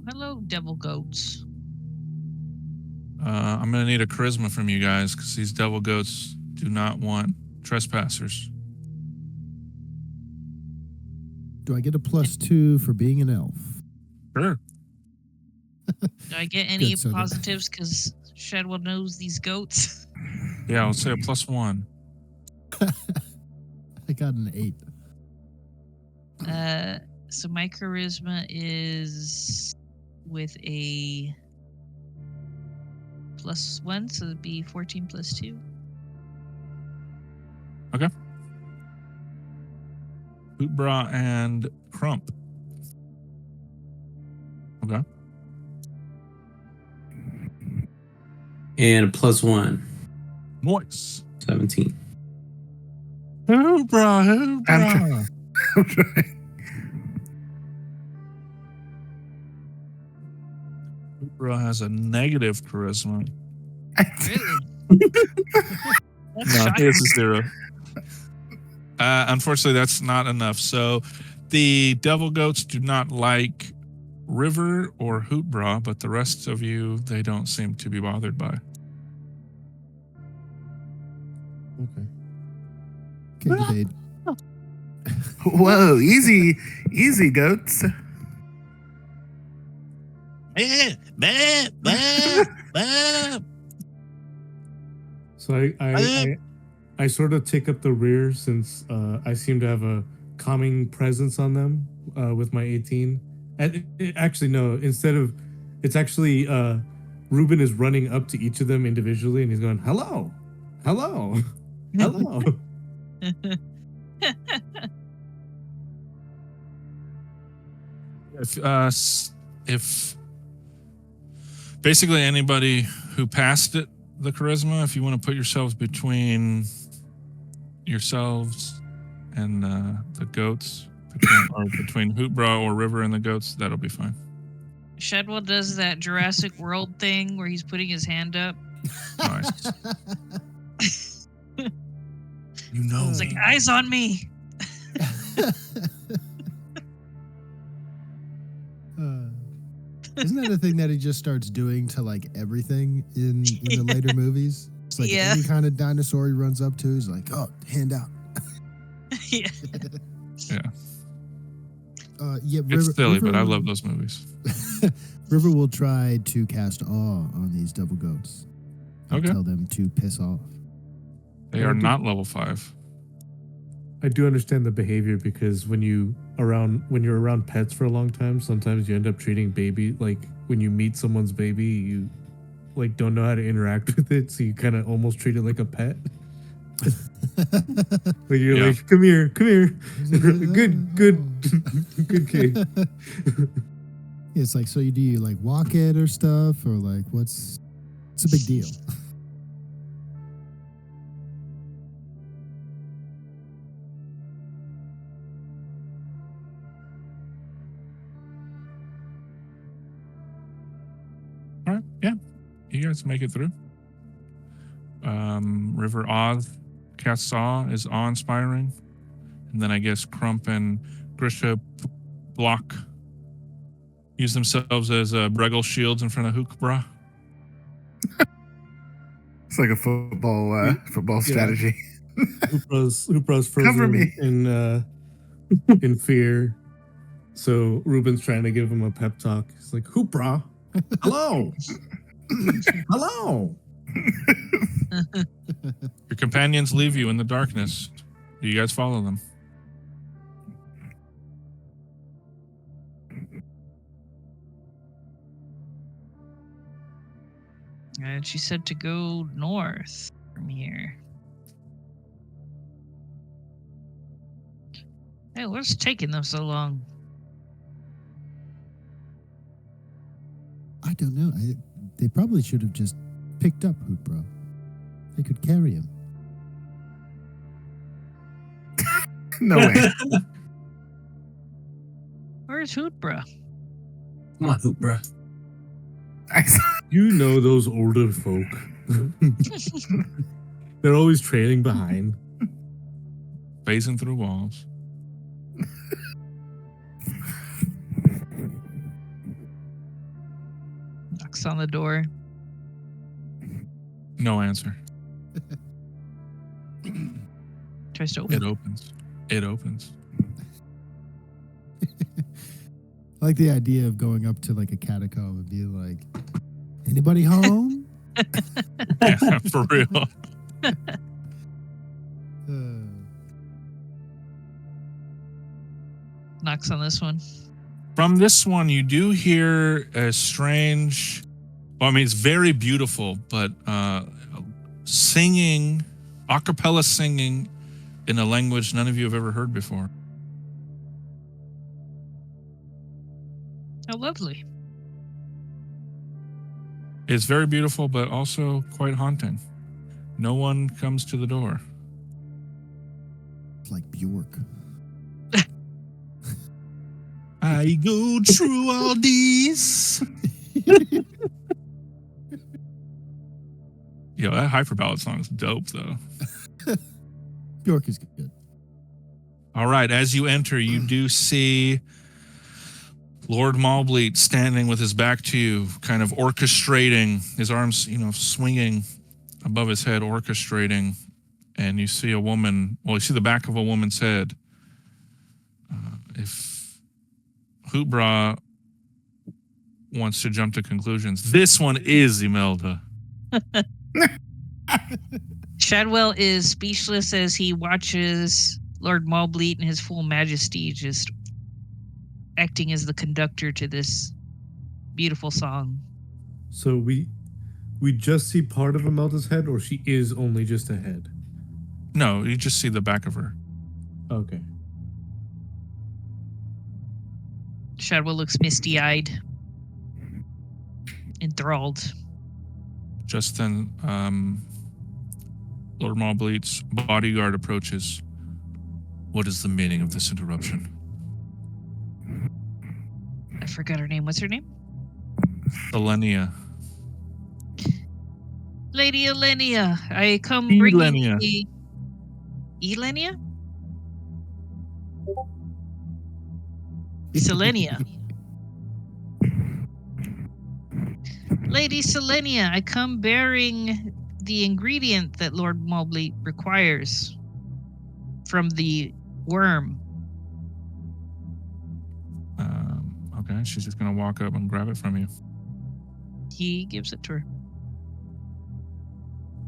Speaker 5: Hello, devil goats.
Speaker 2: I'm going to need a charisma from you guys, because these devil goats do not want trespassers.
Speaker 3: Do I get a +2 for being an elf?
Speaker 2: Sure.
Speaker 5: Do I get any
Speaker 3: Good, so
Speaker 5: positives because Shadwell knows these goats?
Speaker 2: Yeah, I'll say a +1.
Speaker 3: I got an 8.
Speaker 5: So my charisma is with a +1, so it'd be 14 plus 2.
Speaker 2: Hootbra and Crump. Okay.
Speaker 6: And a +1,
Speaker 2: Nice.
Speaker 6: 17.
Speaker 2: Hootbra.
Speaker 4: I'm trying.
Speaker 2: Hootbra has a negative charisma.
Speaker 5: Really? That's
Speaker 2: No,
Speaker 5: shocking.
Speaker 2: it's a 0. Unfortunately, that's not enough. So the devil goats do not like River or Hootbra, but the rest of you, they don't seem to be bothered by.
Speaker 3: Okay. Okay,
Speaker 4: Whoa, easy, goats.
Speaker 1: So I sort of take up the rear since I seem to have a calming presence on them with my 18. Actually, no. Instead of, it's actually Ruben is running up to each of them individually, and he's going, "Hello, hello, hello."
Speaker 2: If basically anybody who passed it, the charisma, if you want to put yourselves between yourselves and the goats, between Hootbra or River and the goats, that'll be fine.
Speaker 5: Shadwell does that Jurassic World thing where he's putting his hand up.
Speaker 2: Nice. You know,
Speaker 5: It's like, eyes on me.
Speaker 3: Isn't that a thing that he just starts doing to like everything in the later movies? It's like any kind of dinosaur he runs up to, he's like, "Oh, hand out."
Speaker 5: Yeah.
Speaker 3: Yeah.
Speaker 2: It's silly, but I love those movies.
Speaker 3: River will try to cast awe on these double goats.
Speaker 2: Okay.
Speaker 3: Tell them to piss off.
Speaker 2: They are not level 5.
Speaker 1: I do understand the behavior because when you're around pets for a long time, sometimes you end up treating baby like when you meet someone's baby, you like don't know how to interact with it, so you kind of almost treat it like a pet. Like you're like, come here, good kid.
Speaker 3: It's like, so do you like walk it or stuff, or like it's a big deal?
Speaker 2: All right, yeah, you guys make it through. River Oz casts Awe is awe-inspiring, and then I guess Crump and Grisha block, use themselves as Bregel shields in front of Hookbra.
Speaker 4: It's like a football strategy.
Speaker 1: Hoopra's frozen
Speaker 4: Cover me.
Speaker 1: in fear. So Ruben's trying to give him a pep talk. He's like, "Hoopra, hello, hello."
Speaker 2: Your companions leave you in the darkness. Do you guys follow them?
Speaker 5: And she said to go north from here. Hey, what's taking them so long?
Speaker 3: I don't know. They probably should have just picked up Hoopbra. They could carry him.
Speaker 4: No way.
Speaker 5: Where's Hootbra?
Speaker 6: Come on, Hoopbra.
Speaker 1: You know those older folk. They're always trailing behind.
Speaker 2: Phasing through walls.
Speaker 5: Knocks on the door.
Speaker 2: No answer.
Speaker 5: Tries to open.
Speaker 2: It opens. It opens.
Speaker 3: I like the idea of going up to like a catacomb and being like, "Anybody home?"
Speaker 2: Yeah, for real.
Speaker 5: Knocks on this one.
Speaker 2: From this one, you do hear a strange, well, I mean, it's very beautiful, but singing, a cappella singing in a language none of you have ever heard before.
Speaker 5: How lovely.
Speaker 2: It's very beautiful, but also quite haunting. No one comes to the door.
Speaker 3: It's like Bjork.
Speaker 2: I go through all these. Yo, that hyper ballad song is dope, though.
Speaker 3: Bjork is good.
Speaker 2: All right, as you enter, you do see Lord Malbleet standing with his back to you, kind of orchestrating, his arms, swinging above his head, orchestrating. And you see a woman, well, you see the back of a woman's head. If Hootbra wants to jump to conclusions, this one is Imelda.
Speaker 5: Shadwell is speechless as he watches Lord Malbleet in his full majesty just acting as the conductor to this beautiful song.
Speaker 1: So we just see part of Imelda's head, or she is only just a head?
Speaker 2: No, you just see the back of her.
Speaker 1: Okay.
Speaker 5: Shadwell looks misty-eyed, enthralled.
Speaker 2: Just then, Lord Mawbleed's bodyguard approaches. What is the meaning of this interruption?
Speaker 5: I forgot her name. What's her name?
Speaker 2: Elenia.
Speaker 5: Lady Elenia. I come bringing
Speaker 2: Elenia.
Speaker 5: the... Elenia? Selenia. Lady Selenia, I come bearing the ingredient that Lord Mawbleed requires from the worm.
Speaker 2: Okay, she's just gonna walk up and grab it from you.
Speaker 5: He gives it to her.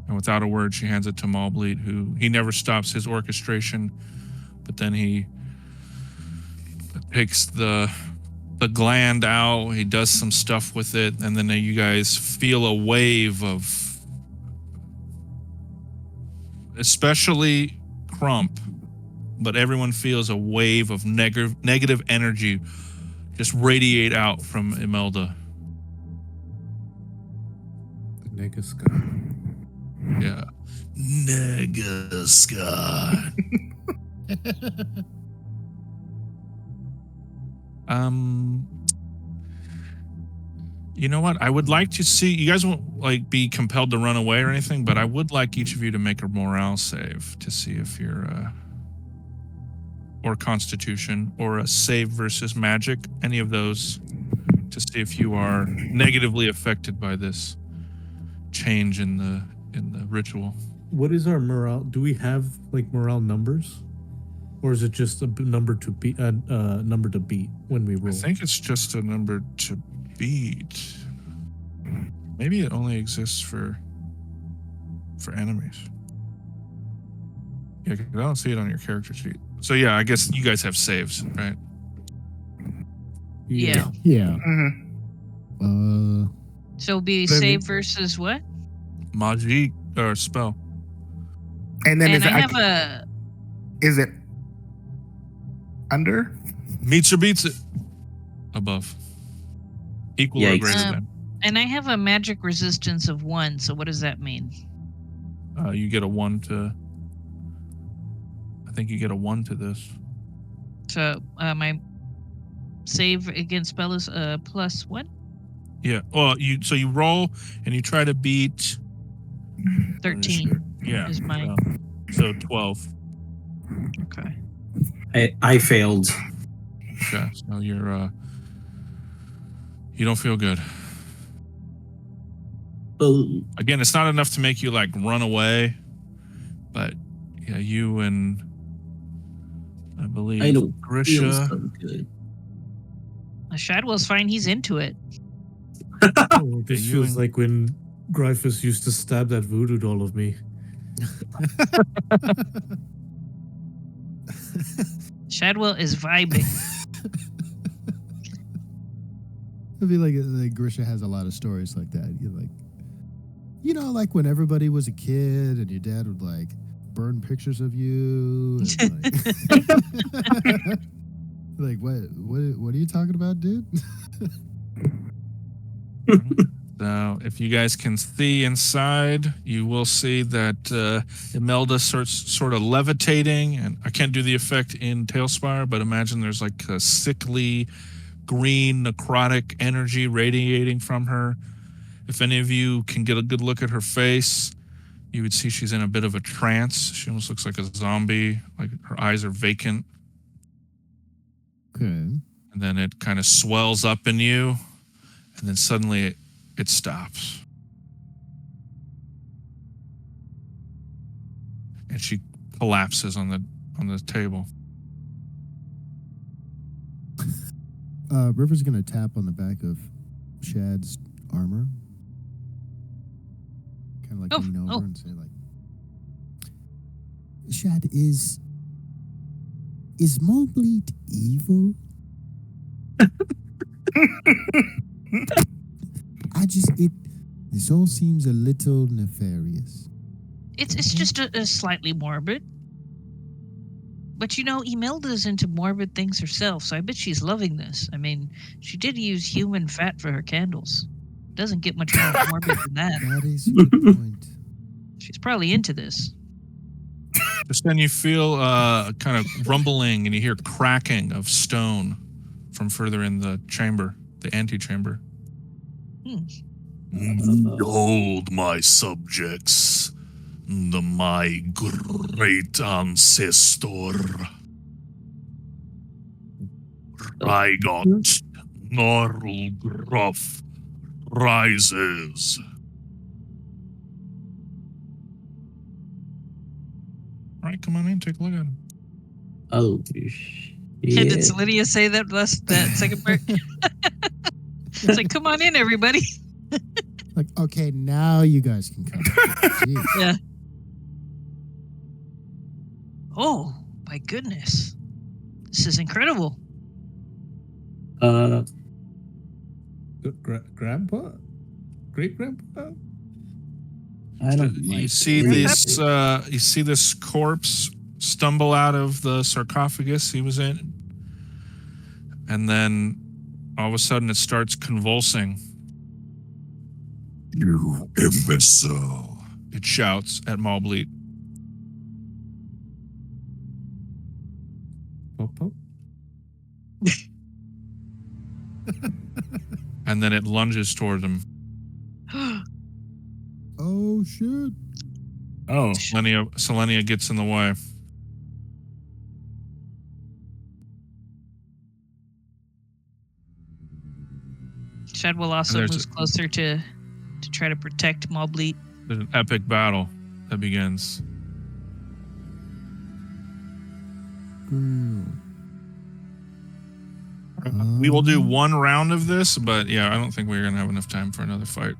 Speaker 2: And without a word, she hands it to Mawbleed, who he never stops his orchestration, but then he takes the gland out, he does some stuff with it, and then you guys feel a wave of, especially Crump, but everyone feels a wave of negative energy just radiate out from Imelda.
Speaker 1: The Negascot.
Speaker 2: Yeah. Negascot. You know what? I would like to see, you guys won't like be compelled to run away or anything, but I would like each of you to make a morale save to see if you're or constitution or a save versus magic, any of those, to see if you are negatively affected by this change in the ritual.
Speaker 1: What is our morale? Do we have like morale numbers, or is it just a number to beat? Number to beat when we roll.
Speaker 2: I think it's just a number to beat. Maybe it only exists for enemies. Yeah, 'cause I don't see it on your character sheet. So yeah, I guess you guys have saves, right?
Speaker 5: Yeah.
Speaker 3: Yeah.
Speaker 4: Mm-hmm.
Speaker 5: So it'll be
Speaker 1: But I
Speaker 5: save
Speaker 1: mean-
Speaker 5: versus what?
Speaker 2: Magic or spell.
Speaker 4: And then
Speaker 5: And I have a...
Speaker 4: is it under?
Speaker 2: Meets or beats it. Above. Equal or
Speaker 6: Yikes.
Speaker 2: greater than.
Speaker 5: And I have a magic resistance of 1, so what does that mean?
Speaker 2: You get a 1 to. I think you get a 1 to this.
Speaker 5: So my save against spell is +1?
Speaker 2: Yeah. Well, you roll and you try to beat.
Speaker 5: 13
Speaker 2: Yeah.
Speaker 5: is my...
Speaker 2: So 12.
Speaker 5: Okay.
Speaker 6: I failed.
Speaker 2: Okay. So you're you don't feel good.
Speaker 6: Oh,
Speaker 2: Again, it's not enough to make you like run away, but yeah, you and I believe
Speaker 6: I don't feel
Speaker 2: Grisha.
Speaker 6: so good.
Speaker 5: Shadwell's fine. He's into it.
Speaker 1: Oh, this
Speaker 2: you
Speaker 1: feels
Speaker 2: and-
Speaker 1: like when Gryphus used to stab that voodoo doll of me.
Speaker 5: Shadwell is vibing.
Speaker 3: I feel like Grisha has a lot of stories like that. You're like, like when everybody was a kid and your dad would like burn pictures of you. And, like, what are you talking about, dude?
Speaker 2: So if you guys can see inside, you will see that Imelda sort of levitating, and I can't do the effect in Tailspire, but imagine there's like a sickly green necrotic energy radiating from her. If any of you can get a good look at her face, you would see she's in a bit of a trance. She almost looks like a zombie, like her eyes are vacant,
Speaker 3: Okay.
Speaker 2: and then it kind of swells up in you, and then suddenly it stops. And she collapses on the table.
Speaker 3: River's gonna tap on the back of Shad's armor, kind of like
Speaker 5: Oh,
Speaker 3: lean over
Speaker 5: oh.
Speaker 3: and say, like, "Shad, is Mawbleed evil?" This all seems a little nefarious.
Speaker 5: It's just a slightly morbid. But you know, Imelda's into morbid things herself, so I bet she's loving this. I mean, she did use human fat for her candles. Doesn't get much more morbid than that.
Speaker 3: That is a good point.
Speaker 5: She's probably into this.
Speaker 2: Just then you feel kind of rumbling and you hear cracking of stone from further in the chamber, the antechamber.
Speaker 7: Behold, my subjects, my great ancestor, Rygot Norlgruff, rises.
Speaker 2: All right, come on in, take a look at him.
Speaker 6: Oh,
Speaker 5: Yeah. Did Lydia say that second part? It's like, come on in, everybody.
Speaker 3: Like, okay, now you guys can come. Jeez.
Speaker 5: Yeah. Oh, my goodness. This is incredible.
Speaker 1: Grandpa? Great grandpa?
Speaker 6: I don't.
Speaker 2: You see this. You see this corpse stumble out of the sarcophagus he was in, and then all of a sudden it starts convulsing.
Speaker 7: You imbecile.
Speaker 2: It shouts at Malbleet.
Speaker 1: Pop, pop.
Speaker 2: And then it lunges toward him.
Speaker 3: Oh, shit.
Speaker 4: Oh,
Speaker 2: Selenia gets in the way.
Speaker 5: Shadwell also
Speaker 2: And there's
Speaker 5: moves closer to try to protect Malbleet.
Speaker 2: There's an epic battle that begins.
Speaker 3: Girl.
Speaker 2: We will do one round of this, but yeah, I don't think we're going to have enough time for another fight.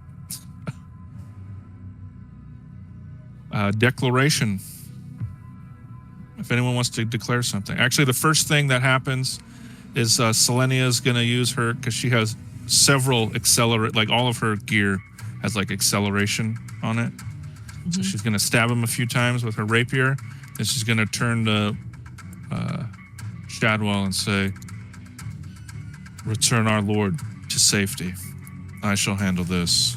Speaker 2: Declaration. If anyone wants to declare something. Actually, the first thing that happens is Selenia is going to use her, because she has several like all of her gear has like acceleration on it. So she's going to stab him a few times with her rapier, and she's going to turn to Shadwell and say, "Return our lord to safety. I shall handle this."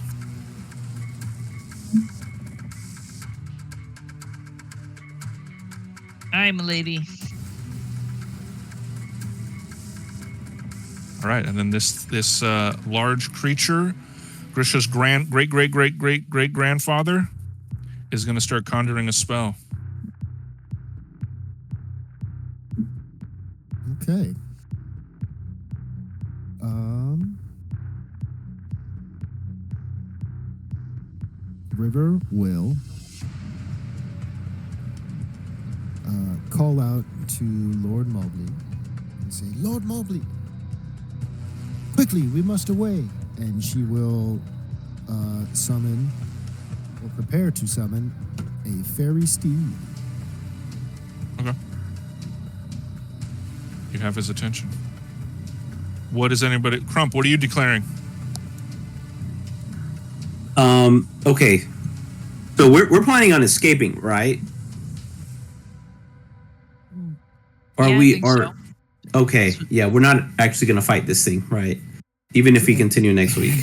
Speaker 5: Aye, milady.
Speaker 2: All right, and then this large creature, Grisha's great grandfather, is going to start conjuring a spell.
Speaker 3: Okay. River will call out to Lord Mobley and say, "Lord Mobley, quickly, we must away." And she will summon, or prepare to summon, a fairy steed.
Speaker 2: Okay. You have his attention. What is anybody? Crump, what are you declaring?
Speaker 6: Okay. So we're planning on escaping, right? Or
Speaker 5: Yeah, I
Speaker 6: we
Speaker 5: think
Speaker 6: are
Speaker 5: so.
Speaker 6: okay. Yeah, we're not actually gonna fight this thing, right? Even if we continue next week.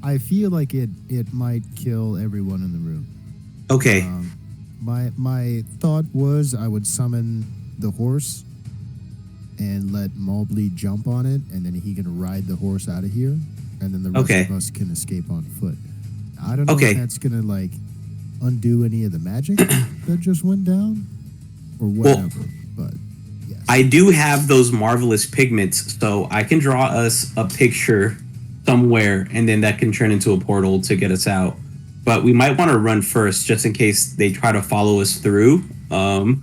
Speaker 3: I feel like it might kill everyone in the room.
Speaker 6: Okay.
Speaker 3: My thought was I would summon the horse and let Mobley jump on it, and then he can ride the horse out of here, and then the rest
Speaker 6: Okay.
Speaker 3: of us can escape on foot. I don't know
Speaker 6: Okay.
Speaker 3: if that's gonna like undo any of the magic that just went down, or whatever. But yes.
Speaker 6: I do have those marvelous pigments, so I can draw us a picture somewhere, and then that can turn into a portal to get us out. But we might want to run first, just in case they try to follow us through.
Speaker 5: I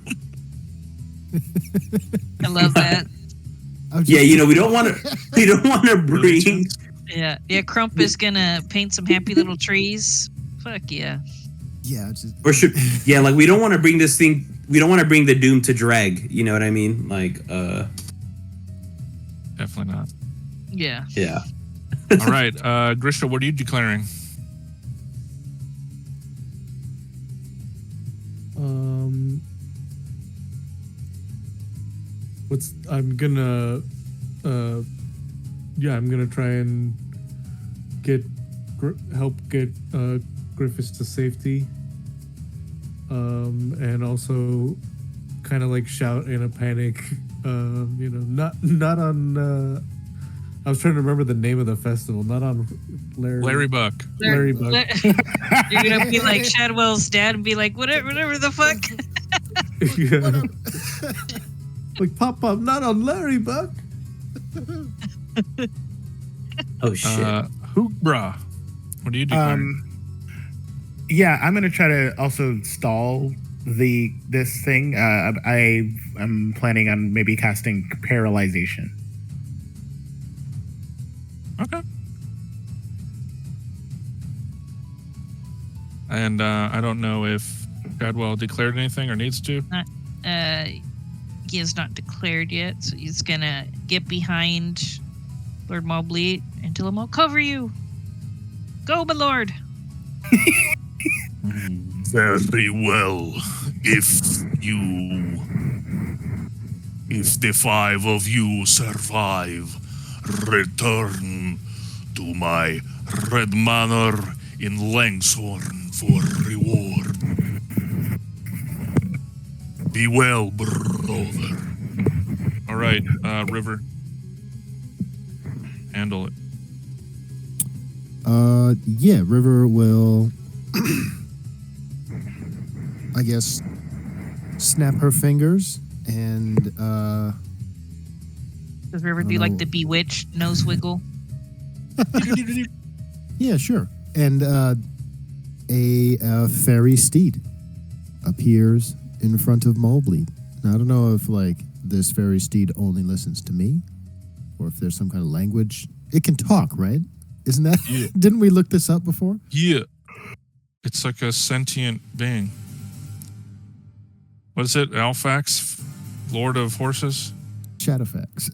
Speaker 5: love that.
Speaker 6: Yeah, you know, we don't want to bring.
Speaker 5: Yeah. Crump is gonna paint some happy little trees. Fuck yeah.
Speaker 3: Yeah, it's just,
Speaker 6: Or should, yeah, like we don't want to bring this thing. We don't want to bring the doom to drag. You know what I mean? Like,
Speaker 2: Definitely not.
Speaker 5: Yeah.
Speaker 6: yeah.
Speaker 2: All right, Grisha, what are you declaring?
Speaker 1: I'm gonna try and help get Griffiths to safety. And also kind of like shout in a panic, not on I was trying to remember the name of the festival, not on
Speaker 2: Larry Buck.
Speaker 1: Larry Buck.
Speaker 5: You're gonna be like Shadwell's dad and be like, whatever the fuck.
Speaker 1: Yeah. Like pop, not on Larry Buck.
Speaker 6: Oh shit.
Speaker 2: Hoopbra. What do you do?
Speaker 4: Yeah, I'm gonna try to also stall this thing. I'm planning on maybe casting paralyzation.
Speaker 2: Okay. And I don't know if Shadwell declared anything or needs to.
Speaker 5: He is not declared yet, so he's gonna get behind Lord Mobley and tell him, I'll cover you. Go, my lord.
Speaker 7: Very well. If the 5 of you survive, return to my Red Manor in Langshorn for reward. Be well, brother.
Speaker 2: All right, River. Handle it.
Speaker 3: Yeah, River will, I guess, snap her fingers and,
Speaker 5: Does River do like the bewitched nose wiggle?
Speaker 3: yeah, sure. And a fairy steed appears in front of Mobley. Now, I don't know if like this fairy steed only listens to me, or if there's some kind of language. It can talk, right? Isn't that?
Speaker 2: Yeah.
Speaker 3: Didn't we look this up before?
Speaker 2: Yeah. It's like a sentient being. What is it? Alfax? Lord of Horses?
Speaker 3: Shadowfax.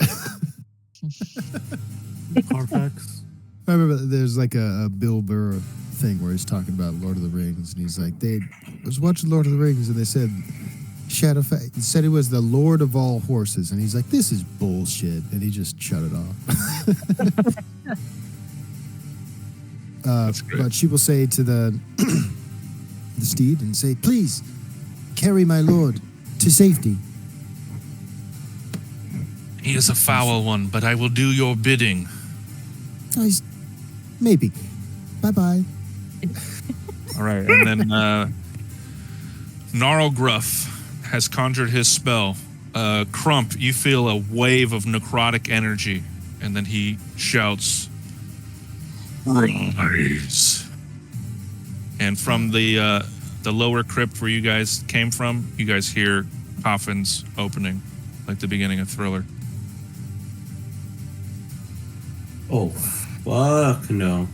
Speaker 1: Carfax.
Speaker 3: I remember there's like a Bill Burr thing where he's talking about Lord of the Rings, and he's like, I was watching Lord of the Rings, and they said Shadowfax. He said he was the Lord of all horses, and he's like, this is bullshit, and he just shut it off.
Speaker 2: That's great.
Speaker 3: But she will say to the steed and say, please carry my lord to safety.
Speaker 2: He is a foul one, but I will do your bidding.
Speaker 3: Oh, maybe. Bye-bye.
Speaker 2: All right, and then Gnarlgruff has conjured his spell. Crump, you feel a wave of necrotic energy, and then he shouts, "Rise!" And from the lower crypt where you guys came from, you guys hear coffins opening, like the beginning of Thriller.
Speaker 6: Oh, fuck no.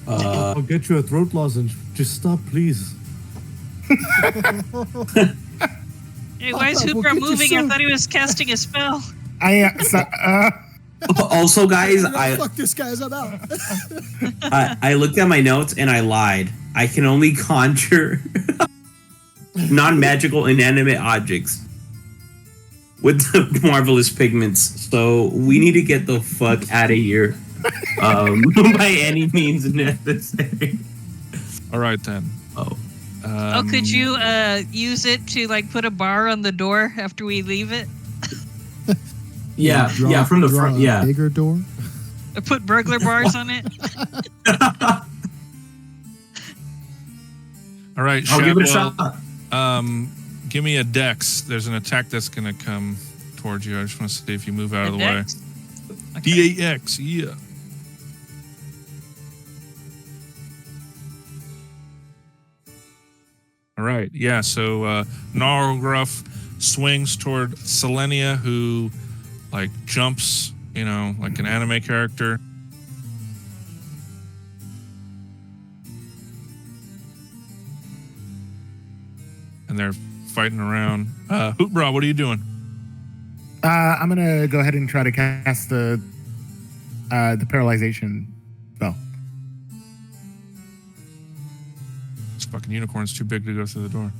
Speaker 1: I'll get you a throat lozenge. Just stop, please.
Speaker 5: Hey, why is
Speaker 3: We'll
Speaker 5: Hooper
Speaker 3: get you
Speaker 5: moving? I
Speaker 3: soon.
Speaker 5: thought he was casting a spell.
Speaker 6: Also, guys,
Speaker 3: Fuck this guy's about.
Speaker 6: I looked at my notes and I lied. I can only conjure non-magical inanimate objects with the marvelous pigments. So we need to get the fuck out of here by any means necessary.
Speaker 2: All right, then.
Speaker 6: Oh.
Speaker 5: Could you use it to like put a bar on the door after we leave it?
Speaker 6: Yeah, from the front,
Speaker 3: a bigger door.
Speaker 5: Or put burglar bars on it?
Speaker 2: All right,
Speaker 6: I'll give it a
Speaker 2: Shadwell,
Speaker 6: shot.
Speaker 2: give me a dex. There's an attack that's going to come towards you. I just want to see if you move out of the way.
Speaker 5: Dex? Okay.
Speaker 2: D8X, yeah. All right, yeah, so Gnarlgruff swings toward Selenia, who, like, jumps, like an anime character. And they're fighting around. Hoopbra, what are you doing?
Speaker 4: I'm gonna go ahead and try to cast the paralyzation spell.
Speaker 2: fucking unicorn's too big to go through the door.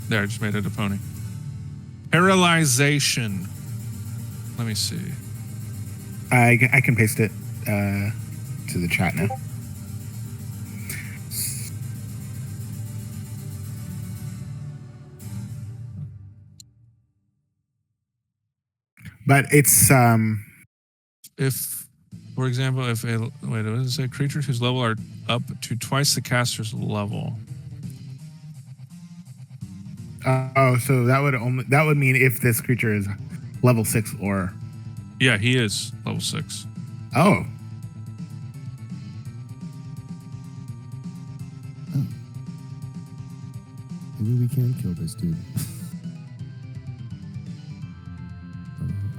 Speaker 2: There, I just made it a pony. Paralyzation. Let me see.
Speaker 4: I can paste it to the chat now. But it's
Speaker 2: If, for example, if a wait, what does it say? Creatures whose level are up to twice the caster's level.
Speaker 4: so that would mean if this creature is level 6 or
Speaker 2: Yeah, he is level 6.
Speaker 4: oh.
Speaker 3: Maybe we can kill this dude.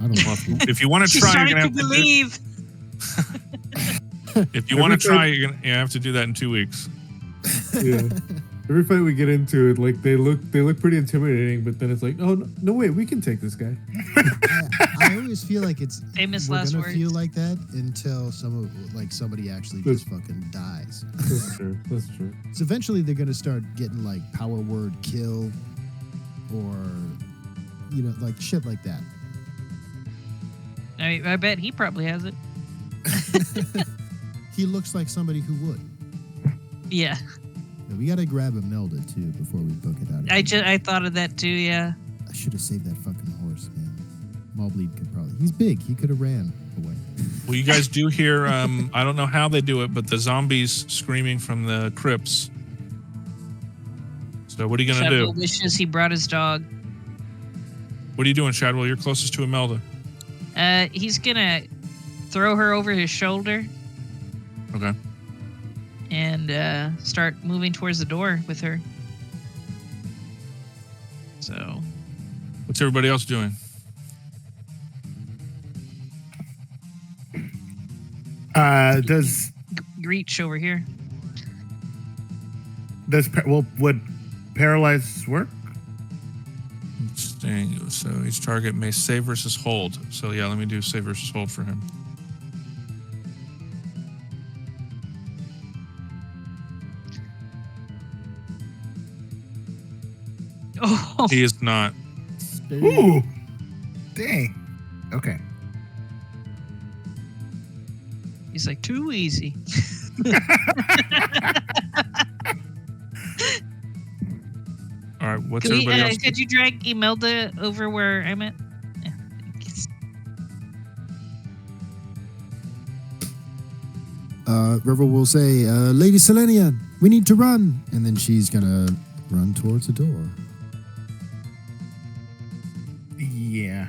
Speaker 3: I don't know.
Speaker 2: If you want to
Speaker 5: She's
Speaker 2: try,
Speaker 5: starting
Speaker 2: you're
Speaker 5: to
Speaker 2: gonna have
Speaker 5: believe.
Speaker 2: if you want to try, you have to do that in 2 weeks.
Speaker 1: Yeah. Every fight we get into it, like they look pretty intimidating, but then it's like, oh no wait, we can take this guy.
Speaker 3: I always feel like it's
Speaker 5: Famous
Speaker 3: we're
Speaker 5: last
Speaker 3: gonna
Speaker 5: words.
Speaker 3: feel like that until somebody actually just fucking dies.
Speaker 1: That's true. That's true.
Speaker 3: So eventually they're gonna start getting like power word kill, or like shit like that.
Speaker 5: I bet he probably has it.
Speaker 3: He looks like somebody who would.
Speaker 5: Yeah,
Speaker 3: Yeah, we gotta grab Imelda too before we book it out.
Speaker 5: I thought of that too. Yeah.
Speaker 3: I should have saved that fucking horse, man. Maulbleed could probably. He's big. He could have ran away.
Speaker 2: Well, you guys do hear, I don't know how they do it, but the zombies screaming from the crypts. So what are you going to
Speaker 5: Shadwell
Speaker 2: do?
Speaker 5: wishes he brought his dog.
Speaker 2: What are you doing, Shadwell? You're closest to Imelda.
Speaker 5: He's gonna throw her over his shoulder
Speaker 2: Okay.
Speaker 5: and start moving towards the door with her. So
Speaker 2: What's everybody else doing?
Speaker 4: Does
Speaker 5: reach over here.
Speaker 4: would paralyze work?
Speaker 2: Staying, so each target may save versus hold. So yeah, let me do save versus hold for him.
Speaker 5: Oh,
Speaker 2: He is not.
Speaker 4: Ooh, dang. Okay.
Speaker 5: he's like too easy.
Speaker 2: All right, what's everybody else?
Speaker 5: Could you drag Imelda over where I'm at? Yeah, thanks.
Speaker 3: River will say, Lady Selenian, we need to run. And then she's going to run towards the door.
Speaker 4: Yeah.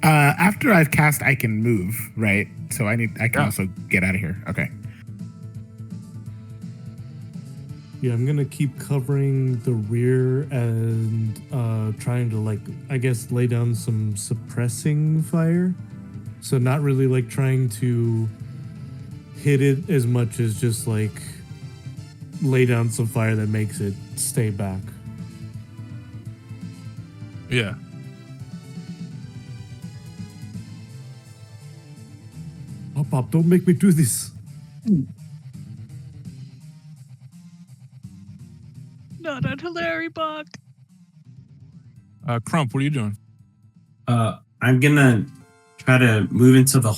Speaker 4: After I've cast, I can move, right? So I can also get out of here. Okay.
Speaker 1: Yeah, I'm gonna keep covering the rear and trying to, like, I guess, lay down some suppressing fire. So not really like trying to hit it as much as just like lay down some fire that makes it stay back.
Speaker 2: Yeah.
Speaker 1: Oh, Pop, don't make me do this.
Speaker 5: Not on Hilary Bach.
Speaker 2: Crump, what are you doing?
Speaker 6: I'm gonna try to move into the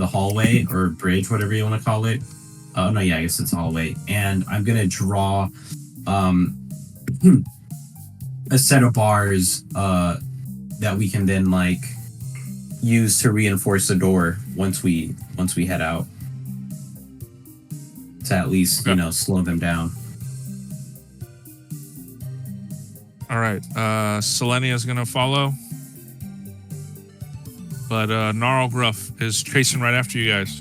Speaker 6: hallway or bridge, whatever you want to call it. Oh no, yeah, I guess it's a hallway. And I'm gonna draw a set of bars that we can then like use to reinforce the door once we head out. To at least, slow them down.
Speaker 2: All right. Selenia's going to follow. But Gnarl Gruff is chasing right after you guys.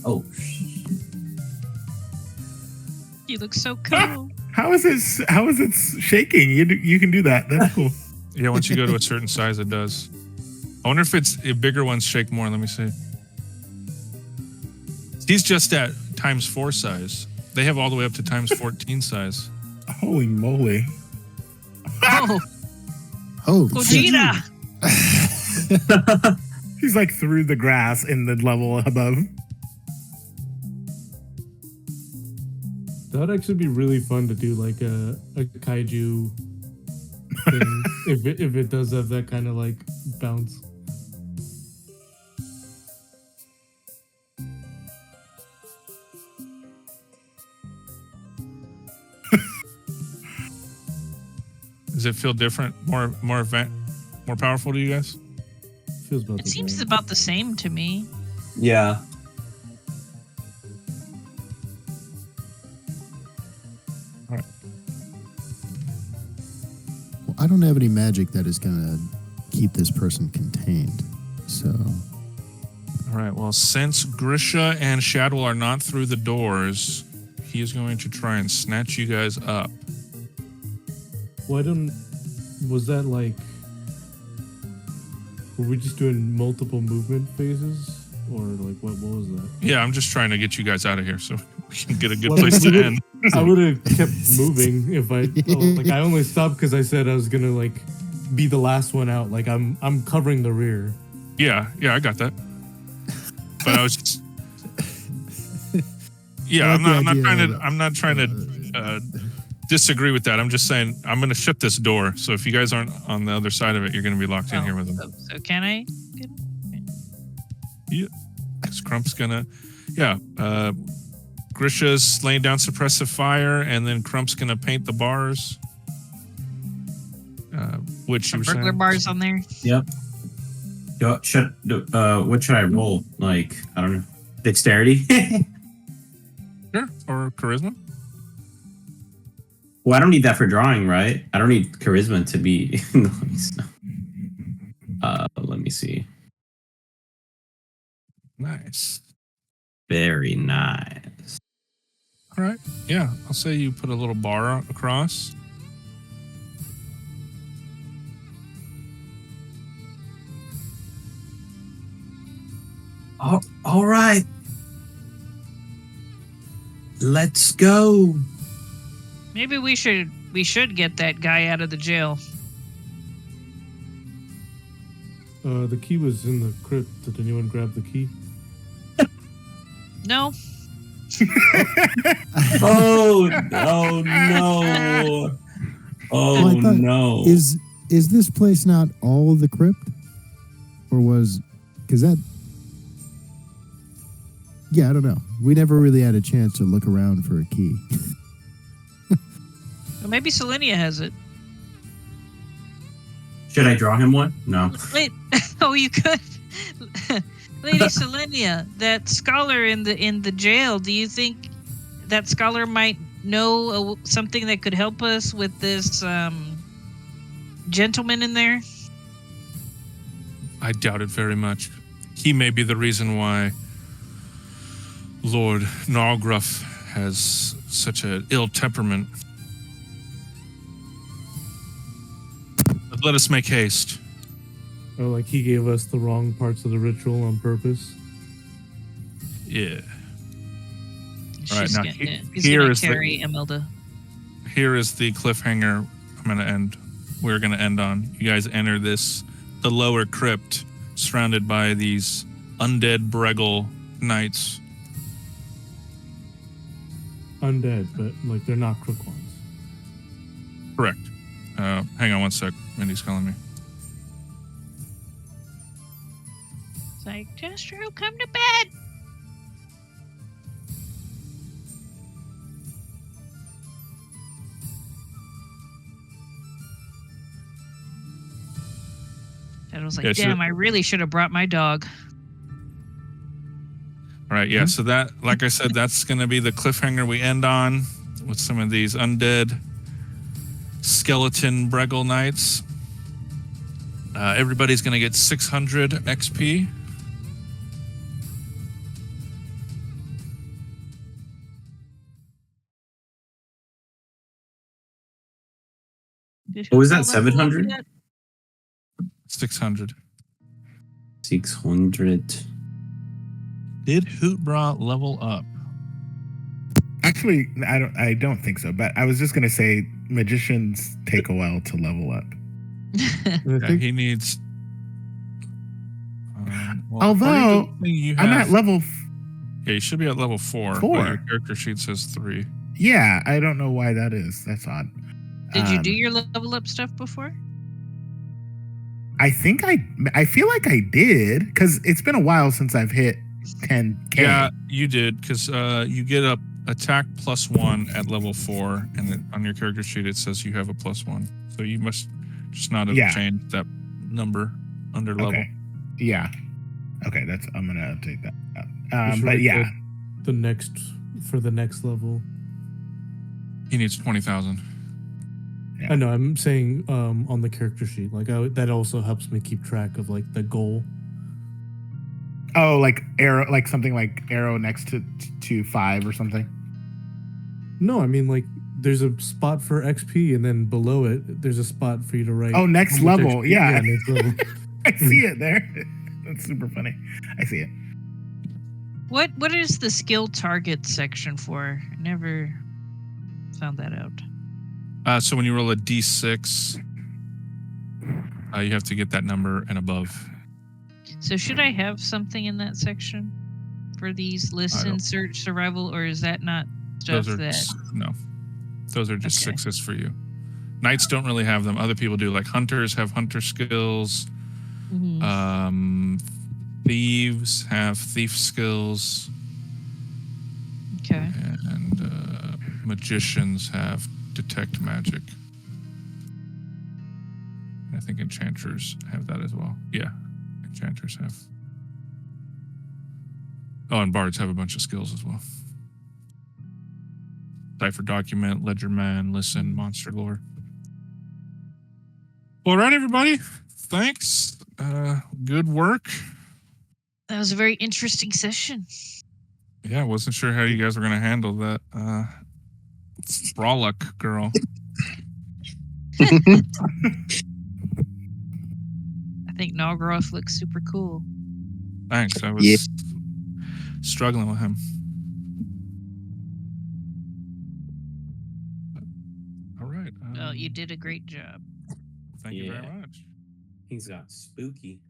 Speaker 6: Oh,
Speaker 5: You look so cool.
Speaker 4: How is it shaking? You can do that. That's cool.
Speaker 2: Yeah, once you go to a certain size, it does. I wonder if bigger ones shake more. Let me see. He's just at ×4 size. They have all the way up to times 14 size.
Speaker 4: Holy moly.
Speaker 5: Oh,
Speaker 3: Holy shit.
Speaker 5: Gogeta!
Speaker 4: He's like through the grass in the level above.
Speaker 1: That'd actually be really fun to do, like a kaiju thing, if it does have that kind of like bounce.
Speaker 2: Does it feel different? More powerful to you guys?
Speaker 1: Feels about
Speaker 5: It
Speaker 1: the
Speaker 5: seems
Speaker 1: same.
Speaker 5: about the same to me.
Speaker 6: Yeah.
Speaker 3: Well, I don't have any magic that is going to keep this person contained. So,
Speaker 2: All right. Well, since Grisha and Shadwell are not through the doors, he is going to try and snatch you guys up.
Speaker 1: Why don't? Was that like? Were we just doing multiple movement phases, or like what was that?
Speaker 2: Yeah, I'm just trying to get you guys out of here so we can get a good
Speaker 1: Well,
Speaker 2: place to end.
Speaker 1: I would have kept moving if I only stopped because I said I was gonna like be the last one out. Like I'm covering the rear.
Speaker 2: Yeah, I got that. But I was just. Yeah,
Speaker 3: I like the
Speaker 2: I'm not trying to disagree with that. I'm just saying I'm going to shut this door. So if you guys aren't on the other side of it, you're going to be locked in here with them.
Speaker 5: So can I?
Speaker 2: Because Crump's going to. Yeah. Grisha's laying down suppressive fire, and then Crump's going to paint the bars. Which you were
Speaker 5: Burglar
Speaker 2: saying?
Speaker 5: bars on there.
Speaker 6: Yep. What should I roll? Like, I don't know. Dexterity?
Speaker 2: Sure. Or charisma.
Speaker 6: Well, I don't need that for drawing, right? I don't need charisma to be nice. Let me see.
Speaker 2: Nice.
Speaker 6: Very nice.
Speaker 2: All right. Yeah. I'll say you put a little bar across.
Speaker 6: All right. Let's go.
Speaker 5: Maybe we should get that guy out of the jail.
Speaker 1: The key was in the crypt. Did anyone grab the key?
Speaker 5: No.
Speaker 6: Oh no. Oh
Speaker 3: Well, I thought-
Speaker 6: no.
Speaker 3: is this place not all the crypt? Or was... Because that... Yeah, I don't know. We never really had a chance to look around for a key.
Speaker 5: Well, maybe Selenia has it.
Speaker 6: Should I draw him one? No.
Speaker 5: Wait. Oh, you could. Lady Selenia, that scholar in the jail. Do you think that scholar might know something that could help us with this gentleman in there?
Speaker 2: I doubt it very much. He may be the reason why Lord Nargruff has such an ill temperament. But let us make haste.
Speaker 1: Or like he gave us the wrong parts of the ritual on purpose?
Speaker 2: Yeah.
Speaker 5: She's
Speaker 2: now
Speaker 5: gonna, he's
Speaker 2: here
Speaker 5: gonna
Speaker 2: is the-
Speaker 5: carry Imelda.
Speaker 2: Here is the cliffhanger we're going to end on. You guys enter the lower crypt, surrounded by these undead Bregel knights.
Speaker 1: Undead, but like they're not crook ones.
Speaker 2: Correct. Hang on one sec. Mindy's calling me.
Speaker 5: It's like, Destro, come to bed. And I was like,
Speaker 2: Yeah,
Speaker 5: damn, I really should have brought my dog.
Speaker 2: All right, yeah. So that, like I said, that's going to be the cliffhanger we end on with some of these undead skeleton Bregel knights. Everybody's going to get 600 XP.
Speaker 6: What was that, 700?
Speaker 2: 600.
Speaker 6: 600.
Speaker 2: Did Hootbra level up?
Speaker 4: Actually, I don't think so. But I was just gonna say, magicians take a while to level up.
Speaker 1: And I think
Speaker 2: he needs.
Speaker 4: Although,
Speaker 2: according to the thing you
Speaker 4: I'm
Speaker 2: have,
Speaker 4: at level.
Speaker 2: yeah, you should be at level 4.
Speaker 4: 4.
Speaker 2: But your character sheet says 3.
Speaker 4: Yeah, I don't know why that is. That's odd.
Speaker 5: Did you do your level up stuff before?
Speaker 4: I think I feel like I did because it's been a while since I've hit 10K.
Speaker 2: Yeah, you did because you get a attack +1 at level 4, and on your character sheet it says you have a +1. So you must just not have changed that number under level.
Speaker 4: Okay. Yeah. Okay, I'm gonna take that out.
Speaker 1: we should
Speaker 4: But
Speaker 1: write
Speaker 4: yeah,
Speaker 1: the next level.
Speaker 2: He needs 20,000.
Speaker 4: Yeah.
Speaker 1: I know. I'm saying on the character sheet, like that also helps me keep track of like the goal.
Speaker 4: oh, like arrow, like something like arrow next to 5 or something.
Speaker 1: No, I mean like there's a spot for XP, and then below it, there's a spot for you to write.
Speaker 4: Oh, next
Speaker 1: how much
Speaker 4: level.
Speaker 1: XP.
Speaker 4: Yeah.
Speaker 1: Next level.
Speaker 4: I see it there. That's super funny. I see it.
Speaker 5: What is the skill target section for? I never found that out.
Speaker 2: So when you roll a d6, you have to get that number and above.
Speaker 5: So should I have something in that section for these listen, search, survival, or is that not stuff
Speaker 2: No. Those are just
Speaker 5: Okay.
Speaker 2: 6s for you. Knights don't really have them. Other people do. Like hunters have hunter skills.
Speaker 5: Mhm.
Speaker 2: Thieves have thief skills.
Speaker 5: Okay.
Speaker 2: And magicians have detect magic. And I think enchanters have that as well. Yeah, enchanters have. Oh, and bards have a bunch of skills as well. Cipher document, ledger man, listen, monster lore. All right, everybody. Thanks. Good work.
Speaker 5: That was a very interesting session.
Speaker 2: Yeah, I wasn't sure how you guys were going to handle that. Frolic girl.
Speaker 5: I think Nalgroth looks super cool.
Speaker 2: Thanks. I was struggling with him. All right.
Speaker 5: Well, you did a great job.
Speaker 2: Thank you very much.
Speaker 6: He's got spooky.